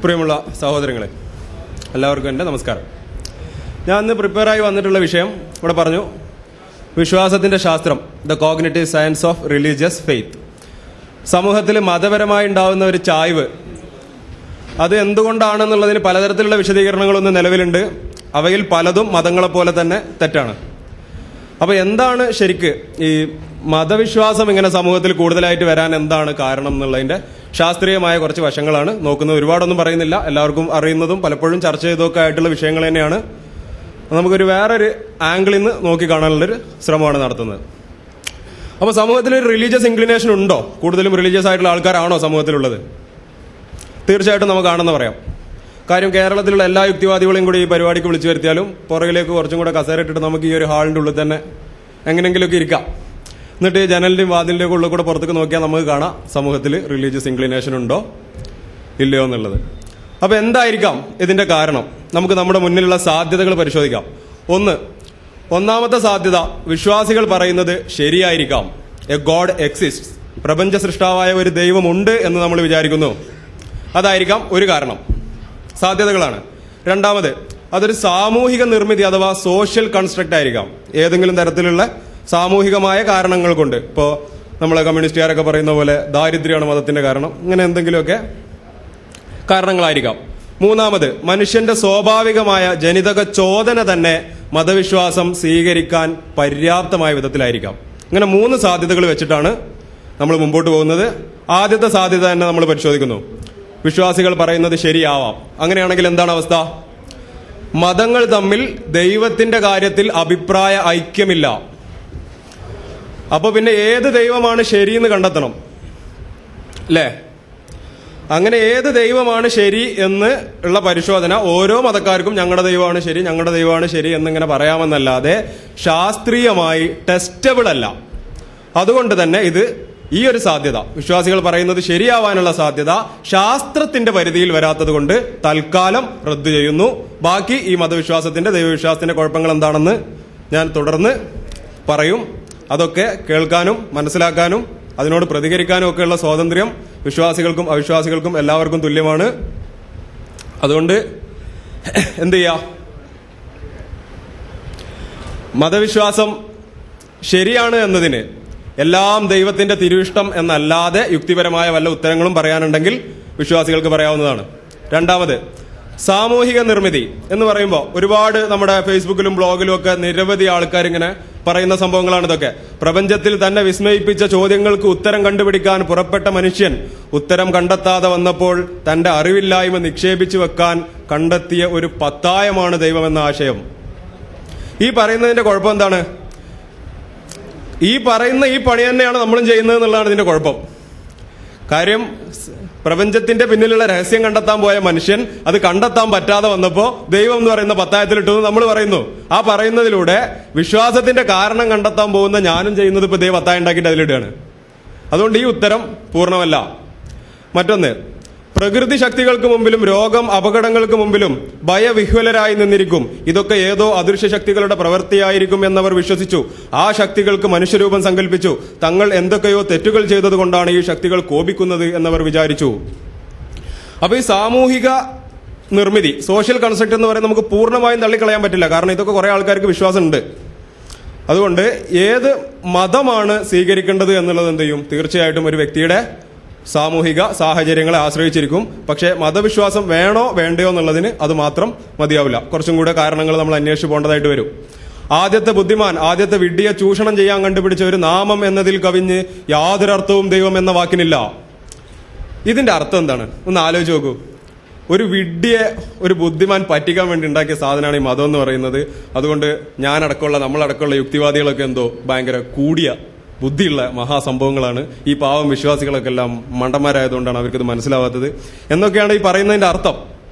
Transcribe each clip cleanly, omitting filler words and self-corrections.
പ്രിയമുള്ള സഹോദരങ്ങളെ, എല്ലാവർക്കും എൻ്റെ നമസ്കാരം. ഞാൻ ഇന്ന് പ്രിപ്പയറായി വന്നിട്ടുള്ള വിഷയം ഇവിടെ പറഞ്ഞു, വിശ്വാസത്തിൻ്റെ ശാസ്ത്രം, the cognitive science of religious faith. സമൂഹത്തിൽ മതപരമായി ഉണ്ടാകുന്ന ഒരു ചായ്വ്, അത് എന്തുകൊണ്ടാണെന്നുള്ളതിന് പലതരത്തിലുള്ള വിശദീകരണങ്ങളൊന്നും നിലവിലുണ്ട്. അവയിൽ പലതും മതങ്ങളെപ്പോലെ തന്നെ തെറ്റാണ്. അപ്പോൾ എന്താണ് ശരിക്ക് ഈ മതവിശ്വാസം ഇങ്ങനെ സമൂഹത്തിൽ കൂടുതലായിട്ട് വരാൻ എന്താണ് കാരണം എന്നുള്ളതിൻ്റെ ശാസ്ത്രീയമായ കുറച്ച് വശങ്ങളാണ് നോക്കുന്നത്. ഒരുപാടൊന്നും പറയുന്നില്ല, എല്ലാവർക്കും അറിയുന്നതും പലപ്പോഴും ചർച്ച ചെയ്തൊക്കെ ആയിട്ടുള്ള വിഷയങ്ങൾ തന്നെയാണ്. നമുക്കൊരു വേറൊരു ആംഗിളിൽ നിന്ന് നോക്കിക്കാണാനുള്ളൊരു ശ്രമമാണ് നടത്തുന്നത്. അപ്പോൾ സമൂഹത്തിൽ ഒരു റിലീജിയസ് ഇൻക്ലിനേഷൻ ഉണ്ടോ? കൂടുതലും റിലീജിയസ് ആയിട്ടുള്ള ആൾക്കാരാണോ സമൂഹത്തിലുള്ളത്? തീർച്ചയായിട്ടും നമുക്ക് ആണെന്ന് പറയാം. കാര്യം കേരളത്തിലുള്ള എല്ലാ യുക്തിവാദികളെയും കൂടി ഈ പരിപാടിക്ക് വിളിച്ചു വരുത്തിയാലും പുറകിലേക്ക് കുറച്ചും കൂടെ കസേര ഇട്ടിട്ട് നമുക്ക് ഈ ഒരു ഹാളിൻ്റെ ഉള്ളിൽ തന്നെ എങ്ങനെയെങ്കിലുമൊക്കെ ഇരിക്കാം. എന്നിട്ട് ജനലിൻ്റെയും വാതിലിൻ്റെയും ഉള്ളിൽ കൂടെ പുറത്തേക്ക് നോക്കിയാൽ നമുക്ക് കാണാം സമൂഹത്തിൽ റിലീജിയസ് ഇൻക്ലിനേഷൻ ഉണ്ടോ ഇല്ലയോ എന്നുള്ളത്. അപ്പോൾ എന്തായിരിക്കാം ഇതിൻ്റെ കാരണം? നമുക്ക് നമ്മുടെ മുന്നിലുള്ള സാധ്യതകൾ പരിശോധിക്കാം. ഒന്നാമത്തെ സാധ്യത, വിശ്വാസികൾ പറയുന്നത് ശരിയായിരിക്കാം. എ ഗോഡ് എക്സിസ്റ്റ്, പ്രപഞ്ച സൃഷ്ടാവായ ഒരു ദൈവമുണ്ട് എന്ന് നമ്മൾ വിചാരിക്കുന്നു. അതായിരിക്കാം ഒരു കാരണം. സാധ്യതകളാണ്. രണ്ടാമത്, അതൊരു സാമൂഹിക നിർമ്മിതി അഥവാ സോഷ്യൽ കൺസ്ട്രക്റ്റ് ആയിരിക്കാം. ഏതെങ്കിലും തരത്തിലുള്ള സാമൂഹികമായ കാരണങ്ങൾ കൊണ്ട്, ഇപ്പോൾ നമ്മളെ കമ്മ്യൂണിസ്റ്റുകാരൊക്കെ പറയുന്ന പോലെ ദാരിദ്ര്യമാണ് മതത്തിന്റെ കാരണം, ഇങ്ങനെ എന്തെങ്കിലുമൊക്കെ കാരണങ്ങളായിരിക്കാം. മൂന്നാമത്, മനുഷ്യന്റെ സ്വാഭാവികമായ ജനിതക ചോദന തന്നെ മതവിശ്വാസം സ്വീകരിക്കാൻ പര്യാപ്തമായ വിധത്തിലായിരിക്കാം. ഇങ്ങനെ 3 സാധ്യതകൾ വെച്ചിട്ടാണ് നമ്മൾ മുമ്പോട്ട് പോകുന്നത്. ആദ്യത്തെ സാധ്യത തന്നെ നമ്മൾ പരിശോധിക്കുന്നു. വിശ്വാസികൾ പറയുന്നത് ശരിയാവാം. അങ്ങനെയാണെങ്കിൽ എന്താണ് അവസ്ഥ? മതങ്ങൾ തമ്മിൽ ദൈവത്തിന്റെ കാര്യത്തിൽ അഭിപ്രായ ഐക്യമില്ല. അപ്പൊ പിന്നെ ഏത് ദൈവമാണ് ശരിയെന്ന് കണ്ടെത്തണം അല്ലേ? അങ്ങനെ ഏത് ദൈവമാണ് ശരി എന്ന് ഉള്ള പരിശോധന ഓരോ മതക്കാർക്കും ഞങ്ങളുടെ ദൈവമാണ് ശരി, ഞങ്ങളുടെ ദൈവമാണ് ശരി എന്നിങ്ങനെ പറയാമെന്നല്ലാതെ ശാസ്ത്രീയമായി ടെസ്റ്റബിൾ അല്ല. അതുകൊണ്ട് തന്നെ ഈ ഒരു സാധ്യത, വിശ്വാസികൾ പറയുന്നത് ശരിയാവാനുള്ള സാധ്യത ശാസ്ത്രത്തിന്റെ പരിധിയിൽ വരാത്തത് കൊണ്ട് തൽക്കാലം റദ്ദു ചെയ്യുന്നു. ബാക്കി ഈ മതവിശ്വാസത്തിന്റെ ദൈവവിശ്വാസത്തിന്റെ കുഴപ്പങ്ങൾ എന്താണെന്ന് ഞാൻ തുടർന്ന് പറയും. അതൊക്കെ കേൾക്കാനും മനസ്സിലാക്കാനും അതിനോട് പ്രതികരിക്കാനും ഒക്കെയുള്ള സ്വാതന്ത്ര്യം വിശ്വാസികൾക്കും അവിശ്വാസികൾക്കും എല്ലാവർക്കും തുല്യമാണ്. അതുകൊണ്ട് എന്ത് ചെയ്യാം, മതവിശ്വാസം ശരിയാണ് എന്നതിന് എല്ലാം ദൈവത്തിന്റെ തിരുവിഷ്ടം എന്നല്ലാതെ യുക്തിപരമായ വല്ല ഉത്തരങ്ങളും പറയാനുണ്ടെങ്കിൽ വിശ്വാസികൾക്ക് പറയാവുന്നതാണ്. രണ്ടാമത്, സാമൂഹിക നിർമ്മിതി എന്ന് പറയുമ്പോൾ ഒരുപാട് നമ്മുടെ ഫേസ്ബുക്കിലും ബ്ലോഗിലും ഒക്കെ നിരവധി ആൾക്കാർ ഇങ്ങനെ പറയുന്ന സംഭവങ്ങളാണ് ഇതൊക്കെ. പ്രപഞ്ചത്തിൽ തന്നെ വിസ്മയിപ്പിച്ച ചോദ്യങ്ങൾക്ക് ഉത്തരം കണ്ടുപിടിക്കാൻ പുറപ്പെട്ട മനുഷ്യൻ ഉത്തരം കണ്ടെത്താതെ വന്നപ്പോൾ തന്റെ അറിവില്ലായ്മ നിക്ഷേപിച്ചു വെക്കാൻ കണ്ടെത്തിയ ഒരു പത്തായമാണ് ദൈവമെന്ന ആശയം. ഈ പറയുന്നതിന്റെ കുഴപ്പം എന്താണ്? ഈ പറയുന്ന ഈ പണി തന്നെയാണ് നമ്മളും ചെയ്യുന്നത് എന്നുള്ളതാണ് ഇതിന്റെ കുഴപ്പം. കാര്യം പ്രപഞ്ചത്തിന്റെ പിന്നിലുള്ള രഹസ്യം കണ്ടെത്താൻ പോയ മനുഷ്യൻ അത് കണ്ടെത്താൻ പറ്റാതെ വന്നപ്പോൾ ദൈവം എന്ന് പറയുന്ന പത്തായത്തിലിട്ടു നമ്മൾ പറയുന്നു. ആ പറയുന്നതിലൂടെ വിശ്വാസത്തിന്റെ കാരണം കണ്ടെത്താൻ പോകുന്ന ഞാനും ചെയ്യുന്നത് ഇപ്പൊ ദൈവം പത്തായം ഉണ്ടാക്കിയിട്ട് അതിലിടുകയാണ്. അതുകൊണ്ട് ഈ ഉത്തരം പൂർണ്ണമല്ല. മറ്റൊന്ന്, പ്രകൃതി ശക്തികൾക്ക് മുമ്പിലും രോഗം അപകടങ്ങൾക്ക് മുമ്പിലും ഭയവിഹ്വലരായി നിന്നിരിക്കും. ഇതൊക്കെ ഏതോ അദൃശ്യ ശക്തികളുടെ പ്രവൃത്തിയായിരിക്കും എന്നവർ വിശ്വസിച്ചു. ആ ശക്തികൾക്ക് മനുഷ്യരൂപം സങ്കല്പിച്ചു. തങ്ങൾ എന്തൊക്കെയോ തെറ്റുകൾ ചെയ്തതുകൊണ്ടാണ് ഈ ശക്തികൾ കോപിക്കുന്നത് എന്നവർ വിചാരിച്ചു. അപ്പൊ ഈ സാമൂഹിക നിർമ്മിതി, സോഷ്യൽ കൺസ്ട്രക്ട് എന്ന് പറയുന്നത് നമുക്ക് പൂർണ്ണമായും തള്ളിക്കളയാൻ പറ്റില്ല. കാരണം ഇതൊക്കെ കുറെ ആൾക്കാർക്ക് വിശ്വാസമുണ്ട്. അതുകൊണ്ട് ഏത് മതമാണ് സ്വീകരിക്കേണ്ടത് എന്നുള്ളത് എന്ത് ചെയ്യും? തീർച്ചയായിട്ടും ഒരു വ്യക്തിയുടെ സാമൂഹിക സാഹചര്യങ്ങളെ ആശ്രയിച്ചിരിക്കും. പക്ഷേ മതവിശ്വാസം വേണോ വേണ്ടയോ എന്നുള്ളതിന് അത് മാത്രം മതിയാവില്ല. കുറച്ചും കൂടെ കാരണങ്ങൾ നമ്മൾ അന്വേഷിച്ച് പോകേണ്ടതായിട്ട് വരും. ആദ്യത്തെ ബുദ്ധിമാൻ, ആദ്യത്തെ വിഡ്ഢിയെ ചൂഷണം ചെയ്യാൻ കണ്ടുപിടിച്ച ഒരു നാമം എന്നതിൽ കവിഞ്ഞ് യാതൊരർത്ഥവും ദൈവം എന്ന വാക്കിനില്ല. ഇതിന്റെ അർത്ഥം എന്താണ്? ഒന്ന് ആലോചിച്ച് നോക്കൂ. ഒരു വിഡ്ഢിയെ ഒരു ബുദ്ധിമാൻ പറ്റിക്കാൻ വേണ്ടി ഉണ്ടാക്കിയ സാധനമാണ് ഈ മതം എന്ന് പറയുന്നത്. അതുകൊണ്ട് ഞാനടക്കമുള്ള നമ്മളടക്കമുള്ള യുക്തിവാദികളൊക്കെ എന്തോ ഭയങ്കര കൂടിയ ബുദ്ധിയുള്ള മഹാസംഭവങ്ങളാണ്. ഈ പാവം വിശ്വാസികളൊക്കെ എല്ലാം മണ്ടന്മാരായതുകൊണ്ടാണ് അവർക്കിത് മനസ്സിലാവാത്തത് എന്നൊക്കെയാണ് ഈ പറയുന്നതിന്റെ അർത്ഥം.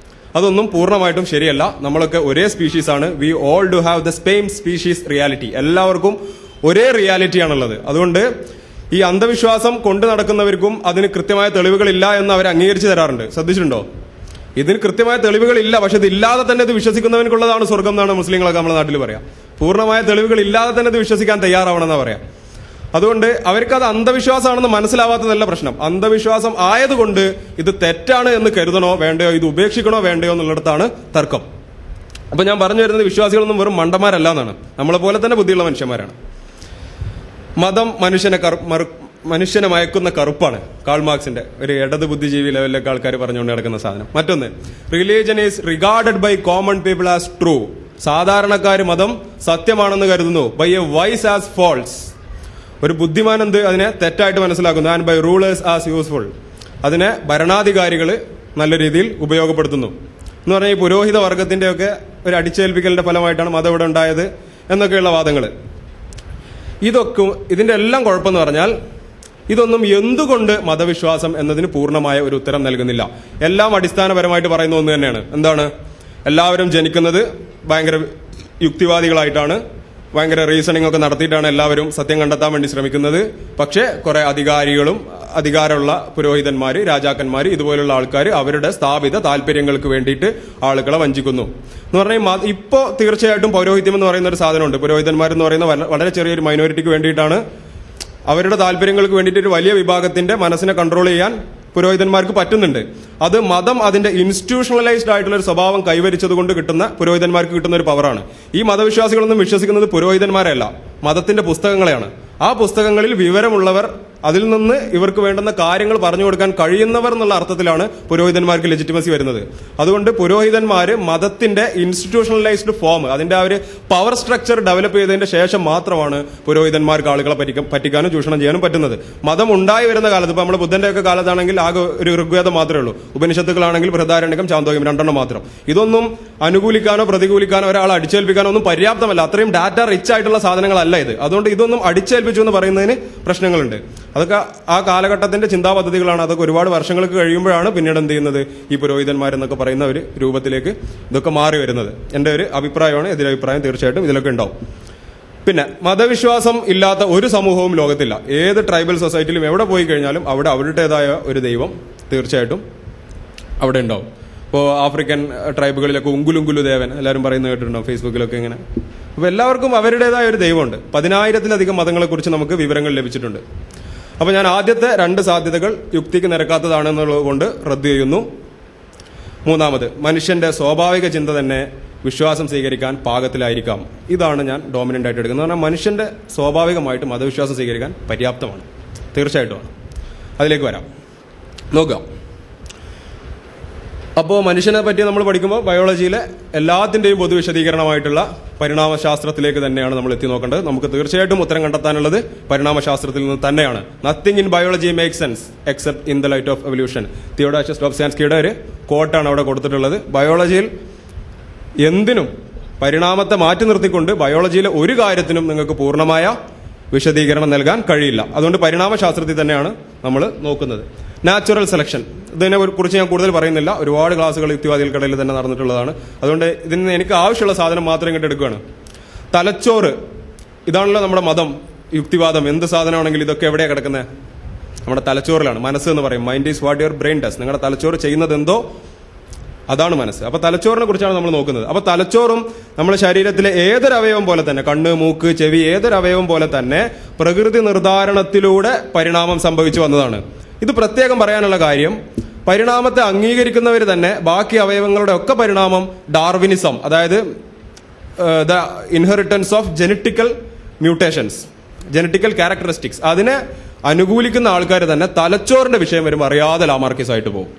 അതൊന്നും പൂർണ്ണമായിട്ടും ശരിയല്ല. നമ്മളൊക്കെ ഒരേ സ്പീഷീസ് ആണ്. We all do have the same species reality. എല്ലാവർക്കും ഒരേ റിയാലിറ്റിയാണുള്ളത്. അതുകൊണ്ട് ഈ അന്ധവിശ്വാസം കൊണ്ടു നടക്കുന്നവർക്കും അതിന് കൃത്യമായ തെളിവുകളില്ല എന്ന് അവർ അംഗീകരിച്ചു തരാറുണ്ട്. ശ്രദ്ധിച്ചിട്ടുണ്ടോ? ഇതിന് കൃത്യമായ തെളിവുകളില്ല, പക്ഷെ ഇതില്ലാതെ തന്നെ ഇത് വിശ്വസിക്കുന്നവനുള്ളതാണ് സ്വർഗം എന്നാണ് മുസ്ലിങ്ങളൊക്കെ നമ്മുടെ നാട്ടിൽ പറയാം. പൂർണ്ണമായ തെളിവുകൾ ഇല്ലാതെ തന്നെ ഇത് വിശ്വസിക്കാൻ തയ്യാറാവണമെന്നാണ് പറയാം. അതുകൊണ്ട് അവർക്കത് അന്ധവിശ്വാസമാണെന്ന് മനസ്സിലാവാത്തതല്ല പ്രശ്നം. അന്ധവിശ്വാസം ആയതുകൊണ്ട് ഇത് തെറ്റാണ് എന്ന് കരുതണോ വേണ്ടയോ, ഇത് ഉപേക്ഷിക്കണോ വേണ്ടയോ എന്നുള്ളിടത്താണ് തർക്കം. അപ്പൊ ഞാൻ പറഞ്ഞു വരുന്നത് വിശ്വാസികളൊന്നും വെറും മണ്ടന്മാരല്ല എന്നാണ്, നമ്മളെ പോലെ തന്നെ ബുദ്ധിയുള്ള മനുഷ്യന്മാരാണ്. മതം മനുഷ്യനെ മയക്കുന്ന കറുപ്പാണ്. കാൾ മാർക്സിന്റെ ഒരു ഇടത് ബുദ്ധിജീവി ലെവലിലൊക്കെ ആൾക്കാർ പറഞ്ഞുകൊണ്ട് നടക്കുന്ന സാധനം. മറ്റൊന്ന്, religion is regarded by common people as true. സാധാരണക്കാർ മതം സത്യമാണെന്ന് കരുതുന്നു. By a wise as false. ഒരു ബുദ്ധിമാൻ അതിനെ തെറ്റായിട്ട് മനസ്സിലാക്കുന്നു. And by rulers as useful. അതിനെ ഭരണാധികാരികൾ നല്ല രീതിയിൽ ഉപയോഗപ്പെടുത്തുന്നു എന്ന് പറഞ്ഞാൽ ഈ പുരോഹിത വർഗത്തിന്റെ ഒക്കെ ഒരു അടിച്ചേൽപ്പിക്കലിന്റെ ഫലമായിട്ടാണ് മതം ഇവിടെ ഉണ്ടായത് എന്നൊക്കെയുള്ള വാദങ്ങൾ. ഇതിന്റെ എല്ലാം കുഴപ്പമെന്ന് പറഞ്ഞാൽ ഇതൊന്നും എന്തുകൊണ്ട് മതവിശ്വാസം എന്നതിന് പൂർണ്ണമായ ഒരു ഉത്തരം നൽകുന്നില്ല. എല്ലാം അടിസ്ഥാനപരമായിട്ട് പറയുന്ന ഒന്ന് തന്നെയാണ്. എന്താണ്? എല്ലാവരും ജനിക്കുന്നത് ഭയങ്കര യുക്തിവാദികളായിട്ടാണ്, ഭയങ്കര റീസണിംഗ് ഒക്കെ നടത്തിയിട്ടാണ് എല്ലാവരും സത്യം കണ്ടെത്താൻ വേണ്ടി ശ്രമിക്കുന്നത്. പക്ഷേ കുറെ അധികാരമുള്ള പുരോഹിതന്മാര്, രാജാക്കന്മാര്, ഇതുപോലുള്ള ആൾക്കാർ അവരുടെ സ്ഥാപിത താല്പര്യങ്ങൾക്ക് വേണ്ടിയിട്ട് ആളുകളെ വഞ്ചിക്കുന്നു എന്ന് പറഞ്ഞാൽ ഇപ്പോ തീർച്ചയായിട്ടും പൗരോഹിത്യം എന്ന് പറയുന്ന ഒരു സാധനമുണ്ട്. പുരോഹിതന്മാരെന്ന് പറയുന്ന വളരെ ചെറിയൊരു മൈനോറിറ്റിക്ക് വേണ്ടിയിട്ടാണ്, അവരുടെ താല്പര്യങ്ങൾക്ക് വേണ്ടിയിട്ട് ഒരു വലിയ വിഭാഗത്തിന്റെ മനസ്സിനെ കൺട്രോൾ ചെയ്യാൻ പുരോഹിതന്മാർക്ക് പറ്റുന്നുണ്ട്. അത് മതം അതിന്റെ ഇൻസ്റ്റിറ്റ്യൂഷണലൈസ്ഡ് ആയിട്ടുള്ള ഒരു സ്വഭാവം കൈവരിച്ചത് കൊണ്ട് കിട്ടുന്ന പുരോഹിതന്മാർക്ക് കിട്ടുന്ന ഒരു പവറാണ്. ഈ മതവിശ്വാസികളൊന്നും വിശ്വസിക്കുന്നത് പുരോഹിതന്മാരല്ല, മതത്തിന്റെ പുസ്തകങ്ങളെയാണ്. ആ പുസ്തകങ്ങളിൽ വിവരമുള്ളവർ, അതിൽ നിന്ന് ഇവർക്ക് വേണ്ടുന്ന കാര്യങ്ങൾ പറഞ്ഞു കൊടുക്കാൻ കഴിയുന്നവർ എന്നുള്ള അർത്ഥത്തിലാണ് പുരോഹിതന്മാർക്ക് ലെജിറ്റിമസി വരുന്നത്. അതുകൊണ്ട് പുരോഹിതന്മാര് മതത്തിന്റെ ഇൻസ്റ്റിറ്റ്യൂഷണലൈസ്ഡ് ഫോം, അതിന്റെ ആ ഒരു പവർ സ്ട്രക്ചർ ഡെവലപ്പ് ചെയ്തതിന്റെ ശേഷം മാത്രമാണ് പുരോഹിതന്മാർക്ക് ആളുകളെ പറ്റിക്കാനും ചൂഷണം ചെയ്യാനും പറ്റുന്നത്. മതം ഉണ്ടായി വരുന്ന കാലത്ത്, ഇപ്പൊ നമ്മുടെ ബുദ്ധന്റെ ഒക്കെ കാലത്താണെങ്കിൽ ആകെ ഒരു ഋഗ്വേദം മാത്രമേ ഉള്ളൂ. ഉപനിഷത്തുകളാണെങ്കിൽ ബൃഹദാരണ്യകം, ചാന്തോക്യം, 2 മാത്രം. ഇതൊന്നും അനുകൂലിക്കാനോ പ്രതികൂലിക്കാനോ ഒരാളെ അടിച്ചേൽപ്പിക്കാനോ ഒന്നും പര്യാപ്തമല്ല. അത്രയും ഡാറ്റ റിച്ച് ആയിട്ടുള്ള സാധനങ്ങളല്ല ഇത്. അതുകൊണ്ട് ഇതൊന്നും അടിച്ചേൽപ്പിച്ചു എന്ന് പറയുന്നതിന് പ്രശ്നങ്ങളുണ്ട്. അതൊക്കെ ആ കാലഘട്ടത്തിന്റെ ചിന്താപദ്ധതികളാണ്. അതൊക്കെ ഒരുപാട് വർഷങ്ങൾക്ക് കഴിയുമ്പോഴാണ് പിന്നീട് എന്ത് ചെയ്യുന്നത്, ഈ പുരോഹിതന്മാരെന്നൊക്കെ പറയുന്ന ഒരു രൂപത്തിലേക്ക് ഇതൊക്കെ മാറി വരുന്നത്. എന്റെ ഒരു അഭിപ്രായമാണ്. എതിരഭിപ്രായം തീർച്ചയായിട്ടും ഇതിലൊക്കെ ഉണ്ടാവും. പിന്നെ മതവിശ്വാസം ഇല്ലാത്ത ഒരു സമൂഹവും ലോകത്തില്ല. ഏത് ട്രൈബൽ സൊസൈറ്റിയിലും എവിടെ പോയി കഴിഞ്ഞാലും അവിടെ അവരുടേതായ ഒരു ദൈവം തീർച്ചയായിട്ടും അവിടെ ഉണ്ടാവും. ഇപ്പോൾ ആഫ്രിക്കൻ ട്രൈബുകളിലൊക്കെ ഉങ്കുലുങ്കുലു ദേവൻ എല്ലാവരും പറയുന്നത് കേട്ടിട്ടുണ്ടാവും ഫേസ്ബുക്കിലൊക്കെ ഇങ്ങനെ. അപ്പൊ എല്ലാവർക്കും അവരുടേതായ ഒരു ദൈവമുണ്ട്. 10,000-ലധികം മതങ്ങളെക്കുറിച്ച് നമുക്ക് വിവരങ്ങൾ ലഭിച്ചിട്ടുണ്ട്. അപ്പൊ ഞാൻ ആദ്യത്തെ 2 സാധ്യതകൾ യുക്തിക്ക് നിരക്കാത്തതാണെന്നുള്ളത് കൊണ്ട് റദ്ദ് ചെയ്യുന്നു. മൂന്നാമത്, മനുഷ്യന്റെ സ്വാഭാവിക ചിന്ത തന്നെ വിശ്വാസം സ്വീകരിക്കാൻ പാകത്തിലായിരിക്കാം. ഇതാണ് ഞാൻ ഡോമിനന്റ് ആയിട്ട് എടുക്കുന്നത്. കാരണം മനുഷ്യന്റെ സ്വാഭാവികമായിട്ട് മതവിശ്വാസം സ്വീകരിക്കാൻ പര്യാപ്തമാണ്, തീർച്ചയായിട്ടുമാണ്. അതിലേക്ക് വരാം, നോക്കാം. അപ്പോൾ മനുഷ്യനെ പറ്റി നമ്മൾ പഠിക്കുമ്പോൾ ബയോളജിയിലെ എല്ലാത്തിന്റെയും പൊതുവിശദീകരണമായിട്ടുള്ള പരിണാമശാസ്ത്രത്തിലേക്ക് തന്നെയാണ് നമ്മൾ എത്തി നോക്കേണ്ടത്. നമുക്ക് തീർച്ചയായിട്ടും ഉത്തരം കണ്ടെത്താനുള്ളത് പരിണാമശാസ്ത്രത്തിൽ നിന്ന് തന്നെയാണ്. Nothing in biology make sense except in the light of evolution. Theodosius ഡോബ്സാൻസ്കിയുടെ ഒരു കോട്ടാണ് അവിടെ കൊടുത്തിട്ടുള്ളത്. ബയോളജിയിൽ എന്തിനും പരിണാമത്തെ മാറ്റി നിർത്തിക്കൊണ്ട് ബയോളജിയിലെ ഒരു കാര്യത്തിനും നിങ്ങൾക്ക് പൂർണ്ണമായ വിശദീകരണം നൽകാൻ കഴിയില്ല. അതുകൊണ്ട് പരിണാമശാസ്ത്രത്തിൽ തന്നെയാണ് നമ്മൾ നോക്കുന്നത്. നാച്ചുറൽ സെലക്ഷൻ, ഇതിനെ കുറിച്ച് ഞാൻ കൂടുതൽ പറയുന്നില്ല. ഒരുപാട് ക്ലാസ്സുകൾ യുക്തിവാദികൾക്കിടയിൽ തന്നെ നടന്നിട്ടുള്ളതാണ്. അതുകൊണ്ട് ഇതിന് എനിക്ക് ആവശ്യമുള്ള സാധനം മാത്രം ഇങ്ങോട്ട് എടുക്കുകയാണ്. തലച്ചോറ്, ഇതാണല്ലോ നമ്മുടെ മതം, യുക്തിവാദം. എന്ത് സാധനമാണെങ്കിലും ഇതൊക്കെ എവിടെയാണ് കിടക്കുന്നത്? നമ്മുടെ തലച്ചോറിലാണ്. മനസ്സ് എന്ന് പറയും. Mind is what your brain does. നിങ്ങളുടെ തലച്ചോറ് ചെയ്യുന്നത് എന്തോ അതാണ് മനസ്സ്. അപ്പൊ തലച്ചോറിനെ കുറിച്ചാണ് നമ്മൾ നോക്കുന്നത്. അപ്പൊ തലച്ചോറും നമ്മുടെ ശരീരത്തിലെ ഏതൊരു അവയവം പോലെ തന്നെ, കണ്ണ്, മൂക്ക്, ചെവി, ഏതൊരു അവയവം പോലെ തന്നെ പ്രകൃതി നിർദ്ധാരണത്തിലൂടെ പരിണാമം സംഭവിച്ചു വന്നതാണ്. ഇത് പ്രത്യേകം പറയാനുള്ള കാര്യം, പരിണാമത്തെ അംഗീകരിക്കുന്നവർ തന്നെ ബാക്കി അവയവങ്ങളുടെ ഒക്കെ പരിണാമം ഡാർവിനിസം, അതായത് the inheritance of genetical mutations, genetical characteristics, അതിനെ അനുകൂലിക്കുന്ന ആൾക്കാർ തന്നെ തലച്ചോറിന്റെ വിഷയം വരുമ്പോൾ അറിയാതെ ലാമാർക്കിസ് ആയിട്ട് പോകും.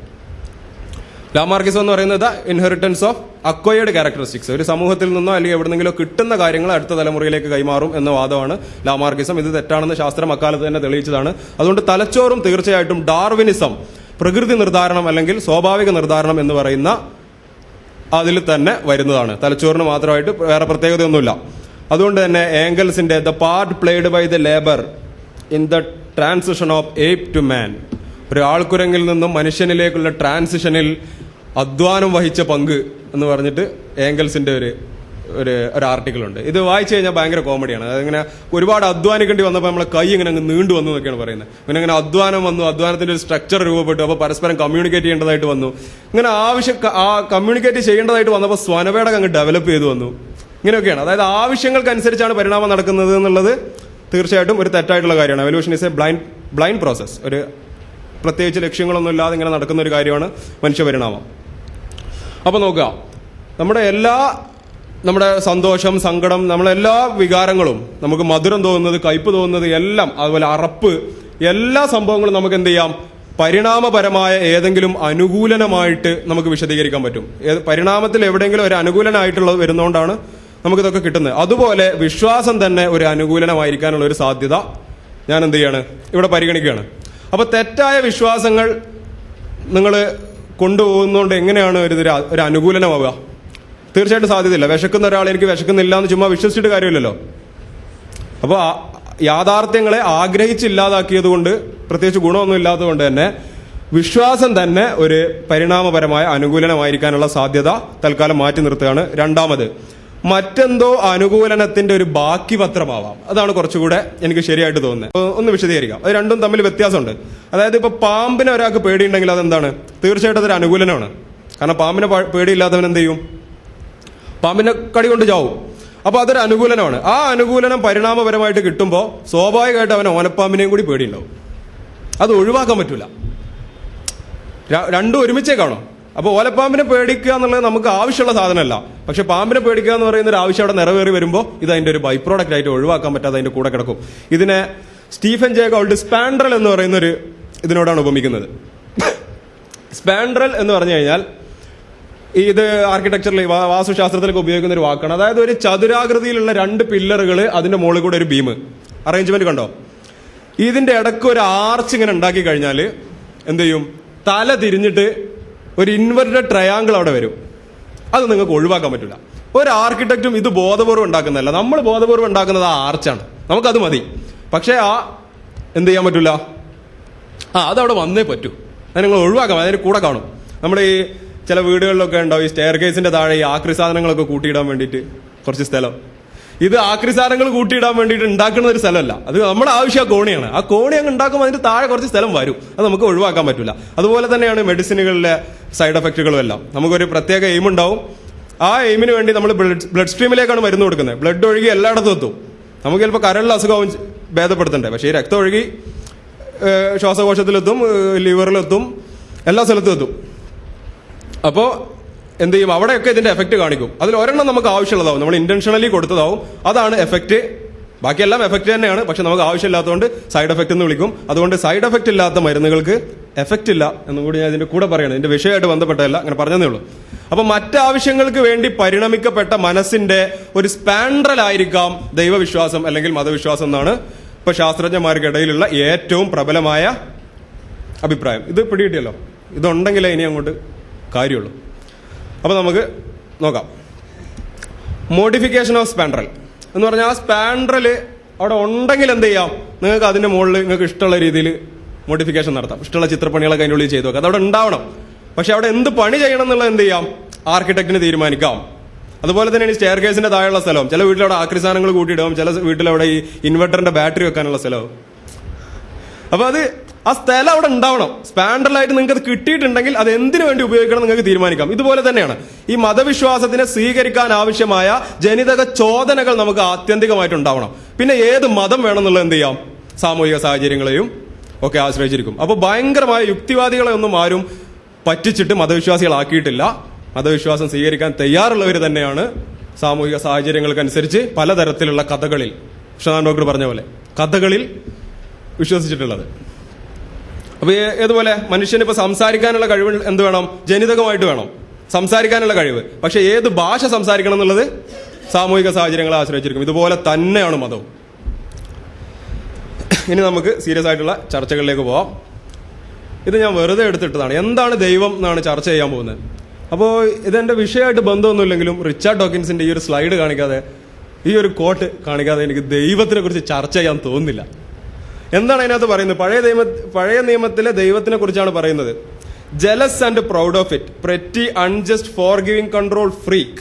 ലാമാർക്കിസം എന്ന് പറയുന്നത് ഇൻഹെറിറ്റൻസ് ഓഫ് അക്വയർഡ് ക്യാരക്ടറിസ്റ്റിക്സ്, ഒരു സമൂഹത്തിൽ നിന്നോ അല്ലെങ്കിൽ എവിടെന്നെങ്കിലോ കിട്ടുന്ന കാര്യങ്ങൾ അടുത്ത തലമുറയിലേക്ക് കൈമാറും എന്ന വാദമാണ് ലാമാർക്കിസം. ഇത് തെറ്റാണെന്ന് ശാസ്ത്രം അക്കാലത്ത് തന്നെ തെളിയിച്ചതാണ്. അതുകൊണ്ട് തലച്ചോറും തീർച്ചയായിട്ടും ഡാർവിനിസം, പ്രകൃതി നിർദ്ധാരണം അല്ലെങ്കിൽ സ്വാഭാവിക നിർദ്ധാരണം എന്ന് പറയുന്ന അതിൽ തന്നെ വരുന്നതാണ്. തലച്ചോറിന് മാത്രമായിട്ട് വേറെ പ്രത്യേകതയൊന്നുമില്ല. അതുകൊണ്ട് തന്നെ ഏംഗൽസിന്റെ the part played by the labour in the transition of ape to man, ഒരു ആൾക്കുരങ്ങിൽ നിന്നും മനുഷ്യനിലേക്കുള്ള ട്രാൻസിഷനിൽ അധ്വാനം വഹിച്ച പങ്ക് എന്ന് പറഞ്ഞിട്ട് ഏംഗൽസിന്റെ ഒരു ആർട്ടിക്കിൾ ഉണ്ട്. ഇത് വായിച്ചു കഴിഞ്ഞാൽ ഭയങ്കര കോമഡിയാണ്. അതിങ്ങനെ ഒരുപാട് അധ്വാനിക്കേണ്ടി വന്നപ്പോൾ നമ്മളെ കൈ ഇങ്ങനെ അങ്ങ് നീണ്ടു വന്നു എന്നൊക്കെയാണ് പറയുന്നത്. പിന്നെ ഇങ്ങനെ അധ്വാനം വന്നു, അധ്വാനത്തിന്റെ ഒരു സ്ട്രക്ചർ രൂപപ്പെട്ടു, അപ്പോൾ പരസ്പരം കമ്മ്യൂണിക്കേറ്റ് ചെയ്യേണ്ടതായിട്ട് വന്നു. ഇങ്ങനെ കമ്മ്യൂണിക്കേറ്റ് ചെയ്യേണ്ടതായിട്ട് വന്നപ്പോൾ സ്വനവേടകം അങ്ങ് ഡെവലപ്പ് ചെയ്തു വന്നു. ഇങ്ങനെയൊക്കെയാണ്. അതായത് ആവശ്യങ്ങൾക്കനുസരിച്ചാണ് പരിണാമം നടക്കുന്നത് എന്നുള്ളത് തീർച്ചയായിട്ടും ഒരു തെറ്റായിട്ടുള്ള കാര്യമാണ്. Evolution is A blind process. ഒരു പ്രത്യേകിച്ച് ലക്ഷ്യങ്ങളൊന്നും ഇല്ലാതെ ഇങ്ങനെ നടക്കുന്ന ഒരു കാര്യമാണ് മനുഷ്യപരിണാമം. അപ്പോൾ നോക്കുക, നമ്മുടെ സന്തോഷം, സങ്കടം, നമ്മളെല്ലാ വികാരങ്ങളും, നമുക്ക് മധുരം തോന്നുന്നത്, കയ്പ് തോന്നുന്നത് എല്ലാം, അതുപോലെ അറപ്പ്, എല്ലാ സംഭവങ്ങളും നമുക്ക് എന്ത് ചെയ്യാം, പരിണാമപരമായ ഏതെങ്കിലും അനുകൂലനമായിട്ട് നമുക്ക് വിശദീകരിക്കാൻ പറ്റും. പരിണാമത്തിൽ എവിടെയെങ്കിലും ഒരു അനുകൂലനായിട്ടുള്ളത് വരുന്നതുകൊണ്ടാണ് നമുക്കിതൊക്കെ കിട്ടുന്നത്. അതുപോലെ വിശ്വാസം തന്നെ ഒരു അനുകൂലനമായിരിക്കാനുള്ള ഒരു സാധ്യത ഞാൻ എന്ത് ചെയ്യാണ്, ഇവിടെ പരിഗണിക്കുകയാണ്. അപ്പൊ തെറ്റായ വിശ്വാസങ്ങൾ നിങ്ങൾ കൊണ്ടുപോകുന്നതുകൊണ്ട് എങ്ങനെയാണ് ഒരു അനുകൂലനമാവുക? തീർച്ചയായിട്ടും സാധ്യതയില്ല. വിശക്കുന്ന ഒരാൾ എനിക്ക് വിശക്കുന്നില്ല എന്ന് ചുമ്മാ വിശ്വസിച്ചിട്ട് കാര്യമില്ലല്ലോ. അപ്പോൾ യാഥാർത്ഥ്യങ്ങളെ ആഗ്രഹിച്ചില്ലാതാക്കിയത് കൊണ്ട്, പ്രത്യേകിച്ച് ഗുണമൊന്നും ഇല്ലാത്തതുകൊണ്ട് തന്നെ വിശ്വാസം തന്നെ ഒരു പരിണാമപരമായ അനുകൂലനമായിരിക്കാനുള്ള സാധ്യത തൽക്കാലം മാറ്റി നിർത്തുകയാണ്. രണ്ടാമത്, മറ്റെന്തോ അനുകൂലനത്തിന്റെ ഒരു ബാക്കി പത്രമാവാം. അതാണ് കുറച്ചുകൂടെ എനിക്ക് ശരിയായിട്ട് തോന്നുന്നത്. ഒന്ന് വിശദീകരിക്കാം. അത് രണ്ടും തമ്മിൽ വ്യത്യാസമുണ്ട്. അതായത് ഇപ്പൊ പാമ്പിനെ ഒരാൾക്ക് പേടിയുണ്ടെങ്കിൽ അതെന്താണ്? തീർച്ചയായിട്ടും അതൊരു അനുകൂലനമാണ്. കാരണം പാമ്പിനെ പേടിയില്ലാത്തവൻ എന്ത് ചെയ്യും? പാമ്പിനെ കടി കൊണ്ട് ചാവും. അപ്പൊ അതൊരു അനുകൂലനമാണ്. ആ അനുകൂലനം പരിണാമപരമായിട്ട് കിട്ടുമ്പോൾ സ്വാഭാവികമായിട്ട് അവൻ ഓനപ്പാമ്പിനെയും കൂടി പേടിയുണ്ടാവും. അത് ഒഴിവാക്കാൻ പറ്റൂല. രണ്ടും ഒരുമിച്ചേ കാണും. അപ്പൊ ഓലപ്പാമ്പിനെ പേടിക്കുക എന്നുള്ളത് നമുക്ക് ആവശ്യമുള്ള സാധനമല്ല. പക്ഷെ പാമ്പിനെ പേടിക്കുക എന്ന് പറയുന്ന ഒരു ആവശ്യം അവിടെ നിറവേറി വരുമ്പോൾ ഇത് അതിന്റെ ഒരു ബൈ പ്രോഡക്റ്റ് ആയിട്ട് ഒഴിവാക്കാൻ പറ്റാതെ അതിന്റെ കൂടെ കിടക്കും. ഇതിനെ സ്റ്റീഫൻ ജെ ഗൗൾഡ് സ്പാൻഡ്രൽ എന്ന് പറയുന്ന ഒരു ഇതിനോടാണ് ഉപമിക്കുന്നത്. സ്പാൻഡ്രൽ എന്ന് പറഞ്ഞു കഴിഞ്ഞാൽ ഇത് ആർക്കിടെക്ചറിൽ, വാസ്തുശാസ്ത്രത്തിലൊക്കെ ഉപയോഗിക്കുന്ന ഒരു വാക്കാണ്. അതായത് ഒരു ചതുരാകൃതിയിലുള്ള രണ്ട് പില്ലറുകൾ, അതിന്റെ മുകളിൽ കൂടെ ഒരു ബീം അറേഞ്ച്മെന്റ് കണ്ടോ? ഇതിന്റെ ഇടയ്ക്ക് ഒരു ആർച്ച് ഇങ്ങനെ ഉണ്ടാക്കി കഴിഞ്ഞാൽ എന്ത് ചെയ്യും? തല തിരിഞ്ഞിട്ട് ഒരു ഇൻവെർട്ടഡ് ട്രയാങ്കിൾ അവിടെ വരും. അത് നിങ്ങൾക്ക് ഒഴിവാക്കാൻ പറ്റില്ല. ഒരു ആർക്കിടെക്റ്റും ഇത് ബോധപൂർവ്വം ഉണ്ടാക്കുന്നതല്ല. നമ്മൾ ബോധപൂർവ്വം ഉണ്ടാക്കുന്നത് ആ ആർച്ചാണ്. നമുക്കത് മതി. പക്ഷേ എന്ത് ചെയ്യാൻ പറ്റില്ല, അതവിടെ വന്നേ പറ്റൂ. അത് നിങ്ങൾ ഒഴിവാക്കാം. അതിന് കൂടെ കാണും. നമ്മുടെ ഈ ചില വീടുകളിലൊക്കെ ഉണ്ടാവും ഈ സ്റ്റെയർ കേസിന്റെ താഴെ ഈ ആക്രി സാധനങ്ങളൊക്കെ കൂട്ടിയിടാൻ വേണ്ടിയിട്ട് കുറച്ച് സ്ഥലം. ഇത് ആക്രി സാധനങ്ങൾ കൂട്ടിയിടാൻ വേണ്ടിയിട്ട് ഉണ്ടാക്കുന്ന ഒരു സ്ഥലമല്ല. അത് നമ്മുടെ ആവശ്യം ആ കോണിയാണ്. ആ കോണി അങ്ങ് ഉണ്ടാക്കുമ്പോൾ അതിന്റെ താഴെ കുറച്ച് സ്ഥലം വരും. അത് നമുക്ക് ഒഴിവാക്കാൻ പറ്റില്ല. അതുപോലെ തന്നെയാണ് മെഡിസിനുകളിലെ സൈഡ് എഫക്റ്റുകളും എല്ലാം. നമുക്കൊരു പ്രത്യേക എയിം ഉണ്ടാവും. ആ എയിമിന് വേണ്ടി നമ്മൾ ബ്ലഡ് സ്ട്രീമിലേക്കാണ് മരുന്ന് കൊടുക്കുന്നത്. ബ്ലഡ് ഒഴുകി എല്ലായിടത്തും എത്തും. നമുക്ക് ചിലപ്പോൾ കരളിലെ അസുഖവും ഭേദപ്പെടുത്തണ്ടേ. പക്ഷേ ഈ രക്തം ഒഴുകി ശ്വാസകോശത്തിലെത്തും, ലിവറിലെത്തും, എല്ലാ സ്ഥലത്തും എത്തും. അപ്പോൾ എന്ത് ചെയ്യും? അവിടെയൊക്കെ ഇതിന്റെ എഫക്ട് കാണിക്കും. അതിൽ ഒരെണ്ണം നമുക്ക് ആവശ്യമുള്ളതാവും, നമ്മൾ ഇന്റൻഷനലി കൊടുത്തതാവും. അതാണ് എഫക്ട്. ബാക്കിയെല്ലാം എഫക്ട് തന്നെയാണ്. പക്ഷെ നമുക്ക് ആവശ്യമില്ലാത്തതുകൊണ്ട് സൈഡ് എഫക്ട് എന്ന് വിളിക്കും. അതുകൊണ്ട് സൈഡ് എഫക്ട് ഇല്ലാത്ത മരുന്നുകൾക്ക് എഫക്ട് ഇല്ല എന്നും കൂടി ഞാൻ ഇതിന്റെ കൂടെ പറയണം. ഇതിന്റെ വിഷയമായിട്ട് ബന്ധപ്പെട്ടതല്ല, അങ്ങനെ പറഞ്ഞതേ ഉള്ളൂ. അപ്പൊ മറ്റാവശ്യങ്ങൾക്ക് വേണ്ടി പരിണമിക്കപ്പെട്ട മനസ്സിന്റെ ഒരു സ്പാൻഡ്രൽ ആയിരിക്കാം ദൈവവിശ്വാസം അല്ലെങ്കിൽ മതവിശ്വാസം എന്നാണ് ഇപ്പൊ ശാസ്ത്രജ്ഞന്മാർക്കിടയിലുള്ള ഏറ്റവും പ്രബലമായ അഭിപ്രായം. ഇത് പിടികിട്ടിയല്ലോ. ഇതുണ്ടെങ്കിലേ ഇനി അങ്ങോട്ട് കാര്യമുള്ളൂ. അപ്പൊ നമുക്ക് നോക്കാം. മോഡിഫിക്കേഷൻ ഓഫ് സ്പാൻഡ്രൽ എന്ന് പറഞ്ഞാൽ ആ സ്പാൻഡ്രൽ അവിടെ ഉണ്ടെങ്കിൽ എന്ത് ചെയ്യാം? നിങ്ങൾക്ക് അതിന്റെ മുകളിൽ നിങ്ങൾക്ക് ഇഷ്ടമുള്ള രീതിയിൽ മോഡിഫിക്കേഷൻ നടത്താം. ഇഷ്ടമുള്ള ചിത്രപ്പണികളൊക്കെ അതിൻ്റെ ഉള്ളിൽ ചെയ്തു നോക്കാം. അതവിടെ ഉണ്ടാവണം. പക്ഷെ അവിടെ എന്ത് പണി ചെയ്യണം എന്നുള്ളത് എന്ത് ചെയ്യാം? ആർക്കിടെക്റ്റിന് തീരുമാനിക്കാം. അതുപോലെ തന്നെയാണ് ഈ സ്റ്റെയർ കേസിന്റെ താഴെയുള്ള സ്ഥലവും. ചില വീട്ടിലവിടെ ആക്രി സാധനങ്ങൾ കൂട്ടിയിടാവും, ചില വീട്ടിലവിടെ ഈ ഇൻവെർട്ടറിന്റെ ബാറ്ററി വെക്കാനുള്ള സ്ഥലവും. അപ്പൊ അത് ആ സ്ഥലം അവിടെ ഉണ്ടാവണം. സ്പാൻഡ്രലായിട്ട് നിങ്ങൾക്ക് അത് കിട്ടിയിട്ടുണ്ടെങ്കിൽ അത് എന്തിനു വേണ്ടി ഉപയോഗിക്കണം നിങ്ങൾക്ക് തീരുമാനിക്കാം. ഇതുപോലെ തന്നെയാണ് ഈ മതവിശ്വാസത്തിനെ സ്വീകരിക്കാൻ ആവശ്യമായ ജനിതക ചോദനകൾ നമുക്ക് ആത്യന്തികമായിട്ട് ഉണ്ടാവണം. പിന്നെ ഏത് മതം വേണമെന്നുള്ളത് എന്ത് ചെയ്യാം? സാമൂഹിക സാഹചര്യങ്ങളെയും ഒക്കെ ആശ്രയിച്ചിരിക്കും. അപ്പൊ ഭയങ്കരമായ യുക്തിവാദികളെ ഒന്നും ആരും പറ്റിച്ചിട്ട് മതവിശ്വാസികളാക്കിയിട്ടില്ല. മതവിശ്വാസം സ്വീകരിക്കാൻ തയ്യാറുള്ളവർ തന്നെയാണ് സാമൂഹിക സാഹചര്യങ്ങൾക്കനുസരിച്ച് പലതരത്തിലുള്ള കഥകളിൽ, കൃഷ്ണനാഥൻ ഡോക്ടർ പറഞ്ഞ പോലെ കഥകളിൽ വിശ്വസിച്ചിട്ടുള്ളത്. അപ്പൊ ഏതുപോലെ മനുഷ്യന് ഇപ്പൊ സംസാരിക്കാനുള്ള കഴിവ് എന്ത് വേണം? ജനിതകമായിട്ട് വേണം സംസാരിക്കാനുള്ള കഴിവ്. പക്ഷെ ഏത് ഭാഷ സംസാരിക്കണം എന്നുള്ളത് സാമൂഹിക സാഹചര്യങ്ങളെ ആശ്രയിച്ചിരിക്കും. ഇതുപോലെ തന്നെയാണ് മതവും. ഇനി നമുക്ക് സീരിയസ് ആയിട്ടുള്ള ചർച്ചകളിലേക്ക് പോവാം. ഇത് ഞാൻ വെറുതെ എടുത്തിട്ടതാണ്. എന്താണ് ദൈവം എന്നാണ് ചർച്ച ചെയ്യാൻ പോകുന്നത്. അപ്പോൾ ഇതെന്റെ വിഷയമായിട്ട് ബന്ധമൊന്നുമില്ലെങ്കിലും റിച്ചാർഡ് ഡോക്കിൻസിന്റെ ഈ ഒരു സ്ലൈഡ് കാണിക്കാതെ, ഈ ഒരു കോട്ട് കാണിക്കാതെ എനിക്ക് ദൈവത്തിനെ കുറിച്ച് ചർച്ച ചെയ്യാൻ തോന്നുന്നില്ല. എന്താണ് അതിനകത്ത് പറയുന്നത്? പഴയ നിയമത്തിലെ ദൈവത്തിനെ കുറിച്ചാണ് പറയുന്നത്. Jealous and proud of it, pretty unjust for giving control freak,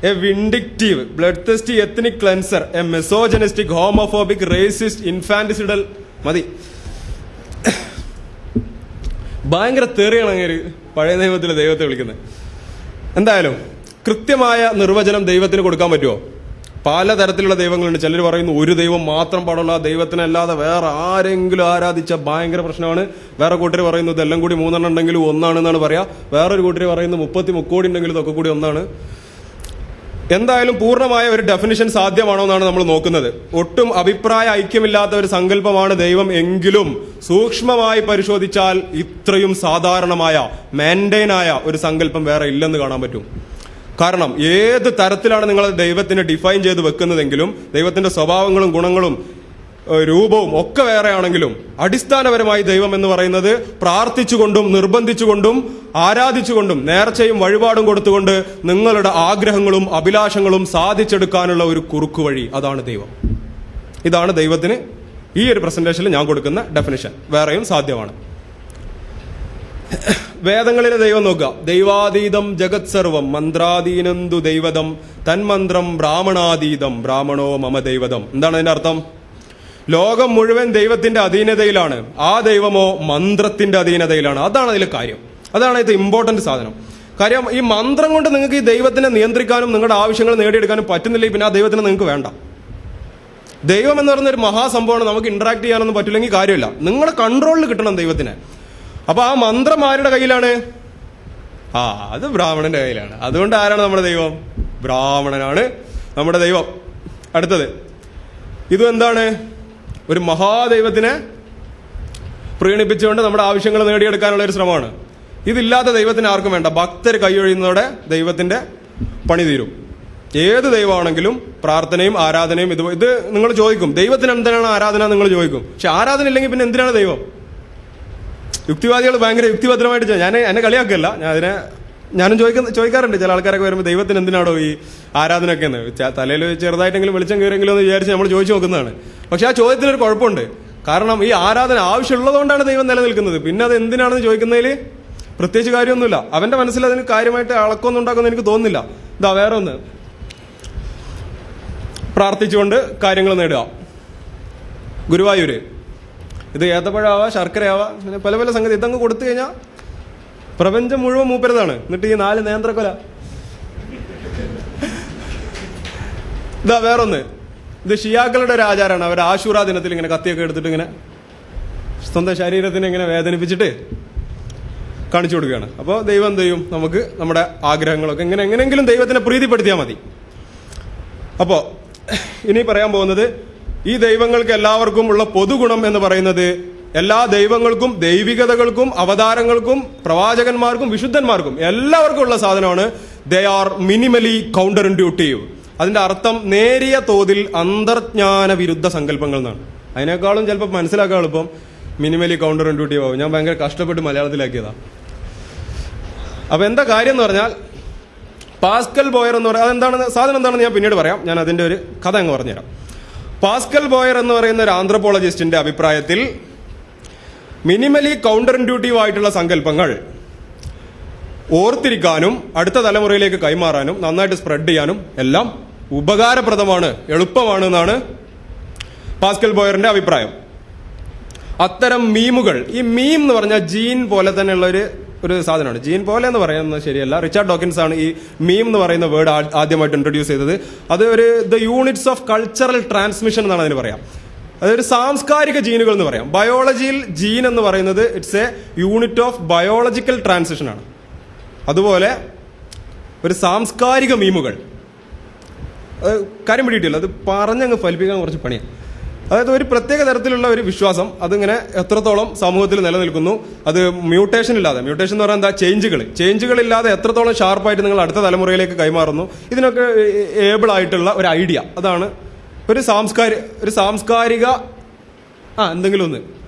a vindictive bloodthirsty ethnic cleanser, a misogynistic homophobic racist infanticidal. മതി, ഭയങ്കര തെറിയാണ് അങ്ങനെ പഴയ നിയമത്തിലെ ദൈവത്തെ വിളിക്കുന്നത്. എന്തായാലും കൃത്യമായ നിർവചനം ദൈവത്തിന് കൊടുക്കാൻ പറ്റുമോ? പലതരത്തിലുള്ള ദൈവങ്ങളുണ്ട്. ചിലർ പറയുന്നു ഒരു ദൈവം മാത്രം പാടുള്ള, ദൈവത്തിനല്ലാതെ വേറെ ആരെങ്കിലും ആരാധിച്ച ഭയങ്കര പ്രശ്നമാണ്. വേറെ കൂട്ടർ പറയുന്നു ഇതെല്ലാം കൂടി 3 ഉണ്ടെങ്കിലും ഒന്നാണെന്നാണ് പറയാ. വേറൊരു കൂട്ടർ പറയുന്നു 30 മുക്കോടി ഉണ്ടെങ്കിലും ഇതൊക്കെ കൂടി ഒന്നാണ്. എന്തായാലും പൂർണ്ണമായ ഒരു ഡെഫിനിഷൻ സാധ്യമാണോ എന്നാണ് നമ്മൾ നോക്കുന്നത്. ഒട്ടും അഭിപ്രായ ഐക്യമില്ലാത്ത ഒരു സങ്കല്പമാണ് ദൈവം എങ്കിലും സൂക്ഷ്മമായി പരിശോധിച്ചാൽ ഇത്രയും സാധാരണമായ മെയിൻറ്റെയിനായ ഒരു സങ്കല്പം വേറെ ഇല്ലെന്ന് കാണാൻ പറ്റും. കാരണം ഏത് തരത്തിലാണ് നിങ്ങൾ ദൈവത്തിനെ ഡിഫൈൻ ചെയ്ത് വെക്കുന്നതെങ്കിലും ദൈവത്തിന്റെ സ്വഭാവങ്ങളും ഗുണങ്ങളും രൂപവും ഒക്കെ വേറെയാണെങ്കിലും അടിസ്ഥാനപരമായി ദൈവം എന്ന് പറയുന്നത് പ്രാർത്ഥിച്ചുകൊണ്ടും നിർബന്ധിച്ചുകൊണ്ടും ആരാധിച്ചുകൊണ്ടും നേർച്ചയും വഴിപാടും കൊടുത്തുകൊണ്ട് നിങ്ങളുടെ ആഗ്രഹങ്ങളും അഭിലാഷങ്ങളും സാധിച്ചെടുക്കാനുള്ള ഒരു കുറുക്കു വഴി, അതാണ് ദൈവം. ഇതാണ് ദൈവത്തിന് ഈ ഒരു പ്രസന്റേഷനിൽ ഞാൻ കൊടുക്കുന്ന ഡെഫിനിഷൻ. വേറെയും സാധ്യമാണ്. വേദങ്ങളിലെ ദൈവം നോക്കുക. ദൈവാതീതം ജഗത് സർവം മന്ത്രാധീനന്തു ദൈവതം തന്മന്ത്രം ബ്രാഹ്മണാതീതം ബ്രാഹ്മണോ മമ ദൈവതം. എന്താണ് അതിന്റെ അർത്ഥം? ലോകം മുഴുവൻ ദൈവത്തിന്റെ അധീനതയിലാണ്, ആ ദൈവമോ മന്ത്രത്തിന്റെ അധീനതയിലാണ്. അതാണ് അതിലെ കാര്യം. അതാണ് ഇത് ഇമ്പോർട്ടന്റ് സാധനം. കാര്യം ഈ മന്ത്രം കൊണ്ട് നിങ്ങൾക്ക് ഈ ദൈവത്തിനെ നിയന്ത്രിക്കാനും നിങ്ങളുടെ ആവശ്യങ്ങൾ നേടിയെടുക്കാനും പറ്റുന്നില്ലെങ്കിൽ പിന്നെ ആ ദൈവത്തിന് നിങ്ങൾക്ക് വേണ്ട. ദൈവം എന്ന് പറയുന്ന ഒരു മഹാസംഭവമാണ്. നമുക്ക് ഇന്ററാക്ട് ചെയ്യാനൊന്നും പറ്റില്ലെങ്കിൽ കാര്യമില്ല. നിങ്ങളുടെ കൺട്രോളിൽ കിട്ടണം ദൈവത്തിനെ. അപ്പൊ ആ മന്ത്രം ആരുടെ കയ്യിലാണ്? അത് ബ്രാഹ്മണന്റെ കയ്യിലാണ്. അതുകൊണ്ട് ആരാണ് നമ്മുടെ ദൈവം? ബ്രാഹ്മണനാണ് നമ്മുടെ ദൈവം. അടുത്തത്, ഇതും എന്താണ്? ഒരു മഹാദൈവത്തിനെ പ്രീണിപ്പിച്ചുകൊണ്ട് നമ്മുടെ ആവശ്യങ്ങൾ നേടിയെടുക്കാനുള്ള ഒരു ശ്രമമാണ്. ഇതില്ലാത്ത ദൈവത്തിന് ആർക്കും വേണ്ട. ഭക്തർ കൈയൊഴിയുന്നതോടെ ദൈവത്തിന്റെ പണി തീരും. ഏത് ദൈവമാണെങ്കിലും പ്രാർത്ഥനയും ആരാധനയും ഇത് നിങ്ങൾ ചോദിക്കും, ദൈവത്തിന് എന്തിനാണ് ആരാധന നിങ്ങൾ ചോദിക്കും. പക്ഷെ ആരാധന ഇല്ലെങ്കിൽ പിന്നെ എന്തിനാണ് ദൈവം? യുക്തിവാദികൾ ഭയങ്കര യുക്തിഭദ്രമായിട്ട് എന്നെ കളിയാക്കല്ല, ഞാനും ചോദിക്കാറുണ്ട്. ചില ആൾക്കാരൊക്കെ വരുമ്പോൾ ദൈവത്തിന് എന്തിനാണോ ഈ ആരാധനയൊക്കെ എന്ന് തലയിൽ ചെറുതായിട്ടെങ്കിലും വെളിച്ചം കയറിയെങ്കിലും എന്ന് വിചാരിച്ച് നമ്മൾ ചോദിച്ചു നോക്കുന്നതാണ്. പക്ഷെ ആ ചോദ്യത്തിനൊരു കുഴപ്പമുണ്ട്. കാരണം ഈ ആരാധന ആവശ്യമുള്ളതുകൊണ്ടാണ് ദൈവം നിലനിൽക്കുന്നത്. പിന്നെ അത് എന്തിനാണെന്ന് ചോദിക്കുന്നതിൽ പ്രത്യേകിച്ച് കാര്യമൊന്നുമില്ല. അവന്റെ മനസ്സിൽ അതിന് കാര്യമായിട്ട് അളക്കൊന്നും ഉണ്ടാക്കുമെന്ന് എനിക്ക് തോന്നുന്നില്ല. ഇതാ വേറെ ഒന്ന്, പ്രാർത്ഥിച്ചുകൊണ്ട് കാര്യങ്ങൾ നേടുക. ഗുരുവായൂര് ഇത് ഏത്തപ്പഴമാവാ ശർക്കരയാവാ അങ്ങനെ പല പല സംഗതി ഇതങ്ങ് കൊടുത്തു കഴിഞ്ഞാൽ പ്രപഞ്ചം മുഴുവൻ മൂപ്പരുതാണ്. എന്നിട്ട് ഈ 4 നേന്ത്രക്കൊല. ഇതാ വേറൊന്ന്, ഇത് ഷിയാക്കളുടെ ഒരു ആചാരമാണ്. അവർ ആശൂറ ദിനത്തിൽ ഇങ്ങനെ കത്തിയൊക്കെ എടുത്തിട്ട് ഇങ്ങനെ സ്വന്തം ശരീരത്തിനെ ഇങ്ങനെ വേദനിപ്പിച്ചിട്ട് കാണിച്ചു കൊടുക്കുകയാണ്. അപ്പോൾ ദൈവം എന്ത് ചെയ്യും? നമുക്ക് നമ്മുടെ ആഗ്രഹങ്ങളൊക്കെ എങ്ങനെയെങ്കിലും ദൈവത്തിനെ പ്രീതിപ്പെടുത്തിയാൽ മതി. അപ്പോൾ ഇനി പറയാൻ പോകുന്നത്, ഈ ദൈവങ്ങൾക്ക് എല്ലാവർക്കും ഉള്ള പൊതുഗുണം എന്ന് പറയുന്നത് എല്ലാ ദൈവങ്ങൾക്കും ദൈവികതകൾക്കും അവതാരങ്ങൾക്കും പ്രവാചകന്മാർക്കും വിശുദ്ധന്മാർക്കും എല്ലാവർക്കും ഉള്ള സാധനമാണ് they are minimally counter intuitive. അതിന്റെ അർത്ഥം നേരിയ തോതിൽ അന്തർജ്ഞാന വിരുദ്ധ സങ്കല്പങ്ങൾ എന്നാണ്. അതിനേക്കാളും ചിലപ്പോൾ മനസ്സിലാക്കാൻ എളുപ്പം മിനിമലി കൗണ്ടർ ഇൻഡ്യൂട്ടീവ് ആവും. ഞാൻ ഭയങ്കര കഷ്ടപ്പെട്ട് മലയാളത്തിലാക്കിയതാ. അപ്പൊ എന്താ കാര്യം എന്ന് പറഞ്ഞാൽ, പാസ്കൽ ബോയർ എന്ന് പറയുന്നത് അതെന്താണ് സാധനം എന്താണെന്ന് ഞാൻ പിന്നീട് പറയാം. ഞാൻ അതിന്റെ ഒരു കഥ അങ്ങ് പറഞ്ഞുതരാം. പാസ്കൽ ബോയർ എന്ന് പറയുന്ന ഒരു ആന്ത്രപ്പോളജിസ്റ്റിന്റെ അഭിപ്രായത്തിൽ മിനിമലി കൗണ്ടർ ഇൻഡ്യൂട്ടീവ് ആയിട്ടുള്ള സങ്കല്പങ്ങൾ ഓർത്തിരിക്കാനും അടുത്ത തലമുറയിലേക്ക് കൈമാറാനും നന്നായിട്ട് സ്പ്രെഡ് ചെയ്യാനും എല്ലാം ഉപകാരപ്രദമാണ്, എളുപ്പമാണ് എന്നാണ് പാസ്കൽ ബോയറിന്റെ അഭിപ്രായം. അത്തരം മീമുകൾ, ഈ മീം എന്ന് പറഞ്ഞാൽ ജീൻ പോലെ തന്നെയുള്ള ഒരു സാധനമാണ്. ജീൻ പോലെ എന്ന് പറയുന്നത് ശരിയല്ല. റിച്ചാർഡ് ഡോക്കിൻസ് ആണ് ഈ മീം എന്ന് പറയുന്ന വേർഡ് ആദ്യമായിട്ട് ഇൻട്രൊഡ്യൂസ് ചെയ്തത്. അത് the units of cultural transmission എന്നാണ് അതിന് പറയാം. അതൊരു സാംസ്കാരിക ജീനുകൾ എന്ന് പറയാം. ബയോളജിയിൽ ജീൻ എന്ന് പറയുന്നത് it's A unit of biological transition ആണ്. അതുപോലെ ഒരു സാംസ്കാരിക മീമുകൾ, കാര്യം പിടിയിട്ടില്ല, അത് പറഞ്ഞങ്ങ് ഫലിപ്പിക്കാൻ കുറച്ച് പണിയാണ്. അതായത് ഒരു പ്രത്യേക തരത്തിലുള്ള ഒരു വിശ്വാസം അതിങ്ങനെ എത്രത്തോളം സമൂഹത്തിൽ നിലനിൽക്കുന്നു, അത് മ്യൂട്ടേഷൻ ഇല്ലാതെ, മ്യൂട്ടേഷൻ എന്ന് പറഞ്ഞാൽ എന്താ, ചേഞ്ചുകൾ ഇല്ലാതെ എത്രത്തോളം ഷാർപ്പായിട്ട് നിങ്ങൾ അടുത്ത തലമുറയിലേക്ക് കൈമാറുന്നു, ഇതിനൊക്കെ ഏബിൾ ആയിട്ടുള്ള ഒരു ഐഡിയ, അതാണ് ഒരു സാംസ്കാരിക എന്തെങ്കിലും ഒന്ന്,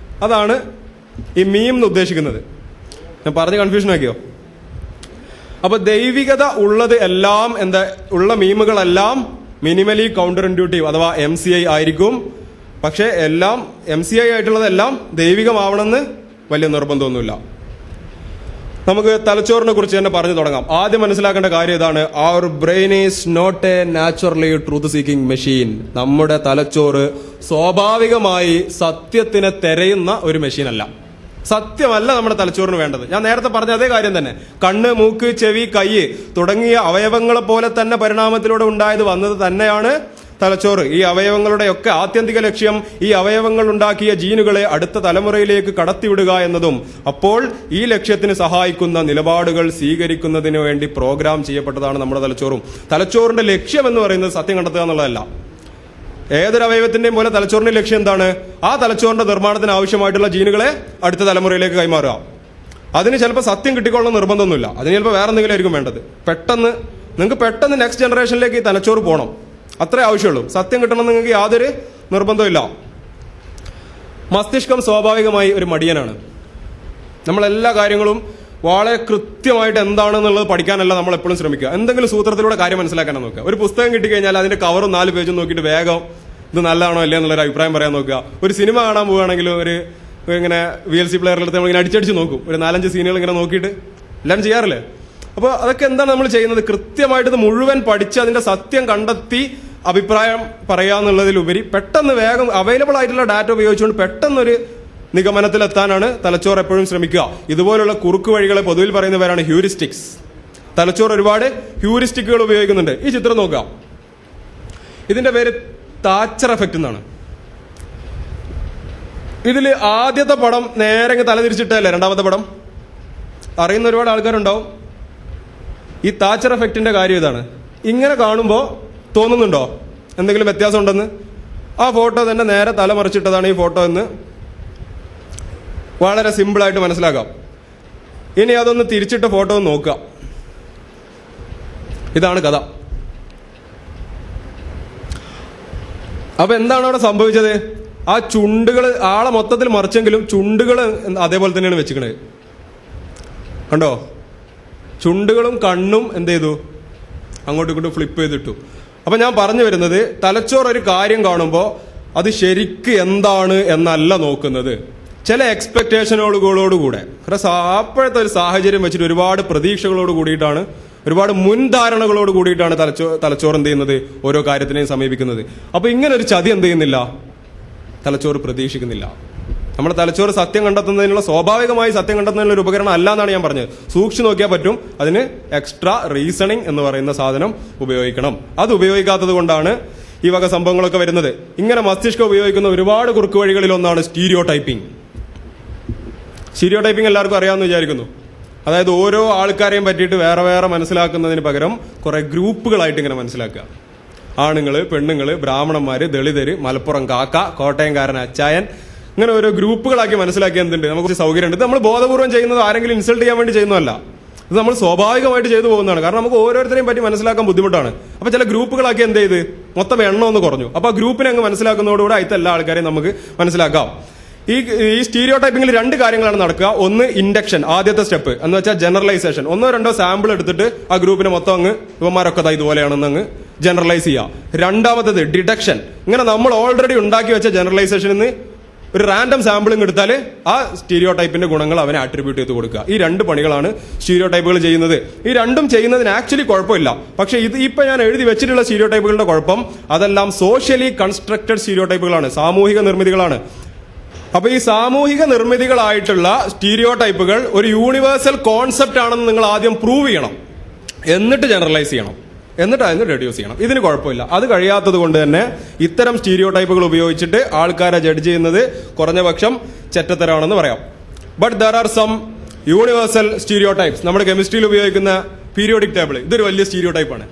അതാണ് ഈ മീം എന്ന് ഉദ്ദേശിക്കുന്നത്. ഞാൻ പറഞ്ഞ് കൺഫ്യൂഷൻ ആക്കിയോ? അപ്പൊ ദൈവികത ഉള്ളത് എല്ലാം ഉള്ള മീമുകളെല്ലാം മിനിമലി കൗണ്ടർ ഇൻഡ്യൂട്ടീവ് അഥവാ MCI ആയിരിക്കും. പക്ഷെ എല്ലാം MCI ആയിട്ടുള്ളതെല്ലാം ദൈവികമാവണമെന്ന് വലിയ നിർബന്ധമൊന്നുമില്ല. നമുക്ക് തലച്ചോറിനെ കുറിച്ച് തന്നെ പറഞ്ഞു തുടങ്ങാം. ആദ്യം മനസ്സിലാക്കേണ്ട കാര്യം ഇതാണ്: our brain is not a naturally truth seeking machine. നമ്മുടെ തലച്ചോറ് സ്വാഭാവികമായി സത്യത്തിനെ തെരയുന്ന ഒരു മെഷീനല്ല. സത്യമല്ല നമ്മുടെ തലച്ചോറിന് വേണ്ടത്. ഞാൻ നേരത്തെ പറഞ്ഞ അതേ കാര്യം തന്നെ. കണ്ണ്, മൂക്ക്, ചെവി, കൈ തുടങ്ങിയ അവയവങ്ങളെ പോലെ തന്നെ പരിണാമത്തിലൂടെ വന്നത് തന്നെയാണ് തലച്ചോറ്, ഈ അവയവങ്ങളുടെയൊക്കെ ആത്യന്തിക ലക്ഷ്യം ഈ അവയവങ്ങൾ ഉണ്ടാക്കിയ ജീനുകളെ അടുത്ത തലമുറയിലേക്ക് കടത്തിവിടുക എന്നതും അപ്പോൾ ഈ ലക്ഷ്യത്തിന് സഹായിക്കുന്ന നിലപാടുകൾ സ്വീകരിക്കുന്നതിന് വേണ്ടി പ്രോഗ്രാം ചെയ്യപ്പെട്ടതാണ് നമ്മുടെ തലച്ചോറും. തലച്ചോറിന്റെ ലക്ഷ്യം എന്ന് പറയുന്നത് സത്യം കണ്ടെത്തുക എന്നുള്ളതല്ല. ഏതൊരു അവയവത്തിന്റെയും പോലെ തലച്ചോറിന്റെ ലക്ഷ്യം എന്താണ്? ആ തലച്ചോറിന്റെ നിർമ്മാണത്തിന് ആവശ്യമായിട്ടുള്ള ജീനുകളെ അടുത്ത തലമുറയിലേക്ക് കൈമാറുക. അതിന് ചിലപ്പോൾ സത്യം കിട്ടിക്കൊള്ളുന്ന നിർബന്ധമൊന്നുമില്ല. അതിന് ചിലപ്പോൾ വേറെ എന്തെങ്കിലും ആയിരിക്കും വേണ്ടത്. നിങ്ങൾക്ക് പെട്ടെന്ന് നെക്സ്റ്റ് ജനറേഷനിലേക്ക് ഈ തലച്ചോറ് പോകണം, അത്രേ ആവശ്യമുള്ളൂ. സത്യം കിട്ടണമെന്ന് നിങ്ങൾക്ക് യാതൊരു നിർബന്ധമില്ല. മസ്തിഷ്കം സ്വാഭാവികമായി ഒരു മടിയനാണ്. നമ്മളെല്ലാ കാര്യങ്ങളും വളരെ കൃത്യമായിട്ട് എന്താണെന്നുള്ളത് പഠിക്കാനല്ല നമ്മൾ എപ്പോഴും ശ്രമിക്കുക. എന്തെങ്കിലും സൂത്രത്തിലൂടെ കാര്യം മനസ്സിലാക്കാനാണ് നോക്കുക. ഒരു പുസ്തകം കിട്ടിക്കഴിഞ്ഞാൽ അതിന്റെ കവറും 4 പേജും നോക്കിയിട്ട് വേഗം ഇത് നല്ലതാണോ അല്ലേ എന്നുള്ളൊരു അഭിപ്രായം പറയാൻ നോക്കുക. ഒരു സിനിമ കാണാൻ പോവുകയാണെങ്കിലും ഇങ്ങനെ VLC പ്ലെയറിൽ എടുത്ത് നമ്മളിങ്ങനെ അടിച്ചടിച്ച് നോക്കും. ഒരു 4-5 സീനുകൾ ഇങ്ങനെ നോക്കിയിട്ട് എല്ലാം ചെയ്യാറില്ലേ? അപ്പോൾ അതൊക്കെ എന്താണ് നമ്മൾ ചെയ്യുന്നത്? കൃത്യമായിട്ട് ഇത് മുഴുവൻ പഠിച്ച് അതിന്റെ സത്യം കണ്ടെത്തി അഭിപ്രായം പറയാന്നുള്ളതിലുപരി പെട്ടെന്ന് വേഗം അവൈലബിൾ ആയിട്ടുള്ള ഡാറ്റ ഉപയോഗിച്ചുകൊണ്ട് പെട്ടെന്നൊരു നിഗമനത്തിലെത്താനാണ് തലച്ചോറ് എപ്പോഴും ശ്രമിക്കുക. ഇതുപോലുള്ള കുറുക്ക് വഴികളെ പൊതുവിൽ പറയുന്ന പേരാണ് ഹ്യൂറിസ്റ്റിക്സ്. തലച്ചോറ് ഒരുപാട് ഹ്യൂറിസ്റ്റിക്കുകൾ ഉപയോഗിക്കുന്നുണ്ട്. ഈ ചിത്രം നോക്കുക. ഇതിന്റെ പേര് താച്ചർ എഫക്റ്റ് എന്നാണ്. ഇതിൽ ആദ്യത്തെ പടം നേരെ തലതിരിച്ചിട്ടല്ലേ രണ്ടാമത്തെ പടം? അറിയുന്ന ഒരുപാട് ആൾക്കാരുണ്ടാവും. ഈ താച്ചർ എഫക്റ്റിന്റെ കാര്യം ഇതാണ്. ഇങ്ങനെ കാണുമ്പോൾ തോന്നുന്നുണ്ടോ എന്തെങ്കിലും വ്യത്യാസം ഉണ്ടെന്ന്? ആ ഫോട്ടോ തന്നെ നേരെ തല മറിച്ചിട്ടതാണ് ഈ ഫോട്ടോ എന്ന് വളരെ സിമ്പിളായിട്ട് മനസ്സിലാക്കാം. ഇനി അതൊന്ന് തിരിച്ചിട്ട ഫോട്ടോ നോക്കുക. ഇതാണ് കഥ. അപ്പൊ എന്താണ് അവിടെ സംഭവിച്ചത്? ആ ചുണ്ടുകൾ ആളെ മൊത്തത്തിൽ മറിച്ചെങ്കിലും ചുണ്ടുകൾ അതേപോലെ തന്നെയാണ് വെച്ചിക്കണത്. കണ്ടോ? ചുണ്ടുകളും കണ്ണും എന്ത് ചെയ്തു? അങ്ങോട്ടും ഇങ്ങോട്ടും ഫ്ലിപ്പ് ചെയ്തിട്ടു. അപ്പൊ ഞാൻ പറഞ്ഞു വരുന്നത്, തലച്ചോറ് ഒരു കാര്യം കാണുമ്പോൾ അത് ശരിക്ക് എന്താണ് എന്നല്ല നോക്കുന്നത്. ചില എക്സ്പെക്ടേഷനുകളോടുകൂടെ അപ്പോഴത്തെ ഒരു സാഹചര്യം വെച്ചിട്ട് ഒരുപാട് പ്രതീക്ഷകളോട് കൂടിയിട്ടാണ്, ഒരുപാട് മുൻധാരണകളോട് കൂടിയിട്ടാണ് തലച്ചോറ് എന്ത് ചെയ്യുന്നത്? ഓരോ കാര്യത്തിനെയും സമീപിക്കുന്നത്. അപ്പൊ ഇങ്ങനെ ഒരു ചതി എന്ത് ചെയ്യുന്നില്ല? തലച്ചോറ് പ്രതീക്ഷിക്കുന്നില്ല. നമ്മുടെ തലച്ചോറ് സത്യം കണ്ടെത്തുന്നതിനുള്ള, സ്വാഭാവികമായി സത്യം കണ്ടെത്തുന്നതിനുള്ള ഒരു ഉപകരണം അല്ല എന്നാണ് ഞാൻ പറഞ്ഞത്. സൂക്ഷിച്ചു നോക്കിയാൽ പറ്റും. അതിന് എക്സ്ട്രാ റീസണിങ് എന്ന് പറയുന്ന സാധനം ഉപയോഗിക്കണം. അത് ഉപയോഗിക്കാത്തത് കൊണ്ടാണ് ഈ വക സംഭവങ്ങളൊക്കെ വരുന്നത്. ഇങ്ങനെ മസ്തിഷ്കം ഉപയോഗിക്കുന്ന ഒരുപാട് കുറുക്ക് വഴികളിൽ ഒന്നാണ് സ്റ്റീരിയോ ടൈപ്പിംഗ്. സ്റ്റീരിയോ ടൈപ്പിംഗ് എല്ലാവർക്കും അറിയാമെന്ന് വിചാരിക്കുന്നു. അതായത് ഓരോ ആൾക്കാരെയും പറ്റിയിട്ട് വേറെ വേറെ മനസ്സിലാക്കുന്നതിന് പകരം കുറെ ഗ്രൂപ്പുകളായിട്ട് ഇങ്ങനെ മനസ്സിലാക്കുക. ആണുങ്ങള്, പെണ്ണുങ്ങള്, ബ്രാഹ്മണന്മാര്, ദളിതര്, മലപ്പുറം കാക്ക, കോട്ടയംകാരൻ അച്ചായൻ, ഇങ്ങനെ ഓരോ ഗ്രൂപ്പുകളാക്കി മനസ്സിലാക്കി എന്തുണ്ട് നമുക്ക് സൗകര്യമുണ്ട്. ഇത് നമ്മൾ ബോധപൂർവ്വം ചെയ്യുന്നത് ആരെങ്കിലും ഇൻസൾട്ട് ചെയ്യാൻ വേണ്ടി ചെയ്യുന്നതല്ല. ഇത് നമ്മൾ സ്വാഭാവികമായിട്ട് ചെയ്തു പോകുന്നതാണ്. കാരണം നമുക്ക് ഓരോരുത്തരെയും പറ്റി മനസ്സിലാക്കാൻ ബുദ്ധിമുട്ടാണ്. അപ്പൊ ചില ഗ്രൂപ്പുകളാക്കി എന്ത് ചെയ്ത് മൊത്തം എണ്ണം ഒന്ന് കുറഞ്ഞു. അപ്പൊ ആ ഗ്രൂപ്പിനെ അങ്ങ് മനസ്സിലാക്കുന്നതോടുകൂടെ അതിൽ എല്ലാ ആൾക്കാരെയും നമുക്ക് മനസ്സിലാക്കാം. ഈ സ്റ്റീരിയോ ടൈപ്പിംഗിൽ 2 കാര്യങ്ങളാണ് നടക്കുക. ഒന്ന് ഇൻഡക്ഷൻ, ആദ്യത്തെ സ്റ്റെപ്പ് എന്ന് വെച്ചാൽ ജനറലൈസേഷൻ. 1-2 സാമ്പിൾ എടുത്തിട്ട് ആ ഗ്രൂപ്പിനെ മൊത്തം അങ്ങ് ഇവന്മാരൊക്കെ ഇതുപോലെയാണെന്ന് അങ്ങ് ജനറലൈസ് ചെയ്യുക. രണ്ടാമത്തത് ഡിഡക്ഷൻ. ഇങ്ങനെ നമ്മൾ ഓൾറെഡി ഉണ്ടാക്കി വെച്ച ജനറലൈസേഷനിൽ നിന്ന് ഒരു റാൻഡം സാമ്പിളിംഗ് എടുത്താൽ ആ സ്റ്റീരിയോ ടൈപ്പിന്റെ ഗുണങ്ങൾ അവനെ ആട്രിബ്യൂട്ട് ചെയ്ത് കൊടുക്കുക. ഈ 2 പണികളാണ് സ്റ്റീരിയോ ടൈപ്പുകൾ ചെയ്യുന്നത്. ഈ 2ഉം ചെയ്യുന്നതിന് ആക്ച്വലി കുഴപ്പമില്ല. പക്ഷെ ഇപ്പൊ ഞാൻ എഴുതി വെച്ചിട്ടുള്ള സ്റ്റീരിയോ ടൈപ്പുകളുടെ കുഴപ്പം അതെല്ലാം സോഷ്യലി കൺസ്ട്രക്റ്റഡ് സ്റ്റീരിയോ ടൈപ്പുകളാണ്, സാമൂഹിക നിർമ്മിതികളാണ്. അപ്പൊ ഈ സാമൂഹിക നിർമ്മിതികളായിട്ടുള്ള സ്റ്റീരിയോ ടൈപ്പുകൾ ഒരു യൂണിവേഴ്സൽ കോൺസെപ്റ്റ് ആണെന്ന് നിങ്ങൾ ആദ്യം പ്രൂവ് ചെയ്യണം, എന്നിട്ട് ജനറലൈസ് ചെയ്യണം, എന്നിട്ട് അതിന് റെഡ്യൂസ് ചെയ്യണം. ഇതിന് കുഴപ്പമില്ല. അത് കഴിയാത്തത് കൊണ്ട് തന്നെ ഇത്തരം സ്റ്റീരിയോ ടൈപ്പുകൾ ഉപയോഗിച്ചിട്ട് ആൾക്കാരെ ജഡ്ജ് ചെയ്യുന്നത് കുറഞ്ഞ പക്ഷം ചെറ്റത്തരാണെന്ന് പറയാം. But there are some universal stereotypes. നമ്മുടെ കെമിസ്ട്രിയിൽ ഉപയോഗിക്കുന്ന പീരിയോഡിക് ടേബിൾ ഇതൊരു വലിയ സ്റ്റീരിയോ ടൈപ്പാണ്.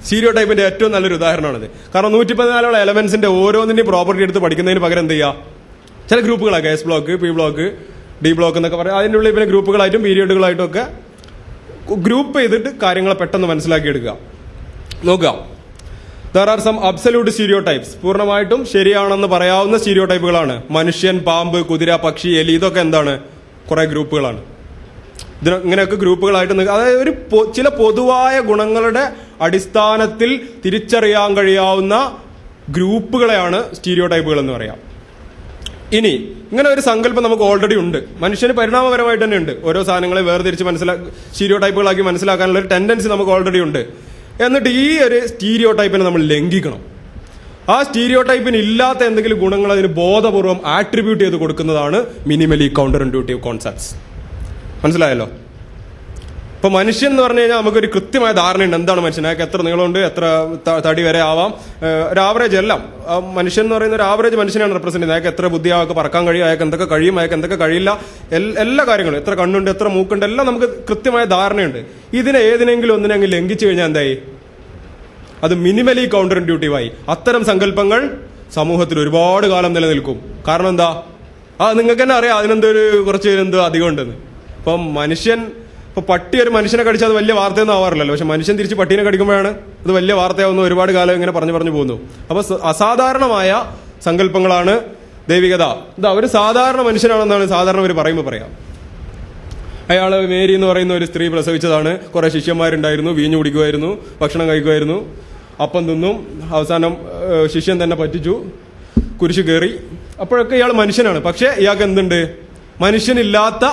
സ്റ്റീരിയോ ടൈപ്പിന്റെ ഏറ്റവും നല്ലൊരു ഉദാഹരണമാണിത്. കാരണം 114 എലമെന്റ്സിന്റെ ഓരോന്നിന്റെയും പ്രോപ്പർട്ടി എടുത്ത് പഠിക്കുന്നതിന് പകരം എന്ത് ചെയ്യുക? ചില ഗ്രൂപ്പുകളൊക്കെ S block, P block, D block എന്നൊക്കെ പറയാം. അതിൻ്റെ ഉള്ളിൽ പിന്നെ ഗ്രൂപ്പുകളായിട്ടും പീരിയഡുകളായിട്ടും ഒക്കെ ഗ്രൂപ്പ് ചെയ്തിട്ട് കാര്യങ്ങളെ പെട്ടെന്ന് മനസ്സിലാക്കിയെടുക്കുക. നോക്കുക, there are some absolute stereotypes. പൂർണ്ണമായിട്ടും ശരിയാണെന്ന് പറയാവുന്ന സ്റ്റീരിയോ ടൈപ്പുകളാണ്. മനുഷ്യൻ, പാമ്പ്, കുതിര, പക്ഷി, എലി, ഇതൊക്കെ എന്താണ്? കുറെ ഗ്രൂപ്പുകളാണ്. ഇങ്ങനെയൊക്കെ ഗ്രൂപ്പുകളായിട്ട് അതായത് ചില പൊതുവായ ഗുണങ്ങളുടെ അടിസ്ഥാനത്തിൽ തിരിച്ചറിയാൻ കഴിയാവുന്ന ഗ്രൂപ്പുകളെയാണ് സ്റ്റീരിയോ ടൈപ്പുകൾ എന്ന് പറയാം. ഇനി ഇങ്ങനെ ഒരു സങ്കല്പം നമുക്ക് ഓൾറെഡി ഉണ്ട്. മനുഷ്യന് പരിണാമപരമായിട്ട് തന്നെ ഉണ്ട്. ഓരോ സാധനങ്ങളെ വേർതിരിച്ച് സ്റ്റീരിയോ ടൈപ്പുകളാക്കി മനസ്സിലാക്കാനുള്ള ഒരു ടെൻഡൻസി നമുക്ക് ഓൾറെഡി ഉണ്ട്. എന്നിട്ട് ഈ ഒരു സ്റ്റീരിയോ ടൈപ്പിനെ നമ്മൾ ലംഘിക്കണം. ആ സ്റ്റീരിയോ ടൈപ്പിന് ഇല്ലാത്ത എന്തെങ്കിലും ഗുണങ്ങൾ അതിന് ബോധപൂർവം ആട്രിബ്യൂട്ട് ചെയ്ത് കൊടുക്കുന്നതാണ് മിനിമലി കൗണ്ടർ ഇൻട്യൂട്ടീവ് കോൺസെപ്റ്റ്സ്. മനസ്സിലായല്ലോ? ഇപ്പൊ മനുഷ്യൻ എന്ന് പറഞ്ഞു കഴിഞ്ഞാൽ നമുക്കൊരു കൃത്യമായ ധാരണയുണ്ട് എന്താണ് മനുഷ്യൻ. അയാൾക്ക് എത്ര നീളമുണ്ട്, എത്ര തടി വരെ ആവാം, ഒരു ആവറേജ് എല്ലാം. മനുഷ്യൻ എന്ന് പറയുന്ന ഒരു ആവറേജ് മനുഷ്യനാണ് റെപ്രസെന്റ് ചെയ്യുന്നത്. അയാൾക്ക് എത്ര ബുദ്ധി, അയാൾക്ക് പറക്കാൻ കഴിയും, അയാൾക്ക് എന്തൊക്കെ കഴിയും, അയാൾക്ക് എന്തൊക്കെ കഴിയില്ല, എല്ലാ കാര്യങ്ങളും, എത്ര കണ്ണുണ്ട്, എത്ര മൂക്കുണ്ട്, എല്ലാം നമുക്ക് കൃത്യമായ ധാരണയുണ്ട്. ഇതിനെ ഏതിനെങ്കിലും ഒന്നിനെ അങ്ങ് ലംഘിച്ചു കഴിഞ്ഞാൽ എന്തായി? അത് മിനിമലി കൗണ്ടർ ഇൻഡ്യൂട്ടീവായി. അത്തരം സങ്കല്പങ്ങൾ സമൂഹത്തിൽ ഒരുപാട് കാലം നിലനിൽക്കും. കാരണം എന്താ? നിങ്ങൾക്ക് തന്നെ അറിയാം അതിനെന്തൊരു കുറച്ച് എന്തോ അധികം ഉണ്ടെന്ന്. ഇപ്പം ഇപ്പൊ പട്ടി ഒരു മനുഷ്യനെ കടിച്ചാൽ അത് വലിയ വാർത്തയൊന്നും ആവാറില്ലല്ലോ. പക്ഷെ മനുഷ്യൻ തിരിച്ച് പട്ടീനെ കടിക്കുമ്പോഴാണ് അത് വലിയ വാർത്തയാവുന്ന. ഒരുപാട് കാലം ഇങ്ങനെ പറഞ്ഞു പോകുന്നു. അപ്പൊ അസാധാരണമായ സങ്കല്പങ്ങളാണ് ദൈവികത. ഒരു സാധാരണ മനുഷ്യനാണെന്നാണ് സാധാരണ അവർ പറയുമ്പോൾ പറയാം. അയാള് മേരി എന്ന് പറയുന്ന ഒരു സ്ത്രീ പ്രസവിച്ചതാണ്. കുറെ ശിഷ്യന്മാരുണ്ടായിരുന്നു, വീഞ്ഞു കുടിക്കുമായിരുന്നു, ഭക്ഷണം കഴിക്കുമായിരുന്നു, അപ്പം തിന്നും, അവസാനം ശിഷ്യൻ തന്നെ പറ്റിച്ചു, കുരിശു കയറി. അപ്പോഴൊക്കെ ഇയാൾ മനുഷ്യനാണ്. പക്ഷെ ഇയാൾക്ക് എന്തുണ്ട്? മനുഷ്യനില്ലാത്ത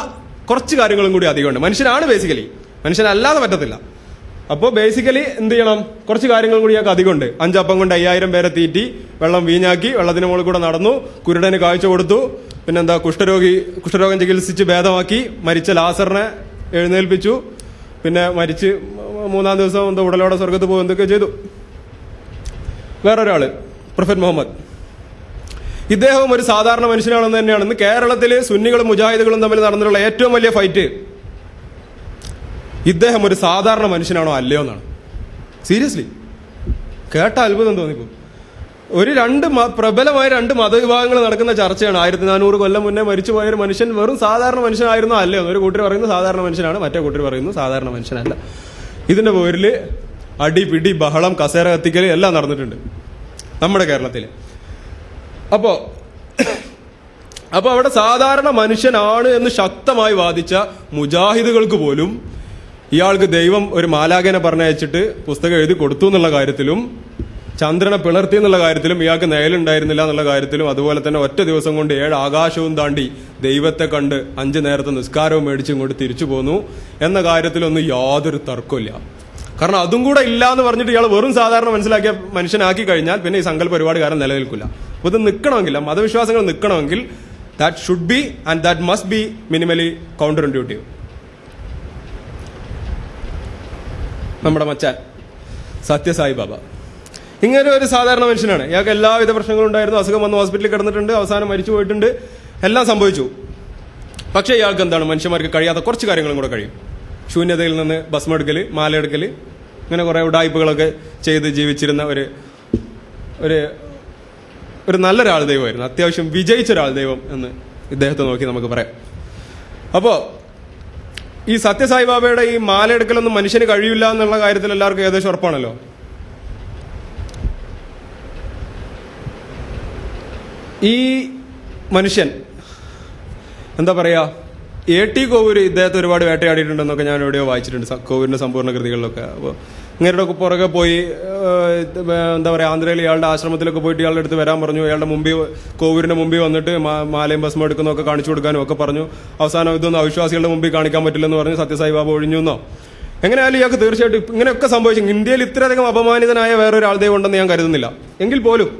കുറച്ച് കാര്യങ്ങളും കൂടി അധികമുണ്ട്. മനുഷ്യനാണ് ബേസിക്കലി, മനുഷ്യനല്ലാതെ പറ്റത്തില്ല. അപ്പോൾ ബേസിക്കലി എന്ത് ചെയ്യണം? കുറച്ച് കാര്യങ്ങളും കൂടി ഇയാൾക്ക് അധികമുണ്ട്. 5 അപ്പം കൊണ്ട് 5000 പേരെ തീറ്റി, വെള്ളം വീഞ്ഞാക്കി, വെള്ളത്തിന് മുകളിൽ കൂടെ നടന്നു, കുരുടന് കാഴ്ച കൊടുത്തു, പിന്നെന്താ കുഷ്ഠരോഗം ചികിത്സിച്ച് ഭേദമാക്കി, മരിച്ച ലാസറിനെ എഴുന്നേൽപ്പിച്ചു, പിന്നെ മരിച്ച് 3-ാം ദിവസം എന്തോ ഉടലോടെ സ്വർഗത്ത് പോകും, എന്തൊക്കെ ചെയ്തു. വേറൊരാള് പ്രൊഫറ്റ് മുഹമ്മദ്, ഇദ്ദേഹം ഒരു സാധാരണ മനുഷ്യനാണെന്ന് തന്നെയാണ്. ഇന്ന് കേരളത്തില് സുന്നികളും മുജാഹിദുകളും തമ്മിൽ നടന്നിട്ടുള്ള ഏറ്റവും വലിയ ഫൈറ്റ് ഇദ്ദേഹം ഒരു സാധാരണ മനുഷ്യനാണോ അല്ലയോ എന്നാണ്. സീരിയസ്ലി കേട്ട അത്ഭുതം തോന്നിപ്പോ. പ്രബലമായ 2 മതവിഭാഗങ്ങൾ നടക്കുന്ന ചർച്ചയാണ്. 1400 കൊല്ലം മുന്നേ മരിച്ചുപോയ ഒരു മനുഷ്യൻ വെറും സാധാരണ മനുഷ്യനായിരുന്നോ അല്ലയോ? ഒരു കൂട്ടർ പറയുന്നു സാധാരണ മനുഷ്യനാണ്, മറ്റേ കൂട്ടർ പറയുന്നു സാധാരണ മനുഷ്യനല്ല. ഇതിന്റെ പേരില് അടി പിടി ബഹളം കസേര കത്തിക്കൽ എല്ലാം നടന്നിട്ടുണ്ട് നമ്മുടെ കേരളത്തില്. അപ്പോ അവിടെ സാധാരണ മനുഷ്യനാണ് എന്ന് ശക്തമായി വാദിച്ച മുജാഹിദുകൾക്ക് പോലും ഇയാൾക്ക് ദൈവം ഒരു മാലാഖനെ പറഞ്ഞയച്ചിട്ട് പുസ്തകം എഴുതി കൊടുത്തു എന്നുള്ള കാര്യത്തിലും, ചന്ദ്രനെ പിളർത്തി എന്നുള്ള കാര്യത്തിലും, ഇയാൾക്ക് നയലുണ്ടായിരുന്നില്ല എന്നുള്ള കാര്യത്തിലും, അതുപോലെ തന്നെ ഒറ്റ ദിവസം കൊണ്ട് 7 ആകാശവും താണ്ടി ദൈവത്തെ കണ്ട് 5 നേരത്തെ നിസ്കാരവും മേടിച്ചും കൊണ്ട് തിരിച്ചു പോന്നു എന്ന കാര്യത്തിലൊന്നും യാതൊരു തർക്കമില്ല. കാരണം അതും കൂടെ ഇല്ല എന്ന് പറഞ്ഞിട്ട് ഇയാൾ വെറും സാധാരണ മനുഷ്യനാക്കി കഴിഞ്ഞാൽ പിന്നെ ഈ സങ്കല്പം ഒരുപാട് കാലം നിലനിൽക്കില്ല. അപ്പൊ ഇത് നിൽക്കണമെങ്കിൽ, മതവിശ്വാസങ്ങൾ നിൽക്കണമെങ്കിൽ that should be and that must be minimally counter intuitive. നമ്മുടെ മച്ചാൻ സത്യസായി ബാബ ഇങ്ങനെ ഒരു സാധാരണ മനുഷ്യനാണ്. ഇയാൾക്ക് എല്ലാവിധ പ്രശ്നങ്ങളും ഉണ്ടായിരുന്നു. അസുഖം വന്ന് ഹോസ്പിറ്റലിൽ കിടന്നിട്ടുണ്ട്, അവസാനം മരിച്ചു പോയിട്ടുണ്ട്, എല്ലാം സംഭവിച്ചു. പക്ഷേ ഇയാൾക്ക് എന്താണ്? മനുഷ്യന്മാർക്ക് കഴിയാത്ത കുറച്ച് കാര്യങ്ങളും കൂടെ കഴിയും. ശൂന്യതയിൽ നിന്ന് ഭസ്മെടുക്കല്, മാലയെടുക്കല്, ഇങ്ങനെ കുറെ ഉടായ്പകളൊക്കെ ചെയ്ത് ജീവിച്ചിരുന്ന ഒരു നല്ലൊരാൾ ദൈവമായിരുന്നു. അത്യാവശ്യം വിജയിച്ചൊരാൾ ദൈവം എന്ന് ഇദ്ദേഹത്തെ നോക്കി നമുക്ക് പറയാം. അപ്പോ ഈ സത്യസായി ബാബയുടെ ഈ മാലയെടുക്കലൊന്നും മനുഷ്യന് കഴിയില്ല എന്നുള്ള കാര്യത്തിൽ എല്ലാവർക്കും ഏകദേശം ഉറപ്പാണല്ലോ. ഈ മനുഷ്യൻ എന്താ പറയാ, A.T. കോവൂര് ഇദ്ദേഹത്തെ ഒരുപാട് വേട്ടയാടിയിട്ടുണ്ടെന്നൊക്കെ ഞാൻ എവിടെയോ വായിച്ചിട്ടുണ്ട്, കോവൂരിന്റെ സമ്പൂർണ്ണ കൃതികളിലൊക്കെ. അപ്പോൾ ഇങ്ങനെ പുറകെ പോയി എന്താ പറയാ, ആന്ധ്രയിൽ ഇയാളുടെ ആശ്രമത്തിലൊക്കെ പോയിട്ട് ഇയാളുടെ അടുത്ത് വരാൻ പറഞ്ഞു. ഇയാളുടെ കോവൂരിന്റെ മുമ്പിൽ വന്നിട്ട് മാലയും ഭസ്മം എടുക്കുന്നൊക്കെ കാണിച്ചു കൊടുക്കാനും ഒക്കെ പറഞ്ഞു. അവസാനം ഇതൊന്നും അവിശ്വാസികളുടെ മുമ്പിൽ കാണിക്കാൻ പറ്റില്ലെന്ന് പറഞ്ഞ് സത്യസായി ബാബ ഒഴിഞ്ഞുന്നോ. എങ്ങനെയായാലും ഇയാൾക്ക് തീർച്ചയായിട്ടും ഇങ്ങനെയൊക്കെ സംഭവിച്ചു. ഇന്ത്യയിൽ ഇത്രയധികം അപമാനിതനായ വേറൊരാൾ ദൈവം ഉണ്ടെന്ന് ഞാൻ കരുതുന്നില്ല. എങ്കിൽ പോലും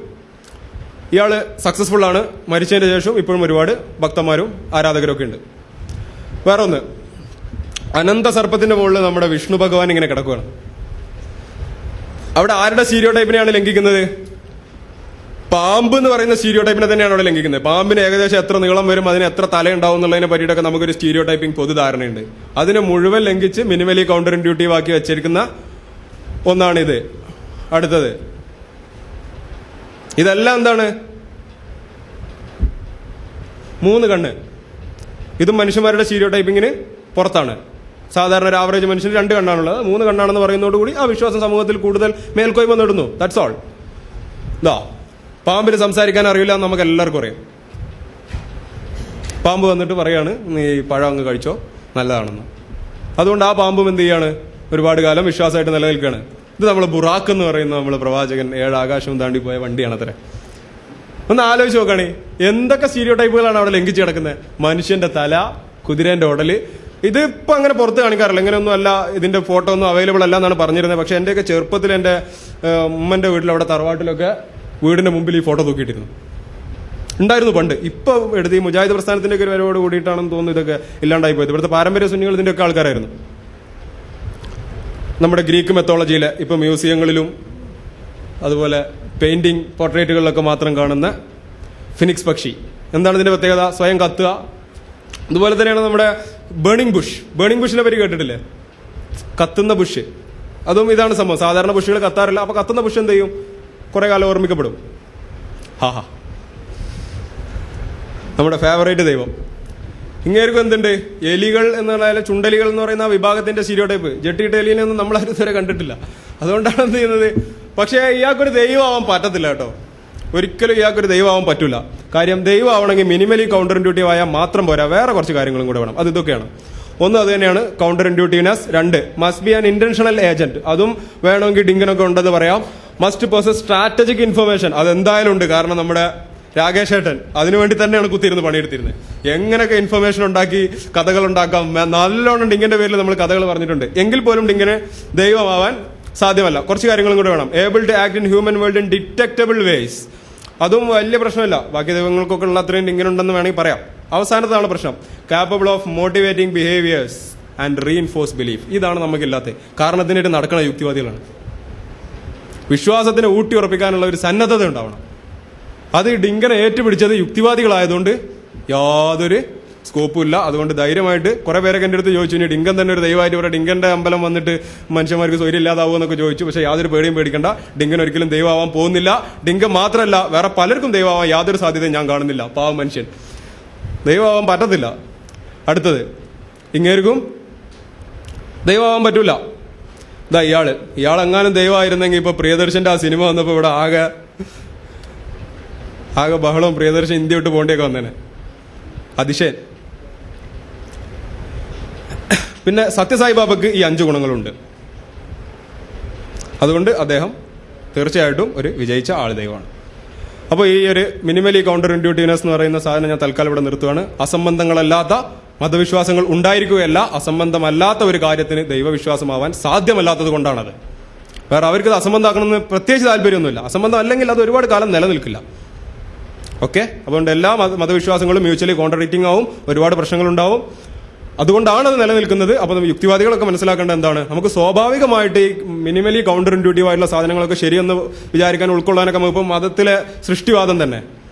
ഇയാള് സക്സസ്ഫുൾ ആണ്. മരിച്ചതിന് ശേഷം ഇപ്പോഴും ഒരുപാട് ഭക്തന്മാരും ആരാധകരൊക്കെ ഉണ്ട്. വേറെ ഒന്ന്, അനന്ത സർപ്പത്തിന്റെ മുകളിൽ നമ്മുടെ വിഷ്ണു ഭഗവാൻ ഇങ്ങനെ കിടക്കുകയാണ്. അവിടെ ആരുടെ സ്റ്റീരിയോ ടൈപ്പിനെയാണ് ലംഘിക്കുന്നത്? പാമ്പ് എന്ന് പറയുന്ന സ്റ്റീരിയോ ടൈപ്പിനെ തന്നെയാണ് അവിടെ ലംഘിക്കുന്നത്. പാമ്പിന് ഏകദേശം എത്ര നീളം വരും, അതിന് എത്ര തലയുണ്ടാവും എന്നുള്ളതിനെ പറ്റിയിട്ടൊക്കെ നമുക്കൊരു സ്റ്റീരിയോ ടൈപ്പിംഗ് പൊതുധാരണയുണ്ട്. അതിനെ മുഴുവൻ ലംഘിച്ച് മിനിമലി കൗണ്ടർ ഇൻഡ്യൂട്ടീവ് ആക്കി വെച്ചിരിക്കുന്ന ഒന്നാണിത്. അടുത്തത്, ഇതെല്ലാം എന്താണ്? 3 കണ്ണ്. ഇതും മനുഷ്യന്മാരുടെ സ്റ്റീരിയോ ടൈപ്പിങ്ങിന് പുറത്താണ്. സാധാരണ ഒരു ആവറേജ് മനുഷ്യന് 2 കണ്ണാണുള്ളത്. 3 കണ്ണാണെന്ന് പറയുന്നതോടുകൂടി ആ വിശ്വാസം സമൂഹത്തിൽ കൂടുതൽ മേൽക്കോയ്മ നേടുന്നു. That's all. പാമ്പിന് സംസാരിക്കാൻ അറിയില്ല എന്ന് നമുക്ക് എല്ലാവർക്കും അറിയാം. പാമ്പ് വന്നിട്ട് പറയാണ്, നീ പഴം അങ്ങ് കഴിച്ചോ, നല്ലതാണെന്ന്. അതുകൊണ്ട് ആ പാമ്പും എന്ത് ചെയ്യാണ്? ഒരുപാട് കാലം വിശ്വാസമായിട്ട് നിലനിൽക്കുകയാണ്. ഇത് നമ്മൾ ബുറാക്ക് എന്ന് പറയുന്ന നമ്മൾ പ്രവാചകൻ 7 ആകാശവും താണ്ടി പോയ വണ്ടിയാണ് അത്ര. ഒന്ന് ആലോചിച്ച് നോക്കണേ, എന്തൊക്കെ സ്റ്റീരിയോ ടൈപ്പുകളാണ് അവിടെ ലംഘിച്ച് കിടക്കുന്നത്. മനുഷ്യന്റെ തല, കുതിരേന്റെ ഉടല്, ഇതിപ്പോ അങ്ങനെ പുറത്ത് കാണിക്കാറില്ല. ഇങ്ങനെയൊന്നും അല്ല, ഇതിന്റെ ഫോട്ടോ ഒന്നും അവൈലബിൾ അല്ല എന്നാണ് പറഞ്ഞിരുന്നത്. പക്ഷെ എന്റെയൊക്കെ ചെറുപ്പത്തിൽ എന്റെ ഉമ്മന്റെ വീട്ടിൽ അവിടെ തറവാട്ടിലൊക്കെ വീടിന്റെ മുമ്പിൽ ഈ ഫോട്ടോ തൂക്കിയിട്ടിരുന്നു, ഉണ്ടായിരുന്നു പണ്ട്. ഇപ്പൊ എടുത്ത് ഈ മുജാഹിദ് പ്രസ്ഥാനത്തിന്റെ ഒക്കെ ഒരു വരവോട് കൂടിയിട്ടാണെന്ന് തോന്നുന്നു ഇതൊക്കെ ഇല്ലാണ്ടായി പോയത്. ഇവിടുത്തെ പാരമ്പര്യ സുന്നികൾ ഇതിന്റെ ഒക്കെ ആൾക്കാരായിരുന്നു. നമ്മുടെ ഗ്രീക്ക് മെത്തോളജിയിലെ ഇപ്പോൾ മ്യൂസിയങ്ങളിലും അതുപോലെ പെയിന്റിംഗ് പോർട്രേറ്റുകളിലൊക്കെ മാത്രം കാണുന്ന ഫിനിക്സ് പക്ഷി. എന്താണ് ഇതിന്റെ പ്രത്യേകത? സ്വയം കത്തുക. അതുപോലെ തന്നെയാണ് നമ്മുടെ ബേണിംഗ് ബുഷിനെ പറ്റി കേട്ടിട്ടില്ലേ? കത്തുന്ന ബുഷ്. അതും ഇതാണ് സംഭവം. സാധാരണ ബുഷുകൾ കത്താറില്ല. അപ്പൊ കത്തുന്ന ബുഷ് എന്ത് ചെയ്യും? കുറെ കാലം ഓർമ്മിക്കപ്പെടും. ഹാ നമ്മുടെ ഫേവറേറ്റ് ദൈവം. ഇങ്ങേർക്കും എന്തുണ്ട്? എലികൾ എന്നുള്ള ചുണ്ടലികൾ എന്ന് പറയുന്ന ആ വിഭാഗത്തിന്റെ സ്റ്റീരിയോടൈപ്പ്. ജെട്ടിയിട്ട എലിനെ ഒന്നും നമ്മളാരും ഇതുവരെ കണ്ടിട്ടില്ല. അതുകൊണ്ടാണ് എന്ത് ചെയ്യുന്നത്. പക്ഷേ ഇയാൾക്കൊരു ദൈവമാവാൻ പറ്റത്തില്ല കേട്ടോ. ഒരിക്കലും ഇയാൾക്കൊരു ദൈവമാവാൻ പറ്റില്ല. കാര്യം ദൈവം ആവണമെങ്കിൽ മിനിമലി കൗണ്ടർ ഇൻഡ്യൂട്ടീവ് ആയാൽ മാത്രം പോരാ, വേറെ കുറച്ച് കാര്യങ്ങളും കൂടെ വേണം. അത് ഇതൊക്കെയാണ്. ഒന്ന് അത് തന്നെയാണ് counter intuitiveness. 2 must be an intentional agent. അതും വേണമെങ്കിൽ ഡിങ്കനൊക്കെ ഉണ്ടെന്ന് പറയാം. Must possess strategic information. അതെന്തായാലും ഉണ്ട്. കാരണം നമ്മുടെ രാകേഷ് ഏട്ടൻ അതിനുവേണ്ടി തന്നെയാണ് കുത്തിയിരുന്ന് പണിയെടുത്തിരുന്നത്. എങ്ങനെയൊക്കെ ഇൻഫർമേഷൻ ഉണ്ടാക്കി കഥകൾ ഉണ്ടാക്കാം. നല്ലോണം ഡിങ്കന്റെ പേരിൽ നമ്മൾ കഥകൾ പറഞ്ഞിട്ടുണ്ട്. എങ്കിൽ പോലും ഡിങ്കന് ദൈവമാവാൻ സാധ്യമല്ല. കുറച്ച് കാര്യങ്ങളും കൂടെ വേണം. Able to act in human world in detectable ways. അതും വലിയ പ്രശ്നമില്ല. ബാക്കി ദൈവങ്ങൾക്കൊക്കെ ഉള്ള അത്രയും ഡിങ്കൻ ഉണ്ടെന്ന് വേണമെങ്കിൽ പറയാം. അവസാനത്താണ് പ്രശ്നം. Capable of motivating behaviours and reinforce belief. ഇതാണ് നമുക്കില്ലാത്തത്. കാരണത്തിനായിട്ട് നടക്കുന്ന യുക്തിവാദികളാണ്. വിശ്വാസത്തിനെ ഊട്ടി ഉറപ്പിക്കാനുള്ള ഒരു സന്നദ്ധത ഉണ്ടാവണം. അത് ഡിങ്കനെ ഏറ്റുപിടിച്ചത് യുക്തിവാദികളായതുകൊണ്ട് യാതൊരു സ്കോപ്പും ഇല്ല. അതുകൊണ്ട് ധൈര്യമായിട്ട് കുറെ പേരൊക്കെ എൻ്റെ അടുത്ത് ചോദിച്ചു, ഇനി ഡിങ്കൻ തന്നെ ഒരു ദൈവമായിട്ട് പറയാം, ഡിങ്കന്റെ അമ്പലം വന്നിട്ട് മനുഷ്യന്മാർക്ക് സ്വൈര്യം ഇല്ലാതാവുക എന്നൊക്കെ ചോദിച്ചു. പക്ഷേ യാതൊരു പേടിയും പേടിക്കണ്ട. ഡിങ്കൻ ഒരിക്കലും ദൈവമാവാൻ പോകുന്നില്ല. ഡിങ്കൻ മാത്രമല്ല, വേറെ പലർക്കും ദൈവമാവാൻ യാതൊരു സാധ്യതയും ഞാൻ കാണുന്നില്ല. പാവം മനുഷ്യൻ, ദൈവമാവാൻ പറ്റത്തില്ല. അടുത്തത്, ഇങ്ങേർക്കും ദൈവമാവാൻ പറ്റൂല. ഇതാ ഇയാളെങ്ങാനും ദൈവമായിരുന്നെങ്കിൽ ഇപ്പൊ പ്രിയദർശന്റെ ആ സിനിമ വന്നപ്പോ ഇവിടെ ആകെ ബഹളവും, പ്രിയദർശൻ ഇന്ത്യ വിട്ട് പോകേണ്ടിയൊക്കെ വന്നേനെ. അതിശയൻ. പിന്നെ സത്യസായി ബാബയ്ക്ക് ഈ 5 ഗുണങ്ങളുണ്ട്. അതുകൊണ്ട് അദ്ദേഹം തീർച്ചയായിട്ടും ഒരു വിജയിച്ച ആൾ ദൈവമാണ്. അപ്പോൾ ഈ ഒരു മിനിമലി കൗണ്ടർ ഇൻഡ്യൂട്ടീവ്നെസ് എന്ന് പറയുന്ന സാധനം ഞാൻ തൽക്കാലം ഇവിടെ നിർത്തുകയാണ്. അസംബന്ധങ്ങളല്ലാത്ത മതവിശ്വാസങ്ങൾ ഉണ്ടായിരിക്കുകയല്ല. അസംബന്ധമല്ലാത്ത ഒരു കാര്യത്തിന് ദൈവവിശ്വാസമാവാൻ സാധ്യമല്ലാത്തത് കൊണ്ടാണത്. വേറെ അവർക്ക് അസംബന്ധമാക്കണമെന്ന് പ്രത്യേകിച്ച് താല്പര്യമൊന്നുമില്ല. അസംബന്ധം അല്ലെങ്കിൽ അത് ഒരുപാട് കാലം നിലനിൽക്കില്ല. ഓക്കെ, അതുകൊണ്ട് എല്ലാ മതവിശ്വാസങ്ങളും മ്യൂച്വലി കോൺട്രഡിക്റ്റിംഗ് ആവും, ഒരുപാട് പ്രശ്നങ്ങളുണ്ടാവും. അതുകൊണ്ടാണ് അത് നിലനിൽക്കുന്നത്. അപ്പോൾ യുക്തിവാദികളൊക്കെ മനസ്സിലാക്കേണ്ടത് എന്താണ്? നമുക്ക് സ്വാഭാവികമായിട്ട് ഈ മിനിമലി കൗണ്ടർ ഇൻഡ്യൂട്ടീവ് ആയിട്ടുള്ള സാധനങ്ങളൊക്കെ ശരിയെന്ന് വിചാരിക്കാൻ, ഉൾക്കൊള്ളാനൊക്കെ നമുക്ക് ഇപ്പം മതത്തിലെ സൃഷ്ടിവാദം തന്നെ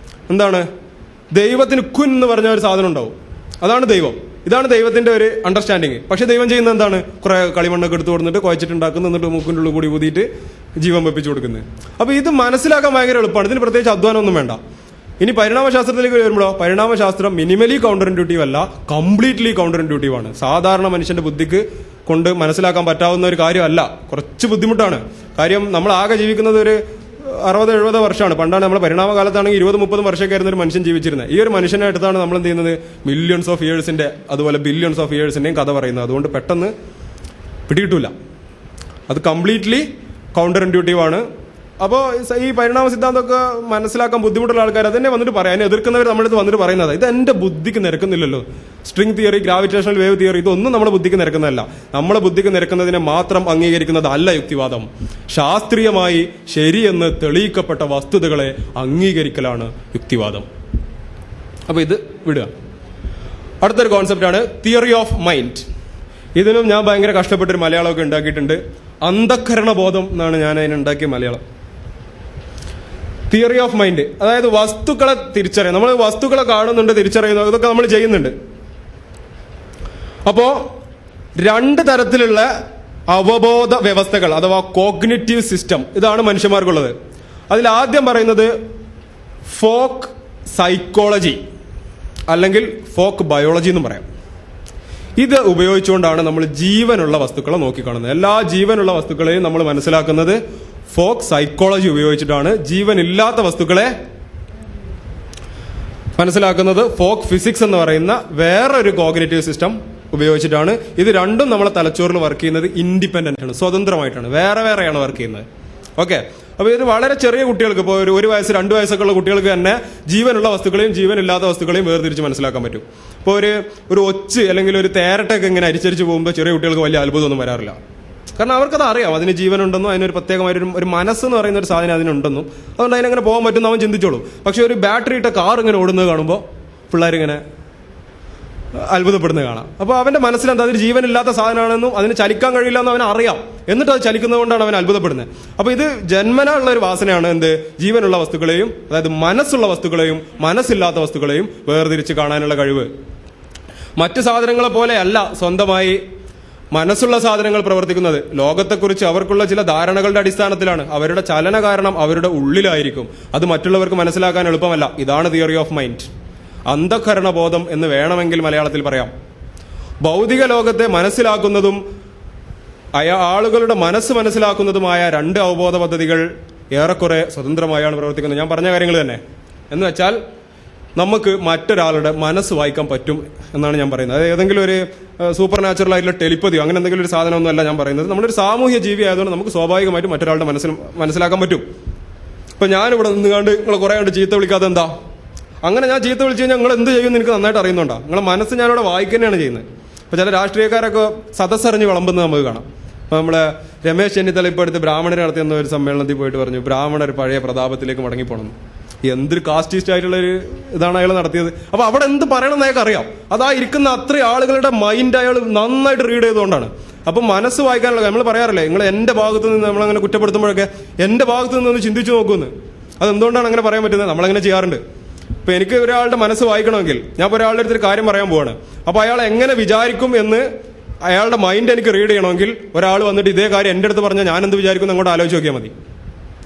എന്താണ്? ദൈവത്തിന് കുൻ എന്ന് പറഞ്ഞ ഒരു സാധനം ഉണ്ടാവും. അതാണ് ദൈവം. ഇതാണ് ദൈവത്തിന്റെ ഒരു അണ്ടർസ്റ്റാൻഡിങ്. പക്ഷെ ദൈവം ചെയ്യുന്നത് എന്താണ്? കുറെ കളിമണ്ണൊക്കെ എടുത്തു കൊടുത്തിട്ട് കുഴച്ചിട്ടുണ്ടാക്കുന്നു, എന്നിട്ട് മൂക്കിൻ്റെ ഉള്ളിൽ കൂടി ഊതിയിട്ട് ജീവൻ വെപ്പിച്ചു കൊടുക്കുന്നത്. അപ്പൊ ഇത് മനസ്സിലാക്കാൻ ഭയങ്കര എളുപ്പമാണ്. ഇതിന് പ്രത്യേകിച്ച് അധ്വാനമൊന്നും വേണ്ട. ഇനി പരിണാമശാസ്ത്രത്തിലേക്ക് വരുമ്പോഴോ, പരിണാമശാസ്ത്രം മിനിമലി കൗണ്ടർ ഇൻഡ്യൂട്ടീവ് അല്ല, കംപ്ലീറ്റ്ലി കൗണ്ടർ ഇൻഡ്യൂട്ടീവ് ആണ്. സാധാരണ മനുഷ്യന്റെ ബുദ്ധിക്ക് കൊണ്ട് മനസ്സിലാക്കാൻ പറ്റാവുന്ന ഒരു കാര്യമല്ല. കുറച്ച് ബുദ്ധിമുട്ടാണ്. കാര്യം നമ്മൾ ആകെ ജീവിക്കുന്നത് ഒരു 60-70 വർഷമാണ്. പണ്ടാണ് നമ്മൾ പരിണാമകാലത്താണെങ്കിൽ 20-30 വർഷമൊക്കെ ആയിരുന്നു ഒരു മനുഷ്യൻ ജീവിച്ചിരുന്നത്. ഈ ഒരു മനുഷ്യനെ അടുത്താണ് നമ്മൾ എന്ത് ചെയ്യുന്നത്? മില്യൺസ് ഓഫ് ഇയേഴ്സിന്റെ അതുപോലെ ബില്യൺസ് ഓഫ് ഇയേഴ്സിന്റെയും കഥ പറയുന്നത്. അതുകൊണ്ട് പെട്ടെന്ന് പിടികിട്ടൂല. അത് കംപ്ലീറ്റ്ലി കൗണ്ടർ ഇൻഡ്യൂട്ടീവ് ആണ്. അപ്പോൾ ഈ പരിണാമ സിദ്ധാന്തമൊക്കെ മനസ്സിലാക്കാൻ ബുദ്ധിമുട്ടുള്ള ആൾക്കാർ അതന്നെ വന്നിട്ട് പറയാം. അതിനെ എതിർക്കുന്നവർ നമ്മുടെ അടുത്ത് വന്നിട്ട് പറയുന്നത് ഇത് എന്റെ ബുദ്ധിക്ക് നിരക്കുന്നില്ലല്ലോ. String theory, gravitational wave theory, ഇതൊന്നും നമ്മുടെ ബുദ്ധിക്ക് നിരക്കുന്നതല്ല. നമ്മളെ ബുദ്ധിക്ക് നിരക്കുന്നതിനെ മാത്രം അംഗീകരിക്കുന്നത് അല്ല യുക്തിവാദം. ശാസ്ത്രീയമായി ശരിയെന്ന് തെളിയിക്കപ്പെട്ട വസ്തുതകളെ അംഗീകരിക്കലാണ് യുക്തിവാദം. അപ്പൊ ഇത് വിടുക. അടുത്തൊരു കോൺസെപ്റ്റാണ് തിയറി ഓഫ് മൈൻഡ്. ഇതിനും ഞാൻ ഭയങ്കര കഷ്ടപ്പെട്ടൊരു മലയാളമൊക്കെ ഉണ്ടാക്കിയിട്ടുണ്ട്. അന്ധക്കരണ ബോധം എന്നാണ് ഞാൻ അതിനുണ്ടാക്കിയ മലയാളം. തിയറി ഓഫ് മൈൻഡ്, അതായത് വസ്തുക്കളെ തിരിച്ചറിയുക. നമ്മൾ വസ്തുക്കളെ കാണുന്നുണ്ട്, തിരിച്ചറിയുന്നു, ഇതൊക്കെ നമ്മൾ ചെയ്യുന്നുണ്ട്. അപ്പോ 2 തരത്തിലുള്ള അവബോധ വ്യവസ്ഥകൾ അഥവാ കോഗ്നിറ്റീവ് സിസ്റ്റം, ഇതാണ് മനുഷ്യന്മാർക്കുള്ളത്. അതിൽ ആദ്യം പറയുന്നത് ഫോക്ക് സൈക്കോളജി അല്ലെങ്കിൽ ഫോക്ക് ബയോളജി എന്നും പറയാം. ഇത് ഉപയോഗിച്ചുകൊണ്ടാണ് നമ്മൾ ജീവനുള്ള വസ്തുക്കളെ നോക്കിക്കാണുന്നത്. എല്ലാ ജീവനുള്ള വസ്തുക്കളെയും നമ്മൾ മനസ്സിലാക്കുന്നത് ഫോക്ക് സൈക്കോളജി ഉപയോഗിച്ചിട്ടാണ്. ജീവനില്ലാത്ത വസ്തുക്കളെ മനസ്സിലാക്കുന്നത് ഫോക്ക് ഫിസിക്സ് എന്ന് പറയുന്ന വേറൊരു കോഗ്നിറ്റീവ് സിസ്റ്റം ഉപയോഗിച്ചിട്ടാണ്. ഇത് രണ്ടും നമ്മളെ തലച്ചോറിൽ വർക്ക് ചെയ്യുന്നത് ഇൻഡിപെൻഡന്റ് ആണ്, സ്വതന്ത്രമായിട്ടാണ്, വേറെ വേറെയാണ് വർക്ക് ചെയ്യുന്നത്. ഓക്കെ, അപ്പൊ ഇത് വളരെ ചെറിയ കുട്ടികൾക്ക്, ഇപ്പോൾ ഒരു വയസ്സ് 2 വയസ്സൊക്കെ ഉള്ള കുട്ടികൾക്ക് തന്നെ ജീവനുള്ള വസ്തുക്കളെയും ജീവനില്ലാത്ത വസ്തുക്കളെയും വേർതിരിച്ച് മനസ്സിലാക്കാൻ പറ്റും. ഇപ്പോൾ ഒരു ഒച്ച് അല്ലെങ്കിൽ ഒരു തേരട്ടൊക്കെ ഇങ്ങനെ അരിച്ചരിച്ച് പോകുമ്പോൾ ചെറിയ കുട്ടികൾക്ക് വലിയ അത്ഭുതമൊന്നും വരാറില്ല. കാരണം അവർക്കത് അറിയാം, അതിന് ജീവനുണ്ടെന്നും അതിനൊരു പ്രത്യേകമായൊരു ഒരു മനസ്സെന്ന് പറയുന്ന ഒരു സാധനം അതിനുണ്ടെന്നും, അതുകൊണ്ട് അതിനങ്ങനെ പോകാൻ പറ്റുന്ന അവൻ ചിന്തിച്ചോളൂ. പക്ഷെ ഒരു ബാറ്ററി ഇട്ട കാർ ഇങ്ങനെ ഓടുന്നത് കാണുമ്പോൾ പിള്ളേരിങ്ങനെ അത്ഭുതപ്പെടുന്നത് കാണാം. അപ്പോൾ അവന്റെ മനസ്സിലെന്താ അതൊരു ജീവനില്ലാത്ത സാധനമാണെന്നും അതിന് ചലിക്കാൻ കഴിയില്ല എന്നും അവൻ അറിയാം. എന്നിട്ട് അത് ചലിക്കുന്നതുകൊണ്ടാണ് അവൻ അത്ഭുതപ്പെടുന്നത്. അപ്പോൾ ഇത് ജന്മനാ ഉള്ള ഒരു വാസനയാണ് എന്ത്? ജീവനുള്ള വസ്തുക്കളെയും, അതായത് മനസ്സുള്ള വസ്തുക്കളെയും മനസ്സില്ലാത്ത വസ്തുക്കളെയും വേർതിരിച്ച് കാണാനുള്ള കഴിവ്. മറ്റു സാധനങ്ങളെ പോലെ അല്ല സ്വന്തമായി മനസ്സുള്ള സാധനങ്ങൾ പ്രവർത്തിക്കുന്നത്. ലോകത്തെക്കുറിച്ച് അവർക്കുള്ള ചില ധാരണകളുടെ അടിസ്ഥാനത്തിലാണ്. അവരുടെ ചലന കാരണം അവരുടെ ഉള്ളിലായിരിക്കും. അത് മറ്റുള്ളവർക്ക് മനസ്സിലാക്കാൻ എളുപ്പമല്ല. ഇതാണ് തിയറി ഓഫ് മൈൻഡ്, അന്ധകരണബോധം എന്ന് വേണമെങ്കിൽ മലയാളത്തിൽ പറയാം. ഭൗതിക ലോകത്തെ മനസ്സിലാക്കുന്നതും ആളുകളുടെ മനസ്സ് മനസ്സിലാക്കുന്നതുമായ രണ്ട് അവബോധ പദ്ധതികൾ ഏറെക്കുറെ സ്വതന്ത്രമായാണ് പ്രവർത്തിക്കുന്നത്. ഞാൻ പറഞ്ഞ കാര്യങ്ങൾ തന്നെ. എന്ന് വെച്ചാൽ നമുക്ക് മറ്റൊരാളുടെ മനസ്സ് വായിക്കാൻ പറ്റും എന്നാണ് ഞാൻ പറയുന്നത്. അത് ഏതെങ്കിലും ഒരു സൂപ്പർ നാച്ചുറൽ ആയിട്ടുള്ള ടെലിപ്പതിയോ അങ്ങനെ എന്തെങ്കിലും ഒരു സാധനമൊന്നുമല്ല ഞാൻ പറയുന്നത്. നമ്മളൊരു സാമൂഹ്യ ജീവി ആയതുകൊണ്ട് നമുക്ക് സ്വാഭാവികമായിട്ടും മറ്റൊരാളുടെ മനസ്സിലാക്കാൻ പറ്റും. ഇപ്പൊ ഞാനിവിടെ നിന്നുകൊണ്ട് നിങ്ങളെ കുറെ കണ്ട് ചീത്ത വിളിക്കാതെ എന്താ? അങ്ങനെ ഞാൻ ചീത്ത വിളിച്ചു കഴിഞ്ഞാൽ നിങ്ങൾ എന്ത് ചെയ്യുമെന്ന് എനിക്ക് നന്നായിട്ട് അറിയുന്നുണ്ടോ? നിങ്ങളെ മനസ്സ് ഞാനിവിടെ വായിക്കുന്നതാണ് ചെയ്യുന്നത്. ഇപ്പൊ ചില രാഷ്ട്രീയക്കാരൊക്കെ സദസ്സറിഞ്ഞ് വിളമ്പുന്നത് നമുക്ക് കാണാം. അപ്പൊ നമ്മളെ രമേശ് ചെന്നിത്തല ഇപ്പോൾ അടുത്ത് ബ്രാഹ്മണർ നടത്തിയെന്ന ഒരു സമ്മേളനത്തിൽ പോയിട്ട് പറഞ്ഞു ബ്രാഹ്മണർ പഴയ പ്രതാപത്തിലേക്ക് മടങ്ങിപ്പോണം. എന്തൊരു കാസ്റ്റിസ്റ്റ് ആയിട്ടുള്ള ഒരു ഇതാണ് അയാൾ നടത്തിയത്. അപ്പൊ അവിടെ എന്ത് പറയണമെന്ന് അയാൾക്ക് അറിയാം. അതാ ഇരിക്കുന്ന അത്ര ആളുകളുടെ മൈൻഡ് അയാൾ നന്നായിട്ട് റീഡ് ചെയ്തുകൊണ്ടാണ്. അപ്പൊ മനസ്സ് വായിക്കാനുള്ള നമ്മൾ പറയാറില്ലേ, നിങ്ങൾ എന്റെ ഭാഗത്ത് നിന്ന് നമ്മളങ്ങനെ കുറ്റപ്പെടുത്തുമ്പോഴൊക്കെ എന്റെ ഭാഗത്ത് നിന്ന് ചിന്തിച്ചു നോക്കുമെന്ന്. അതെന്തുകൊണ്ടാണ് അങ്ങനെ പറയാൻ പറ്റുന്നത്? നമ്മളങ്ങനെ ചെയ്യാറുണ്ട്. ഇപ്പൊ എനിക്ക് ഒരാളുടെ മനസ്സ് വായിക്കണമെങ്കിൽ ഞാൻ ഇപ്പോൾ ഒരാളുടെ അടുത്തൊരു കാര്യം പറയാൻ പോവാണ്. അപ്പൊ അയാൾ എങ്ങനെ വിചാരിക്കും എന്ന് അയാളുടെ മൈൻഡ് എനിക്ക് റീഡ് ചെയ്യണമെങ്കിൽ ഒരാൾ വന്നിട്ട് ഇതേ കാര്യം എൻ്റെ അടുത്ത് പറഞ്ഞാൽ ഞാൻ എന്ത് വിചാരിക്കും അങ്ങോട്ട് ആലോചിച്ച് നോക്കിയാൽ മതി.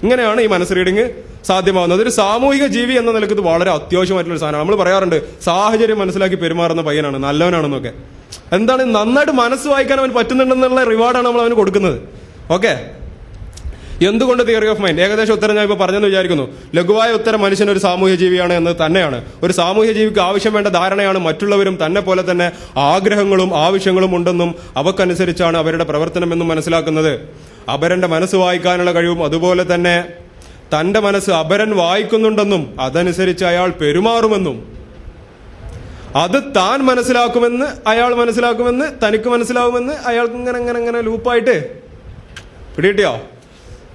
ഇങ്ങനെയാണ് ഈ മനസ്സ് റീഡിങ് സാധ്യമാകുന്നത്. ഒരു സാമൂഹിക ജീവി എന്ന നിലക്ക് ഇത് വളരെ അത്യാവശ്യമായിട്ടുള്ള സാധനമാണ്. നമ്മൾ പറയാറുണ്ട് സാഹചര്യം മനസ്സിലാക്കി പെരുമാറുന്ന പയ്യനാണ്, നല്ലവനാണെന്നൊക്കെ. എന്താണ് നന്നായിട്ട് മനസ്സ് വായിക്കാൻ അവൻ പറ്റുന്നുണ്ടെന്നുള്ള റിവാർഡാണ് നമ്മൾ അവന് കൊടുക്കുന്നത്. ഓക്കെ, എന്തുകൊണ്ട് തിയറി ഓഫ് മൈൻഡ്? ഏകദേശം ഉത്തരം ഞാൻ ഇപ്പോൾ പറഞ്ഞെന്ന് വിചാരിക്കുന്നു. ലഘുവായ ഉത്തരം മനുഷ്യൻ ഒരു സാമൂഹ്യ ജീവിയാണ് എന്ന് തന്നെയാണ്. ഒരു സാമൂഹ്യ ജീവിക്ക് ആവശ്യം വേണ്ട ധാരണയാണ് മറ്റുള്ളവരും തന്നെ പോലെ തന്നെ ആഗ്രഹങ്ങളും ആവശ്യങ്ങളും ഉണ്ടെന്നും അവക്കനുസരിച്ചാണ് അവരുടെ പ്രവർത്തനമെന്നും മനസ്സിലാക്കുന്നത്. അപരന്റെ മനസ്സ് വായിക്കാനുള്ള കഴിവും അതുപോലെ തന്നെ തന്റെ മനസ്സ് അപരൻ വായിക്കുന്നുണ്ടെന്നും അതനുസരിച്ച് അയാൾ പെരുമാറുമെന്നും അത് താൻ മനസ്സിലാക്കുമെന്ന് അയാൾ മനസ്സിലാക്കുമെന്ന് തനിക്ക് മനസ്സിലാവുമെന്ന് അയാൾക്ക് ഇങ്ങനെ ലൂപ്പായിട്ട് പിടികിട്ടിയോ?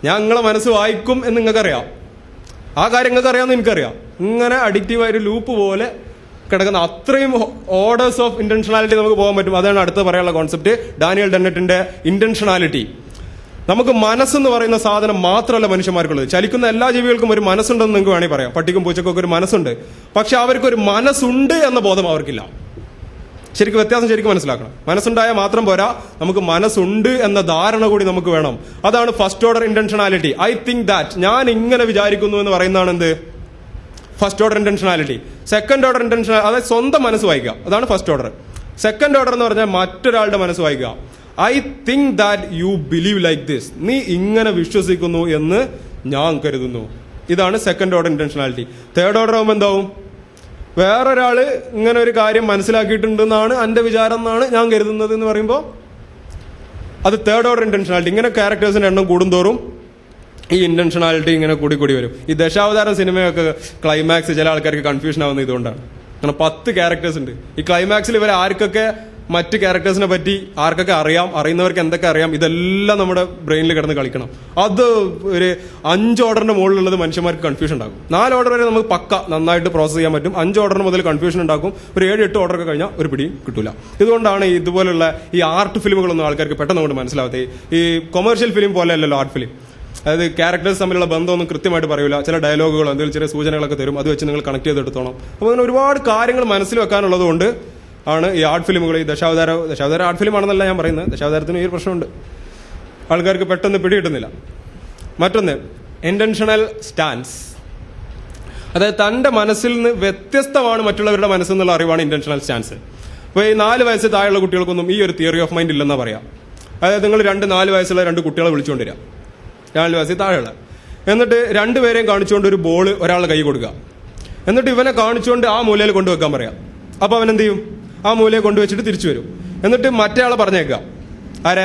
ഞാൻ നിങ്ങളെ മനസ്സ് വായിക്കും എന്ന് നിങ്ങൾക്കറിയാം, ആ കാര്യം നിങ്ങൾക്ക് അറിയാമെന്ന് എനിക്കറിയാം. ഇങ്ങനെ അഡിക്റ്റീവായൊരു ലൂപ്പ് പോലെ കിടക്കുന്ന അത്രയും ഓർഡേഴ്സ് ഓഫ് ഇന്റൻഷനാലിറ്റി നമുക്ക് പോകാൻ പറ്റും. അതാണ് അടുത്ത് പറയാനുള്ള കോൺസെപ്റ്റ്, ഡാനിയൽ ഡെന്നറ്റിന്റെ ഇന്റൻഷനാലിറ്റി. നമുക്ക് മനസ്സെന്ന് പറയുന്ന സാധനം മാത്രമല്ല മനുഷ്യന്മാർക്കുള്ളത്. ചലിക്കുന്ന എല്ലാ ജീവികൾക്കും ഒരു മനസ്സുണ്ടെന്ന് നിങ്ങൾക്ക് വേണമെങ്കിൽ പറയാം. പട്ടിക്കും പൂച്ചക്കൊക്കെ ഒരു മനസ്സുണ്ട്. പക്ഷെ അവർക്കൊരു മനസ്സുണ്ട് എന്ന ബോധം അവർക്കില്ല. ശരിക്കും വ്യത്യാസം ശരിക്കും മനസ്സിലാക്കണം. മനസ്സുണ്ടായാൽ മാത്രം പോരാ, നമുക്ക് മനസ്സുണ്ട് എന്ന ധാരണ കൂടി നമുക്ക് വേണം. അതാണ് first order intentionality. I think that, ഞാൻ ഇങ്ങനെ വിചാരിക്കുന്നു എന്ന് പറയുന്നതാണ് എന്ത്? First order intentionality. Second order intentionality, അതായത് സ്വന്തം മനസ്സ് വായിക്കുക, അതാണ് ഫസ്റ്റ് ഓർഡർ. സെക്കൻഡ് ഓർഡർ എന്ന് പറഞ്ഞാൽ മറ്റൊരാളുടെ മനസ്സ് വായിക്കുക. I think that you believe like this, നീ ഇങ്ങനെ വിശ്വസിക്കുന്നു എന്ന് ഞാൻ കരുതുന്നു. ഇതാണ് സെക്കൻഡ് ഓർഡർ ഇന്റൻഷനാലിറ്റി. തേർഡ് ഓർഡർ ആകുമ്പോൾ എന്താവും? വേറൊരാള് ഇങ്ങനെ ഒരു കാര്യം മനസ്സിലാക്കിയിട്ടുണ്ടെന്നാണ് എന്റെ വിചാരം എന്നാണ് ഞാൻ കരുതുന്നത് എന്ന് പറയുമ്പോൾ അത് തേർഡ് ഓർഡർ ഇന്റൻഷനാലിറ്റി. ഇങ്ങനെ ക്യാരക്ടേഴ്സിന്റെ എണ്ണം കൂടുന്തോറും ഈ ഇന്റൻഷനാലിറ്റി ഇങ്ങനെ കൂടി വരും. ഈ ദശാവതാരം സിനിമയൊക്കെ ക്ലൈമാക്സ് ചില ആൾക്കാർക്ക് കൺഫ്യൂഷൻ ആവുന്നത് ഇതുകൊണ്ടാണ്. കാരണം 10 ക്യാരക്ടേഴ്സ് ഉണ്ട്. ഈ ക്ലൈമാക്സിൽ ഇവരെ ആർക്കൊക്കെ മറ്റ് ക്യാരക്ടേഴ്സിനെ പറ്റി ആർക്കൊക്കെ അറിയാം, അറിയുന്നവർക്ക് എന്തൊക്കെ അറിയാം, ഇതെല്ലാം നമ്മുടെ ബ്രെയിനിൽ കിടന്ന് കളിക്കണം. അത് ഒരു 5 ഓർഡറിന്റെ മുകളിലുള്ളത് മനുഷ്യന്മാർക്ക് കൺഫ്യൂഷൻ ഉണ്ടാകും. 4 ഓർഡർ വരെ നമുക്ക് പക്ക നന്നായിട്ട് പ്രോസസ് ചെയ്യാൻ പറ്റും. 5 ഓർഡർ മുതൽ കൺഫ്യൂഷൻ ഉണ്ടാക്കും. ഒരു 7-8 ഓർഡറൊക്കെ കഴിഞ്ഞാൽ ഒരു പിടിയും കിട്ടൂല. ഇതുകൊണ്ടാണ് ഇതുപോലുള്ള ഈ ആർട്ട് ഫിലിമുകളൊന്നും ആൾക്കാർക്ക് പെട്ടെന്ന് കൊണ്ട് മനസ്സിലാവാത്തത്. ഈ കൊമേഴ്ഷ്യൽ ഫിലിം പോലെ അല്ലല്ലോ ആർട്ട് ഫിലിം. അതായത് ക്യാരക്ടേഴ്സ് തമ്മിലുള്ള ബന്ധമൊന്നും കൃത്യമായിട്ട് പറയൂല. ചില ഡയലോഗുകളോ എന്തെങ്കിലും ചെറിയ സൂചനകളൊക്കെ തരും. അത് വെച്ച് നിങ്ങൾ കണക്ട് ചെയ്തെടുത്തോണം. അപ്പോൾ അങ്ങനെ ഒരുപാട് കാര്യങ്ങൾ മനസ്സിൽ വെക്കാനുള്ളത് കൊണ്ട് ആണ് ഈ ആർട്ട് ഫിലിമുകൾ. ഈ ദശാവതാര ആർട്ട് ഫിലിം ആണെന്നല്ല ഞാൻ പറയുന്നത്. ദശാവതാരത്തിന് ഈ ഒരു പ്രശ്നമുണ്ട്, ആൾക്കാർക്ക് പെട്ടെന്ന് പിടികിട്ടുന്നില്ല. മറ്റൊന്ന് ഇന്റൻഷണൽ സ്റ്റാൻസ്, അതായത് തന്റെ മനസ്സിൽ നിന്ന് വ്യത്യസ്തമാണ് മറ്റുള്ളവരുടെ മനസ്സെന്നുള്ള അറിവാണ് ഇന്റൻഷണൽ സ്റ്റാൻസ്. അപ്പോൾ ഈ 4 വയസ്സ് താഴെയുള്ള കുട്ടികൾക്കൊന്നും ഈ ഒരു തിയറി ഓഫ് മൈൻഡ് ഇല്ലെന്നാ പറയാം. അതായത് നിങ്ങൾ 4 വയസ്സുള്ള 2 കുട്ടികളെ വിളിച്ചുകൊണ്ടിരിക്കുക, 4 വയസ്സിൽ താഴെയുള്ള, എന്നിട്ട് 2 പേരെയും കാണിച്ചുകൊണ്ട് ഒരു ബോൾ ഒരാളുടെ കൈ കൊടുക്കുക. എന്നിട്ട് ഇവനെ കാണിച്ചുകൊണ്ട് ആ മൂലയിൽ കൊണ്ടുവെക്കാൻ പറയാം. അപ്പൊ അവൻ എന്ത് ചെയ്യും? ആ മൂലയെ കൊണ്ടുവച്ചിട്ട് തിരിച്ചു വരും. എന്നിട്ട് മറ്റേ ആളെ പറഞ്ഞേക്കുക, ആരെ?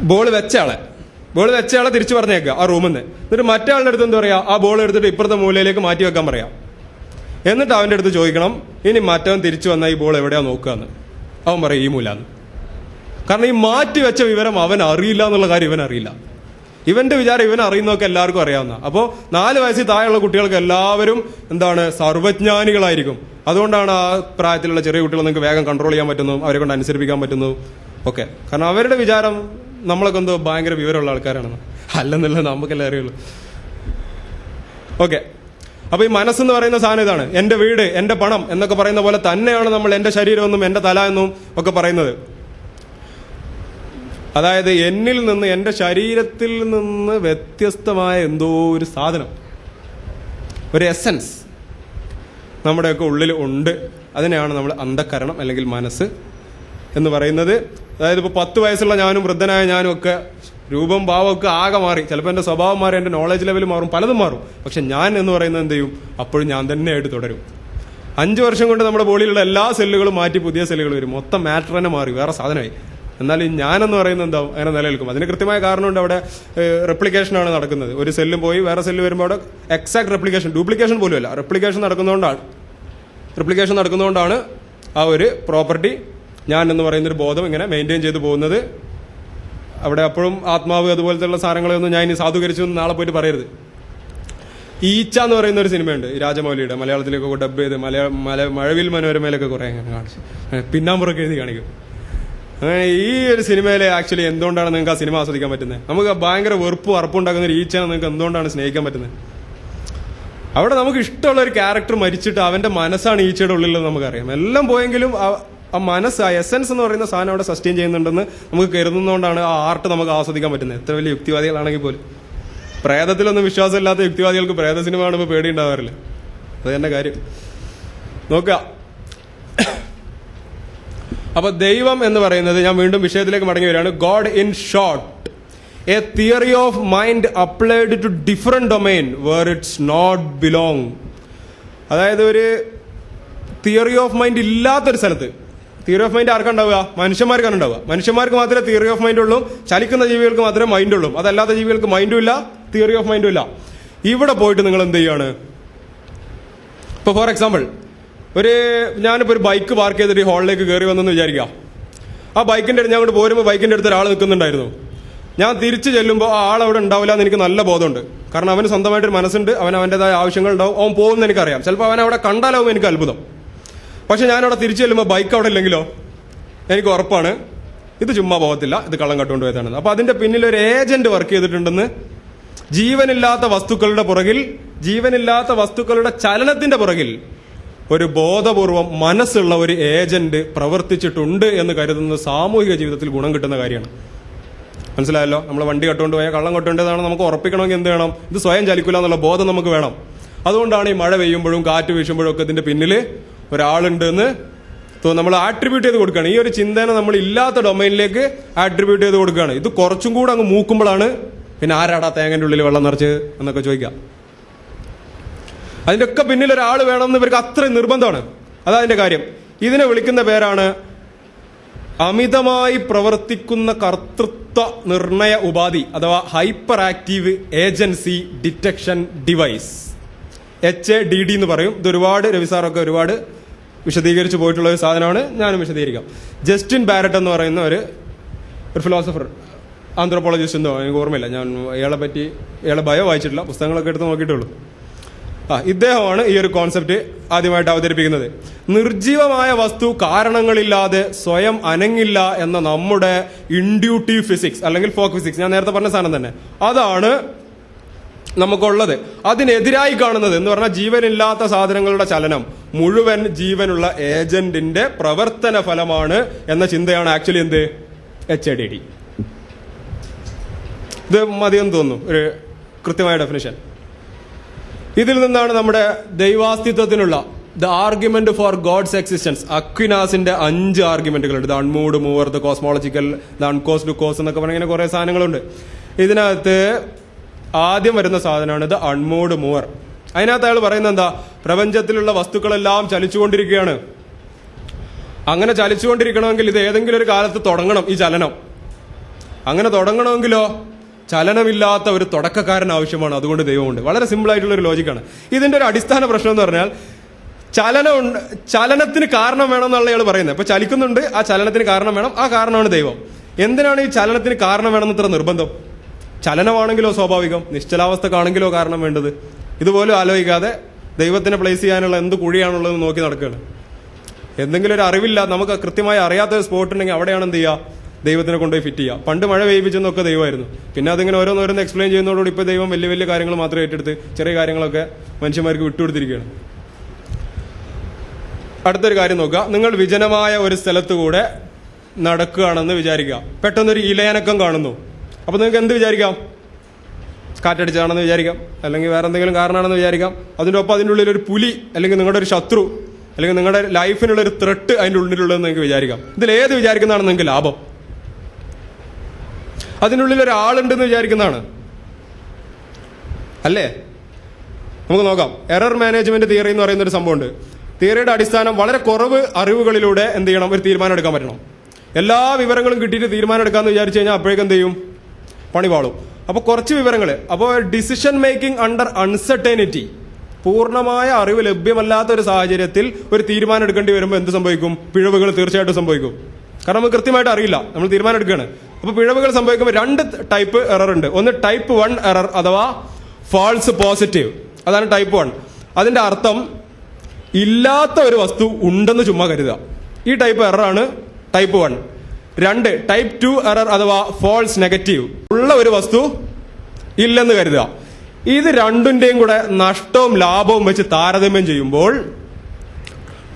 ബോൾ വെച്ചയാളെ തിരിച്ചു പറഞ്ഞേക്കുക ആ റൂമിൽ നിന്ന്. എന്നിട്ട് മറ്റേ ആളുടെ അടുത്ത് എന്താ പറയാ? ആ ബോൾ എടുത്തിട്ട് ഇപ്പുറത്തെ മൂലയിലേക്ക് മാറ്റി വെക്കാൻ പറയാം. എന്നിട്ട് അവന്റെ അടുത്ത് ചോദിക്കണം, ഇനി മറ്റവൻ തിരിച്ചു വന്നാൽ ഈ ബോൾ എവിടെയാ നോക്കുകയെന്ന്. അവൻ പറയും ഈ മൂലാന്ന്. കാരണം ഈ മാറ്റി വെച്ച വിവരം അവൻ അറിയില്ല എന്നുള്ള കാര്യം ഇവൻ അറിയില്ല. ഇവന്റെ വിചാരം ഇവൻ അറിയുന്നതൊക്കെ എല്ലാവർക്കും അറിയാവുന്ന. അപ്പോൾ 4 വയസ്സിൽ താഴെയുള്ള കുട്ടികൾക്ക് എല്ലാവരും എന്താണ് സർവ്വജ്ഞാനികളായിരിക്കും. അതുകൊണ്ടാണ് ആ പ്രായത്തിലുള്ള ചെറിയ കുട്ടികൾ നിങ്ങൾക്ക് വേഗം കൺട്രോൾ ചെയ്യാൻ പറ്റുന്നു, അവരെ കൊണ്ട് അനുസരിപ്പിക്കാൻ പറ്റുന്നു ഒക്കെ. കാരണം അവരുടെ വിചാരം നമ്മളൊക്കെ എന്തോ ഭയങ്കര വിവരമുള്ള ആൾക്കാരാണെന്ന്. അല്ലെന്നുള്ളത് നമുക്കെല്ലാം അറിയുള്ളൂ. ഓക്കെ, അപ്പൊ ഈ മനസ്സെന്ന് പറയുന്ന സാധനം ഇതാണ്. എന്റെ വീട്, എന്റെ പണം എന്നൊക്കെ പറയുന്ന പോലെ തന്നെയാണ് നമ്മൾ എന്റെ ശരീരം എന്നും എന്റെ തല എന്നും ഒക്കെ പറയുന്നത്. അതായത് എന്നിൽ നിന്ന്, എന്റെ ശരീരത്തിൽ നിന്ന് വ്യത്യസ്തമായ എന്തോ ഒരു സാധനം, ഒരു എസൻസ് നമ്മുടെയൊക്കെ ഉള്ളിൽ ഉണ്ട്. അതിനെയാണ് നമ്മൾ അന്ധക്കരണം അല്ലെങ്കിൽ മനസ്സ് എന്ന് പറയുന്നത്. അതായത് ഇപ്പോൾ 10 വയസ്സുള്ള ഞാനും വൃദ്ധനായ ഞാനും ഒക്കെ രൂപം ഭാവമൊക്കെ ആകെ മാറി. ചിലപ്പോൾ എൻ്റെ സ്വഭാവം മാറി, എൻ്റെ നോളജ് ലെവൽ മാറും, പലതും മാറും. പക്ഷെ ഞാൻ എന്ന് പറയുന്നത് എന്ത് ചെയ്യും? അപ്പോഴും ഞാൻ തന്നെയായിട്ട് തുടരും. 5 വർഷം കൊണ്ട് നമ്മുടെ ബോഡിയിലുള്ള എല്ലാ സെല്ലുകളും മാറ്റി പുതിയ സെല്ലുകൾ വരും. മൊത്തം മാറ്റർ തന്നെ മാറി, വേറെ സാധനമായി. എന്നാൽ ഈ ഞാനെന്ന് പറയുന്നത് എന്താവും? അങ്ങനെ നിലനിൽക്കും. അതിന് കൃത്യമായ കാരണമുണ്ട്. അവിടെ റെപ്ലിക്കേഷനാണ് നടക്കുന്നത്. ഒരു സെല്ലും പോയി വേറെ സെല്ല് വരുമ്പോൾ അവിടെ എക്സാക്ട് റെപ്ലിക്കേഷൻ, ഡ്യൂപ്ലിക്കേഷൻ പോലും അല്ല, റെപ്ലിക്കേഷൻ നടക്കുന്നതുകൊണ്ടാണ് ആ ഒരു പ്രോപ്പർട്ടി, ഞാൻ എന്ന് പറയുന്നൊരു ബോധം ഇങ്ങനെ മെയിൻറ്റെയിൻ ചെയ്ത് പോകുന്നത്. അവിടെ അപ്പോഴും ആത്മാവ് അതുപോലത്തെയുള്ള സാധനങ്ങളൊന്നും ഞാൻ ഇനി സാധൂകരിച്ചു നാളെ പോയിട്ട് പറയരുത്. ഈച്ച എന്ന് പറയുന്ന ഒരു സിനിമയുണ്ട്, രാജമൗലിയുടെ, മലയാളത്തിലേക്കൊക്കെ ഡബ് ചെയ്ത് മഴവിൽ മനോരമയിലൊക്കെ കുറെ അങ്ങനെ കാണിച്ചു, പിന്നാമ്പുറൊക്കെ എഴുതി കാണിക്കും. അങ്ങനെ ഈ ഒരു സിനിമയിലെ ആക്ച്വലി എന്തുകൊണ്ടാണ് നിങ്ങൾക്ക് ആ സിനിമ ആസ്വദിക്കാൻ പറ്റുന്നത്? നമുക്ക് ഭയങ്കര വെറുപ്പും അറപ്പുണ്ടാക്കുന്ന ഒരു ഈച്ചനെ നിങ്ങൾക്ക് എന്തുകൊണ്ടാണ് സ്നേഹിക്കാൻ പറ്റുന്നത്? അവിടെ നമുക്ക് ഇഷ്ടമുള്ള ഒരു ക്യാരക്ടർ മരിച്ചിട്ട് അവന്റെ മനസ്സാണ് ഈച്ചയുടെ ഉള്ളിലെന്ന് നമുക്കറിയാം. എല്ലാം പോയെങ്കിലും ആ മനസ്സ്, ആ എസൻസ് എന്ന് പറയുന്ന സാധനം അവിടെ സസ്റ്റെയിൻ ചെയ്യുന്നുണ്ടെന്ന് നമുക്ക് കരുതുന്നതുകൊണ്ടാണ് ആ ആർട്ട് നമുക്ക് ആസ്വദിക്കാൻ പറ്റുന്നത്. എത്ര വലിയ യുക്തിവാദികളാണെങ്കിൽ പോലും. പ്രേതത്തിലൊന്നും വിശ്വാസമില്ലാത്ത യുക്തിവാദികൾക്ക് പ്രേത സിനിമ കാണുമ്പോൾ പേടി ഉണ്ടാവാറില്ല. അത് തന്നെ കാര്യം. നോക്കുക, അപ്പൊ ദൈവം എന്ന് പറയുന്നത്, ഞാൻ വീണ്ടും വിഷയത്തിലേക്ക് മടങ്ങി വരികയാണ്. God in short, a theory of mind applied to different domain where it's not belong. അതായത് ഒരു തിയറി ഓഫ് മൈൻഡ് ഇല്ലാത്തൊരു സ്ഥലത്ത്, തിയറി ഓഫ് മൈൻഡ് ആർക്കുണ്ടാവുക? മനുഷ്യന്മാർക്കാണ് ഉണ്ടാവുക. മനുഷ്യന്മാർക്ക് മാത്രമേ തിയറി ഓഫ് മൈൻഡ് ഉള്ളൂ. ചലിക്കുന്ന ജീവികൾക്ക് മാത്രമേ മൈൻഡ് ഉള്ളൂ. അതല്ലാത്ത ജീവികൾക്ക് മൈൻഡും ഇല്ല, തിയറി ഓഫ് മൈൻഡും ഇല്ല. ഇവിടെ പോയിട്ട് നിങ്ങൾ എന്ത് ചെയ്യാണ്? ഇപ്പൊ ഫോർ എക്സാമ്പിൾ, ഞാനിപ്പോൾ ഒരു ബൈക്ക് പാർക്ക് ചെയ്തിട്ട് ഈ ഹാളിലേക്ക് കയറി വന്നെന്ന് വിചാരിക്കുക. ആ ബൈക്കിന്റെ അടുത്ത് ഞാൻ അങ്ങോട്ട് പോരുമ്പോൾ ബൈക്കിന്റെ അടുത്ത് ഒരാൾ നിൽക്കുന്നുണ്ടായിരുന്നു. ഞാൻ തിരിച്ചു ചെല്ലുമ്പോൾ ആ ആൾ അവിടെ ഉണ്ടാവില്ല എന്ന് എനിക്ക് നല്ല ബോധമുണ്ട്. കാരണം അവന് സ്വന്തമായിട്ടൊരു മനസ്സുണ്ട്, അവൻ്റെതായ ആവശ്യങ്ങൾ ഉണ്ടാവും, അവൻ പോകുമെന്ന് എനിക്കറിയാം. ചിലപ്പോൾ അവൻ അവിടെ കണ്ടാലാവും എനിക്ക് അത്ഭുതം. പക്ഷെ ഞാനവിടെ തിരിച്ചു ചെല്ലുമ്പോൾ ബൈക്ക് അവിടെ ഇല്ലെങ്കിലോ എനിക്ക് ഉറപ്പാണ് ഇത് ചുമ്മാ പോകത്തില്ല, ഇത് കള്ളം കട്ടുകൊണ്ട് പോയതാണെന്ന്. അപ്പൊ അതിന്റെ പിന്നിൽ ഒരു ഏജന്റ് വർക്ക് ചെയ്തിട്ടുണ്ടെന്ന്. ജീവനില്ലാത്ത വസ്തുക്കളുടെ പുറകിൽ, ജീവനില്ലാത്ത വസ്തുക്കളുടെ ചലനത്തിന്റെ പുറകിൽ ഒരു ബോധപൂർവം മനസ്സുള്ള ഒരു ഏജന്റ് പ്രവർത്തിച്ചിട്ടുണ്ട് എന്ന് കരുതുന്നത് സാമൂഹിക ജീവിതത്തിൽ ഗുണം കിട്ടുന്ന കാര്യമാണ്. മനസ്സിലായല്ലോ? നമ്മൾ വണ്ടി കട്ടുകൊണ്ട് പോയാൽ കള്ളം കട്ടുകൊണ്ടതാണ് നമുക്ക് ഉറപ്പിക്കണമെങ്കിൽ എന്ത് വേണം? ഇത് സ്വയം ചലിക്കില്ല എന്നുള്ള ബോധം നമുക്ക് വേണം. അതുകൊണ്ടാണ് ഈ മഴ പെയ്യുമ്പോഴും കാറ്റ് വീശുമ്പോഴും ഒക്കെ ഇതിന്റെ പിന്നിൽ ഒരാളുണ്ട് എന്ന് നമ്മൾ ആട്രിബ്യൂട്ട് ചെയ്ത് കൊടുക്കുകയാണ്. ഈ ഒരു ചിന്തനെ നമ്മൾ ഇല്ലാത്ത ഡൊമൈനിലേക്ക് ആട്രിബ്യൂട്ട് ചെയ്ത് കൊടുക്കുകയാണ്. ഇത് കുറച്ചും കൂടെ അങ്ങ് മൂക്കുമ്പോഴാണ് പിന്നെ ആരാടാ തേങ്ങന്റെ ഉള്ളിൽ വെള്ളം നിറച്ച് എന്നൊക്കെ ചോദിക്കാം. അതിന്റെ ഒക്കെ പിന്നിൽ ഒരാൾ വേണമെന്ന് ഇവർക്ക് അത്രയും നിർബന്ധമാണ്. അതതിന്റെ കാര്യം. ഇതിനെ വിളിക്കുന്ന പേരാണ് അമിതമായി പ്രവർത്തിക്കുന്ന കർത്തൃത്വ നിർണയ ഉപാധി അഥവാ hyper active agency detection device, HADD എന്ന് പറയും. ഇത് ഒരുപാട് രവിസാറൊക്കെ ഒരുപാട് വിശദീകരിച്ച് പോയിട്ടുള്ള ഒരു സാധനമാണ്. ഞാനും വിശദീകരിക്കാം. ജസ്റ്റിൻ ബാരറ്റ് എന്ന് പറയുന്ന ഒരു ഫിലോസഫർ, ആന്ത്രോപോളജിസ്റ്റ് എന്തോ, എനിക്ക് ഓർമ്മയില്ല. ഞാൻ ഇയാളെ ബയോ വായിച്ചിട്ടില്ല, പുസ്തകങ്ങളൊക്കെ എടുത്ത് നോക്കിയിട്ടുള്ളൂ. ഇദ്ദേഹമാണ് ഈ ഒരു കോൺസെപ്റ്റ് ആദ്യമായിട്ട് അവതരിപ്പിക്കുന്നത്. നിർജീവമായ വസ്തു കാരണങ്ങളില്ലാതെ സ്വയം അനങ്ങില്ല എന്ന നമ്മുടെ ഇൻഡ്യൂട്ടീവ് ഫിസിക്സ് അല്ലെങ്കിൽ ഫോക്ക് ഫിസിക്സ്, ഞാൻ നേരത്തെ പറഞ്ഞ സാധനം തന്നെ, അതാണ് നമുക്കുള്ളത്. അതിനെതിരായി കാണുന്നത് എന്ന് പറഞ്ഞാൽ ജീവനില്ലാത്ത സാധനങ്ങളുടെ ചലനം മുഴുവൻ ജീവനുള്ള ഏജന്റിന്റെ പ്രവർത്തന ഫലമാണ് എന്ന ചിന്തയാണ് ആക്ച്വലി എന്ത് HADD. ഇത് മതിയെന്ന് തോന്നുന്നു ഒരു കൃത്യമായ ഡെഫിനിഷൻ. ഇതിൽ നിന്നാണ് നമ്മുടെ ദൈവാസ്തിത്വത്തിനുള്ള the argument for God's existence, അക്വിനാസിന്റെ 5 ആർഗ്യുമെന്റുകളുണ്ട്. The unmoved mover, the cosmological, the uncaused cause എന്നൊക്കെ പറഞ്ഞ ഇങ്ങനെ കുറെ സാധനങ്ങളുണ്ട്. ഇതിനകത്ത് ആദ്യം വരുന്ന സാധനമാണ് ദ അൺമൂവ്ഡ് മൂവർ. അതിനകത്ത് അയാൾ പറയുന്നത് എന്താ? പ്രപഞ്ചത്തിലുള്ള വസ്തുക്കളെല്ലാം ചലിച്ചുകൊണ്ടിരിക്കുകയാണ്. അങ്ങനെ ചലിച്ചുകൊണ്ടിരിക്കണമെങ്കിൽ ഇത് ഏതെങ്കിലും ഒരു കാലത്ത് തുടങ്ങണം ഈ ചലനം. അങ്ങനെ തുടങ്ങണമെങ്കിലോ ചലനമില്ലാത്ത ഒരു തുടക്കക്കാരൻ ആവശ്യമാണ്. അതുകൊണ്ട് ദൈവമുണ്ട്. വളരെ സിമ്പിൾ ആയിട്ടുള്ള ഒരു ലോജിക്കാണ്. ഇതിന്റെ ഒരു അടിസ്ഥാന പ്രശ്നം എന്ന് പറഞ്ഞാൽ ചലനത്തിന് കാരണം വേണം എന്നുള്ള ഇയാൾ പറയുന്നത്. ഇപ്പൊ ചലിക്കുന്നുണ്ട്, ആ ചലനത്തിന് കാരണം വേണം, ആ കാരണമാണ് ദൈവം. എന്തിനാണ് ഈ ചലനത്തിന് കാരണം വേണമെന്ന് ഇത്ര നിർബന്ധം? ചലനമാണെങ്കിലോ സ്വാഭാവികം, നിശ്ചലാവസ്ഥക്കാണെങ്കിലോ കാരണം വേണ്ടത്. ഇതുപോലും ആലോചിക്കാതെ ദൈവത്തിനെ പ്ലേസ് ചെയ്യാനുള്ള എന്ത് കുഴിയാണുള്ളത് നോക്കി നടക്കുകയാണ്. എന്തെങ്കിലും ഒരു അറിവില്ല, നമുക്ക് കൃത്യമായി അറിയാത്ത ഒരു സ്പോട്ട് ഉണ്ടെങ്കിൽ അവിടെയാണ് എന്ത് ചെയ്യുക, ദൈവത്തിനെ കൊണ്ടുപോയി ഫിറ്റ് ചെയ്യുക. പണ്ട് മഴ പെയ്യിപ്പിച്ചെന്നൊക്കെ ദൈവമായിരുന്നു. പിന്നെ അതിങ്ങനെ ഓരോന്നോരോന്ന് എക്സ്പ്ലെയിൻ ചെയ്യുന്നതോടുകൂടി ഇപ്പോൾ ദൈവം വലിയ വലിയ കാര്യങ്ങൾ മാത്രം ഏറ്റെടുത്ത് ചെറിയ കാര്യങ്ങളൊക്കെ മനുഷ്യന്മാർക്ക് വിട്ടുകൊടുത്തിരിക്കുകയാണ്. അടുത്തൊരു കാര്യം നോക്കുക. നിങ്ങൾ വിജനമായ ഒരു സ്ഥലത്ത് കൂടെ നടക്കുകയാണെന്ന് വിചാരിക്കുക. പെട്ടെന്നൊരു ഇലയനക്കം കാണുന്നു. അപ്പോൾ നിങ്ങൾക്ക് എന്ത് വിചാരിക്കാം? കാറ്റടിച്ചാണെന്ന് വിചാരിക്കാം, അല്ലെങ്കിൽ വേറെ എന്തെങ്കിലും കാരണമാണെന്ന് വിചാരിക്കാം. അതിൻ്റെ ഒപ്പം അതിൻ്റെ ഉള്ളിൽ ഒരു പുലി അല്ലെങ്കിൽ നിങ്ങളുടെ ഒരു ശത്രു അല്ലെങ്കിൽ നിങ്ങളുടെ ലൈഫിനുള്ള ഒരു ത്രെട്ട് അതിൻ്റെ ഉള്ളിലുള്ളതെന്ന് നിങ്ങൾക്ക് വിചാരിക്കാം. ഇതിലേത് വിചാരിക്കുന്നതാണ് നിങ്ങൾക്ക് ലാഭം? അതിനുള്ളിൽ ഒരാളുണ്ടെന്ന് വിചാരിക്കുന്നതാണ് അല്ലേ? നമുക്ക് നോക്കാം. എറർ മാനേജ്മെന്റ് തിയറി എന്ന് പറയുന്ന ഒരു സംഭവമുണ്ട്. തിയറിയുടെ അടിസ്ഥാനം വളരെ കുറവ് അറിവുകളിലൂടെ എന്ത് ചെയ്യണം, ഒരു തീരുമാനം എടുക്കാൻ പറ്റണം. എല്ലാ വിവരങ്ങളും കിട്ടിയിട്ട് തീരുമാനം എടുക്കാമെന്ന് വിചാരിച്ചു കഴിഞ്ഞാൽ അപ്പോഴേക്കും എന്ത് ചെയ്യും, പണി പാളും. അപ്പോൾ കുറച്ച് വിവരങ്ങൾ, അപ്പോൾ ഡിസിഷൻ മേക്കിംഗ് അണ്ടർ അൺസർട്ടനിറ്റി, പൂർണ്ണമായ അറിവ് ലഭ്യമല്ലാത്ത ഒരു സാഹചര്യത്തിൽ ഒരു തീരുമാനം എടുക്കേണ്ടി വരുമ്പോൾ എന്ത് സംഭവിക്കും? പിഴവുകൾ തീർച്ചയായിട്ടും സംഭവിക്കും. കാരണം നമുക്ക് കൃത്യമായിട്ട് അറിയില്ല, നമ്മൾ തീരുമാനം എടുക്കുകയാണ്. അപ്പോൾ പിഴവുകൾ സംഭവിക്കുമ്പോൾ രണ്ട് ടൈപ്പ് എറർ ഉണ്ട്. ഒന്ന് ടൈപ്പ് 1 എറർ അഥവാ ഫാൾസ് പോസിറ്റീവ്, അതാണ് ടൈപ്പ് 1. അതിന്റെ അർത്ഥം ഇല്ലാത്ത ഒരു വസ്തു ഉണ്ടെന്ന് ചുമ്മാ കരുതുക. ഈ ടൈപ്പ് എററാണ് ടൈപ്പ് 1. 2 ടൈപ്പ് 2 എറർ അഥവാ ഫാൾസ് നെഗറ്റീവ്, ഉള്ള ഒരു വസ്തു ഇല്ലെന്ന് കരുതുക. ഇത് രണ്ടിന്റെയും കൂടെ നഷ്ടവും ലാഭവും വെച്ച് താരതമ്യം ചെയ്യുമ്പോൾ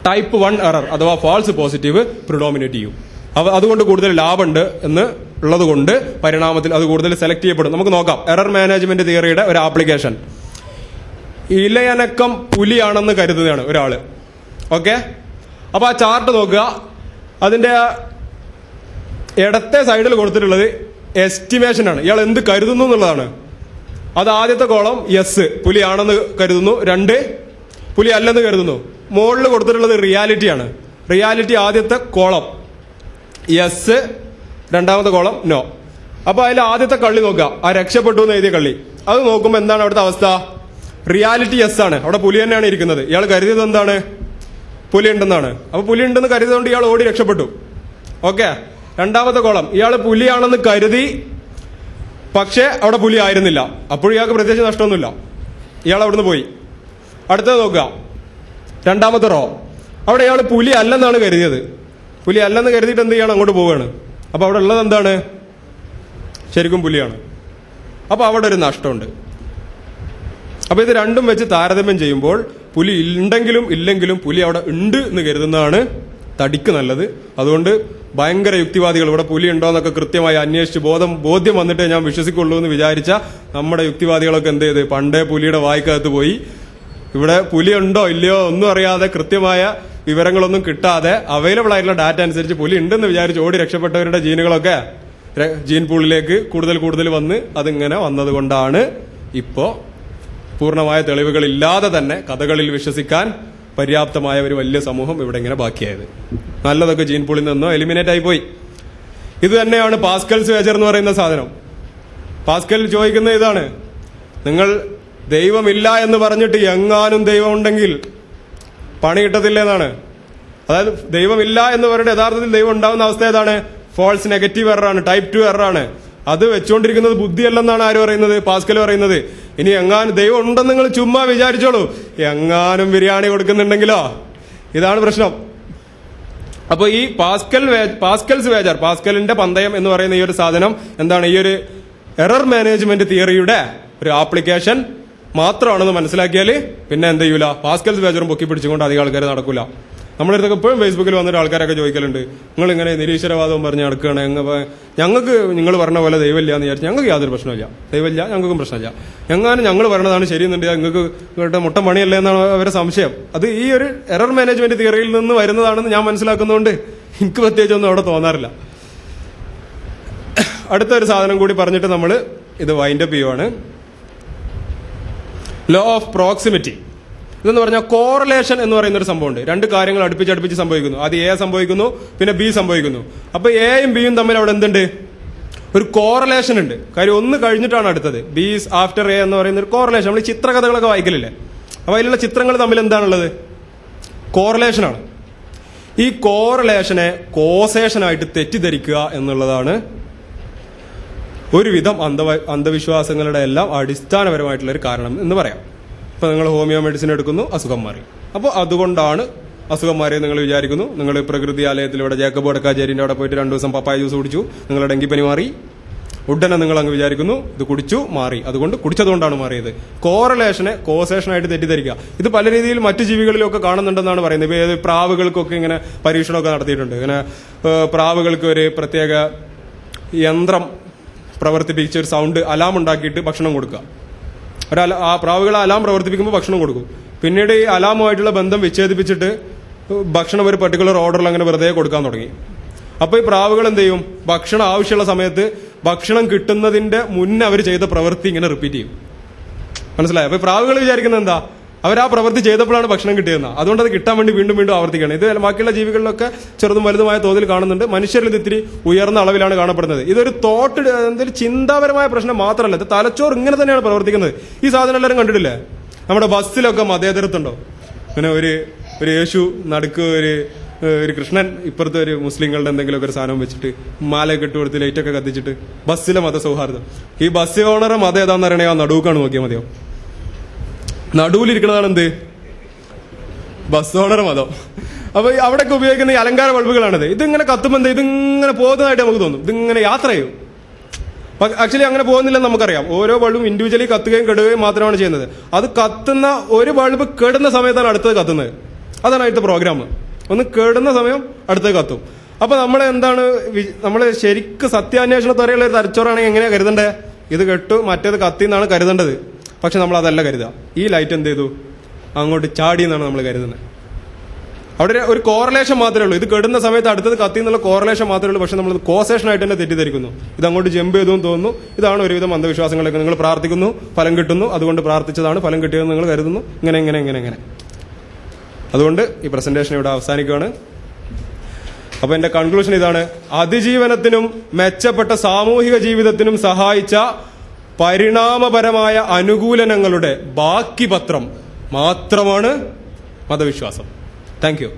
ടൈപ്പ് 1 എറർ അഥവാ ഫാൾസ് പോസിറ്റീവ് പ്രിഡോമിനേറ്റ് ചെയ്യും. അതുകൊണ്ട് കൂടുതൽ ലാഭമുണ്ട് എന്ന് ഉള്ളത് കൊണ്ട് പരിണാമത്തിൽ അത് കൂടുതൽ സെലക്ട് ചെയ്യപ്പെടും. നമുക്ക് നോക്കാം എറർ മാനേജ്മെന്റ് തിയറിയുടെ ഒരു ആപ്ലിക്കേഷൻ. ഇലയനക്കം പുലിയാണെന്ന് കരുതുകയാണ് ഒരാള്. ഓക്കെ, അപ്പൊ ആ ചാർട്ട് നോക്കുക. അതിന്റെ ഇടത്തെ സൈഡിൽ കൊടുത്തിട്ടുള്ളത് എസ്റ്റിമേഷൻ ആണ്, ഇയാൾ എന്ത് കരുതുന്നു എന്നുള്ളതാണ്. അത് ആദ്യത്തെ കോളം യെസ് പുലിയാണെന്ന് കരുതുന്നു, 2 പുലി അല്ലെന്ന് കരുതുന്നു. മുകളിൽ കൊടുത്തിട്ടുള്ളത് റിയാലിറ്റി ആണ്. റിയാലിറ്റി ആദ്യത്തെ കോളം യെസ്, രണ്ടാമത്തെ കോളം നോ. അപ്പൊ അതിൽ ആദ്യത്തെ കള്ളി നോക്കുക, ആ രക്ഷപ്പെട്ടു എന്ന് എഴുതിയ കള്ളി. അത് നോക്കുമ്പോൾ എന്താണ് അവിടുത്തെ അവസ്ഥ? റിയാലിറ്റി യെസ് ആണ്, അവിടെ പുലി തന്നെയാണ് ഇരിക്കുന്നത്. ഇയാൾ കരുതിയത് എന്താണ്? പുലി ഉണ്ടെന്നാണ്. അപ്പൊ പുലി ഉണ്ടെന്ന് കരുതിയതുകൊണ്ട് ഇയാൾ ഓടി രക്ഷപ്പെട്ടു. ഓക്കെ, രണ്ടാമത്തെ കോളം ഇയാൾ പുലിയാണെന്ന് കരുതി, പക്ഷേ അവിടെ പുലി ആയിരുന്നില്ല. അപ്പോഴും ഇയാൾക്ക് പ്രത്യേകിച്ച് നഷ്ടമൊന്നുമില്ല, ഇയാൾ അവിടുന്ന് പോയി. അടുത്തത് നോക്കുക, രണ്ടാമത്തെ റോ. അവിടെ ഇയാൾ പുലി അല്ലെന്നാണ് കരുതിയത്. പുലി അല്ലെന്ന് കരുതിയിട്ട് എന്ത് ചെയ്യണം, അങ്ങോട്ട് പോവുകയാണ്. അപ്പൊ അവിടെ ഉള്ളത് എന്താണ്? ശരിക്കും പുലിയാണ്. അപ്പൊ അവിടെ ഒരു നഷ്ടമുണ്ട്. അപ്പൊ ഇത് രണ്ടും വെച്ച് താരതമ്യം ചെയ്യുമ്പോൾ പുലി ഉണ്ടെങ്കിലും ഇല്ലെങ്കിലും പുലി അവിടെ ഉണ്ട് എന്ന് കരുതുന്നതാണ് തടിക്ക് നല്ലത്. അതുകൊണ്ട് ഭയങ്കര യുക്തിവാദികൾ ഇവിടെ പുലി ഉണ്ടോ എന്നൊക്കെ കൃത്യമായി അന്വേഷിച്ച് ബോധ്യം വന്നിട്ടേ ഞാൻ വിശ്വസിക്കുള്ളൂ എന്ന് വിചാരിച്ച നമ്മുടെ യുക്തിവാദികളൊക്കെ എന്ത് ചെയ്ത് പണ്ടേ പുലിയുടെ വായ്ക്കകത്ത് പോയി ഇവിടെ പുലി ഉണ്ടോ ഇല്ലയോ ഒന്നും അറിയാതെ കൃത്യമായ വിവരങ്ങളൊന്നും കിട്ടാതെ അവൈലബിൾ ആയിട്ടുള്ള ഡാറ്റ അനുസരിച്ച് പുലി ഉണ്ടെന്ന് വിചാരിച്ച് ഓടി രക്ഷപ്പെട്ടവരുടെ ജീനുകളൊക്കെ ജീൻ പൂളിലേക്ക് കൂടുതൽ വന്ന് അതിങ്ങനെ വന്നതുകൊണ്ടാണ് ഇപ്പോ പൂർണ്ണമായ തെളിവുകൾ ഇല്ലാതെ തന്നെ കഥകളിൽ വിശ്വസിക്കാൻ പര്യാപ്തമായ ഒരു വലിയ സമൂഹം ഇവിടെ ഇങ്ങനെ ബാക്കിയായത്. നല്ലതൊക്കെ ജീൻ പൂളിൽ നിന്നോ എലിമിനേറ്റ് ആയി പോയി. ഇത് തന്നെയാണ് പാസ്കൽസ് വേജർ എന്ന് പറയുന്ന സാധനം. പാസ്കൽ ചോദിക്കുന്ന ഇതാണ്, നിങ്ങൾ ദൈവമില്ല എന്ന് പറഞ്ഞിട്ട് എങ്ങാനും ദൈവം ഉണ്ടെങ്കിൽ പണി കിട്ടത്തില്ല എന്നാണ്. അതായത് ദൈവമില്ല എന്ന് പറഞ്ഞിട്ട് യഥാർത്ഥത്തിൽ ദൈവം ഉണ്ടാവുന്ന അവസ്ഥ ഏതാണ്? ഫോൾസ് നെഗറ്റീവ് എററാണ്, ടൈപ്പ് 2 എററാണ്. അത് വെച്ചുകൊണ്ടിരിക്കുന്നത് ബുദ്ധിയല്ലെന്നാണ് ആര് പറയുന്നത്? പാസ്കൽ പറയുന്നത്. ഇനി എങ്ങാനും ദൈവം ഉണ്ടെന്ന് നിങ്ങൾ ചുമ്മാ വിചാരിച്ചോളൂ, എങ്ങാനും ബിരിയാണി കൊടുക്കുന്നുണ്ടെങ്കിലോ, ഇതാണ് പ്രശ്നം. അപ്പൊ ഈ പാസ്കൽസ് വേജർ, പാസ്കലിന്റെ പന്തയം എന്ന് പറയുന്ന ഈ ഒരു സാധനം എന്താണ്? ഈ ഒരു എറർ മാനേജ്മെന്റ് തിയറിയുടെ ഒരു ആപ്ലിക്കേഷൻ മാത്രമാണെന്ന് മനസ്സിലാക്കിയാൽ പിന്നെ എന്ത് ചെയ്യൂല, പാസ്കൽസ് വേജറും പൊക്കി പിടിച്ചുകൊണ്ട് അധികം ആൾക്കാർ നടക്കൂല. നമ്മുടെ അടുത്തൊക്കെ ഇപ്പോഴും ഫേസ്ബുക്കിൽ വന്നിട്ട് ആൾക്കാരൊക്കെ ചോദിക്കലുണ്ട്, നിങ്ങൾ ഇങ്ങനെ നിരീശ്വരവാദവും പറഞ്ഞ് നടക്കുകയാണ്, ഞങ്ങൾക്ക് നിങ്ങൾ പറഞ്ഞ പോലെ ദൈവമില്ല എന്ന് വിചാരിച്ചു. ഞങ്ങൾക്ക് യാതൊരു പ്രശ്നമില്ല, ദൈവമില്ല, ഞങ്ങൾക്കും പ്രശ്നമില്ല. ഞങ്ങൾ പറഞ്ഞതാണ് ശരിയെന്നുണ്ടെങ്കിൽ നിങ്ങൾക്ക് ഇവരുടെ മുട്ട പണിയല്ലേ എന്നാണ് അവരുടെ സംശയം. അത് ഈ ഒരു എറർ മാനേജ്മെന്റ് തിയറിയിൽ നിന്ന് വരുന്നതാണെന്ന് ഞാൻ മനസ്സിലാക്കുന്നതുകൊണ്ട് എനിക്ക് പ്രത്യേകിച്ചൊന്നും അവിടെ തോന്നാറില്ല. അടുത്തൊരു സാധനം കൂടി പറഞ്ഞിട്ട് നമ്മൾ ഇത് വൈൻഡപ്പ് ചെയ്യുവാണ്. Law of proximity. ഇതെന്ന് പറഞ്ഞാൽ കോറിലേഷൻ എന്ന് പറയുന്ന ഒരു സംഭവമുണ്ട്. രണ്ട് കാര്യങ്ങൾ അടുപ്പിച്ച് സംഭവിക്കുന്നു. ആദ്യം എ സംഭവിക്കുന്നു, പിന്നെ ബി സംഭവിക്കുന്നു. അപ്പൊ എയും ബിയും തമ്മിൽ അവിടെ എന്തുണ്ട്? ഒരു കോറിലേഷൻ ഉണ്ട്. കാര്യം ഒന്ന് കഴിഞ്ഞിട്ടാണ് അടുത്തത്. ബി ഈസ് ആഫ്റ്റർ എ എന്ന് പറയുന്ന ഒരു കോറിലേഷൻ. നമ്മൾ ചിത്രകഥകളൊക്കെ വായിക്കലില്ലേ? അപ്പൊ അതിലുള്ള ചിത്രങ്ങൾ തമ്മിൽ എന്താണുള്ളത്? കോറിലേഷനാണ്. ഈ കോറിലേഷനെ കോസേഷനായിട്ട് തെറ്റിദ്ധരിക്കുക എന്നുള്ളതാണ് ഒരുവിധം അന്ധവിശ്വാസങ്ങളുടെ എല്ലാം അടിസ്ഥാനപരമായിട്ടുള്ള ഒരു കാരണം എന്ന് പറയാം. ഇപ്പൊ നിങ്ങൾ ഹോമിയോ മെഡിസിൻ എടുക്കുന്നു, അസുഖം മാറി. അപ്പോൾ അതുകൊണ്ടാണ് അസുഖം മാറിയത് നിങ്ങൾ വിചാരിക്കുന്നു. നിങ്ങൾ പ്രകൃതി ആലയത്തിൽ ഇവിടെ ജേക്കബ് വടക്കാചേരിന്റെ അവിടെ പോയിട്ട് 2 ദിവസം പപ്പായ ജ്യൂസ് കുടിച്ചു, നിങ്ങളുടെ ഡെങ്കിപ്പനി മാറി. ഉടനെ നിങ്ങൾ അങ്ങ് വിചാരിക്കുന്നു ഇത് കുടിച്ചു മാറി, അതുകൊണ്ട് കുടിച്ചതുകൊണ്ടാണ് മാറിയത്. കോറലേഷനെ കോസേഷനായിട്ട് തെറ്റിദ്ധരിക്കുക. ഇത് പല രീതിയിൽ മറ്റു ജീവികളിലൊക്കെ കാണുന്നുണ്ടെന്നാണ് പറയുന്നത്. ഇപ്പൊ ഏത് പ്രാവുകൾക്കൊക്കെ ഇങ്ങനെ പരീക്ഷണമൊക്കെ നടത്തിയിട്ടുണ്ട്. ഇങ്ങനെ പ്രാവുകൾക്ക് ഒരു പ്രത്യേക യന്ത്രം പ്രവർത്തിപ്പിച്ച് ഒരു സൗണ്ട് അലാം ഉണ്ടാക്കിയിട്ട് ഭക്ഷണം കൊടുക്കുക. ആ പ്രാവുകളെ അലാം പ്രവർത്തിപ്പിക്കുമ്പോൾ ഭക്ഷണം കൊടുക്കും. പിന്നീട് ഈ അലാമുമായിട്ടുള്ള ബന്ധം വിച്ഛേദിപ്പിച്ചിട്ട് ഭക്ഷണം ഒരു പർട്ടിക്കുലർ ഓർഡറിൽ അങ്ങനെ വെറുതെ കൊടുക്കാൻ തുടങ്ങി. അപ്പൊ ഈ പ്രാവുകൾ എന്ത് ചെയ്യും? ഭക്ഷണം ആവശ്യമുള്ള സമയത്ത് ഭക്ഷണം കിട്ടുന്നതിന്റെ മുന്നേ അവർ ചെയ്ത പ്രവൃത്തി ഇങ്ങനെ റിപ്പീറ്റ് ചെയ്യും. മനസ്സിലായോ? അപ്പൊ പ്രാവുകൾ വിചാരിക്കുന്നത് എന്താ? അവർ ആ പ്രവൃത്തി ചെയ്തപ്പോഴാണ് ഭക്ഷണം കിട്ടിയെന്ന. അതുകൊണ്ട് അത് കിട്ടാൻ വേണ്ടി വീണ്ടും വീണ്ടും ആവർത്തിക്കണം. ഇത് ബാക്കിയുള്ള ജീവികളിലൊക്കെ ചെറുതും വലുതുമായ തോതിൽ കാണുന്നുണ്ട്. മനുഷ്യരിൽ ഇത് ഇത്തിരി ഉയർന്ന അളവിലാണ് കാണപ്പെടുന്നത്. ഇതൊരു എന്തൊരു ചിന്താപരമായ പ്രശ്നം മാത്രമല്ല, ഇത് തലച്ചോറ് ഇങ്ങനെ തന്നെയാണ് പ്രവർത്തിക്കുന്നത്. ഈ സാധനം എല്ലാവരും കണ്ടിട്ടില്ലേ? നമ്മുടെ ബസ്സിലൊക്കെ മതേതരത്തുണ്ടോ? പിന്നെ ഒരു യേശു നടുക്ക് ഒരു കൃഷ്ണൻ, ഇപ്പുറത്തെ ഒരു മുസ്ലിങ്ങളുടെ എന്തെങ്കിലുമൊക്കെ ഒരു സാധനം വെച്ചിട്ട് മാലയൊക്കെ ഇട്ട് കൊടുത്ത് ലൈറ്റൊക്കെ കത്തിച്ചിട്ട് ബസ്സിലെ മതസൗഹാർദ്ദം. ഈ ബസ് ഓണറെ മതം ഏതാന്ന് പറയണേ, ആ നടുക്കാണ് നോക്കിയാൽ മതിയോ? നടുവിലിരിക്കുന്നതാണ് എന്ത്? ബസ് ഓണർ മതം. അപ്പൊ അവിടെയൊക്കെ ഉപയോഗിക്കുന്ന ഈ അലങ്കാര ബൾബുകളാണിത്. ഇതിങ്ങനെ കത്തുമ്പോൾ എന്ത്, ഇതിങ്ങനെ പോകുന്നതായിട്ട് നമുക്ക് തോന്നും. ഇതിങ്ങനെ യാത്ര ചെയ്യും. ആക്ച്വലി അങ്ങനെ പോകുന്നില്ലെന്ന് നമുക്കറിയാം. ഓരോ ബൾബും ഇൻഡിവിജ്വലി കത്തുകയും കെടുകയും മാത്രമാണ് ചെയ്യുന്നത്. അത് കത്തുന്ന ഒരു ബൾബ് കെടുന്ന സമയത്താണ് അടുത്തത് കത്തുന്നത്. അതാണ് അടുത്ത പ്രോഗ്രാം. ഒന്ന് കേടുന്ന സമയം അടുത്തത് കത്തും. അപ്പൊ നമ്മള് ശരിക്കും സത്യാന്വേഷണത്തോടെയുള്ള ഒരു തലച്ചോറാണെങ്കിൽ എങ്ങനെയാ കരുതണ്ടേ? ഇത് കെട്ടു മറ്റേത് കത്തി എന്നാണ് കരുതേണ്ടത്. പക്ഷെ നമ്മൾ അതല്ല കരുതുക. ഈ ലൈറ്റ് എന്ത് ചെയ്തു? അങ്ങോട്ട് ചാടി എന്നാണ് നമ്മൾ കരുതുന്നത്. അവിടെ ഒരു കോറലേഷൻ മാത്രമേ ഉള്ളൂ. ഇത് കെടുന്ന സമയത്ത് അടുത്തത് കത്തി എന്നുള്ള കോറലേഷൻ മാത്രമേ ഉള്ളൂ. പക്ഷെ നമ്മൾ കോസേഷൻ ആയിട്ട് തന്നെ തെറ്റിദ്ധരിക്കുന്നു. ഇത് അങ്ങോട്ട് ജമ്പ് ചെയ്തു തോന്നുന്നു. ഇതാണ് ഒരുവിധം അന്ധവിശ്വാസങ്ങളൊക്കെ. നിങ്ങൾ പ്രാർത്ഥിക്കുന്നു, ഫലം കിട്ടുന്നു, അതുകൊണ്ട് പ്രാർത്ഥിച്ചതാണ് ഫലം കിട്ടിയതെന്ന് നിങ്ങൾ കരുതുന്നു. ഇങ്ങനെ. അതുകൊണ്ട് ഈ പ്രസന്റേഷൻ ഇവിടെ അവസാനിക്കുകയാണ്. അപ്പൊ എന്റെ കൺക്ലൂഷൻ ഇതാണ്: അതിജീവനത്തിനും മെച്ചപ്പെട്ട സാമൂഹിക ജീവിതത്തിനും സഹായിച്ച പരിണാമപരമായ അനുകൂലനങ്ങളുടെ ബാക്കി പത്രം മാത്രമാണ് മതവിശ്വാസം. Thank U.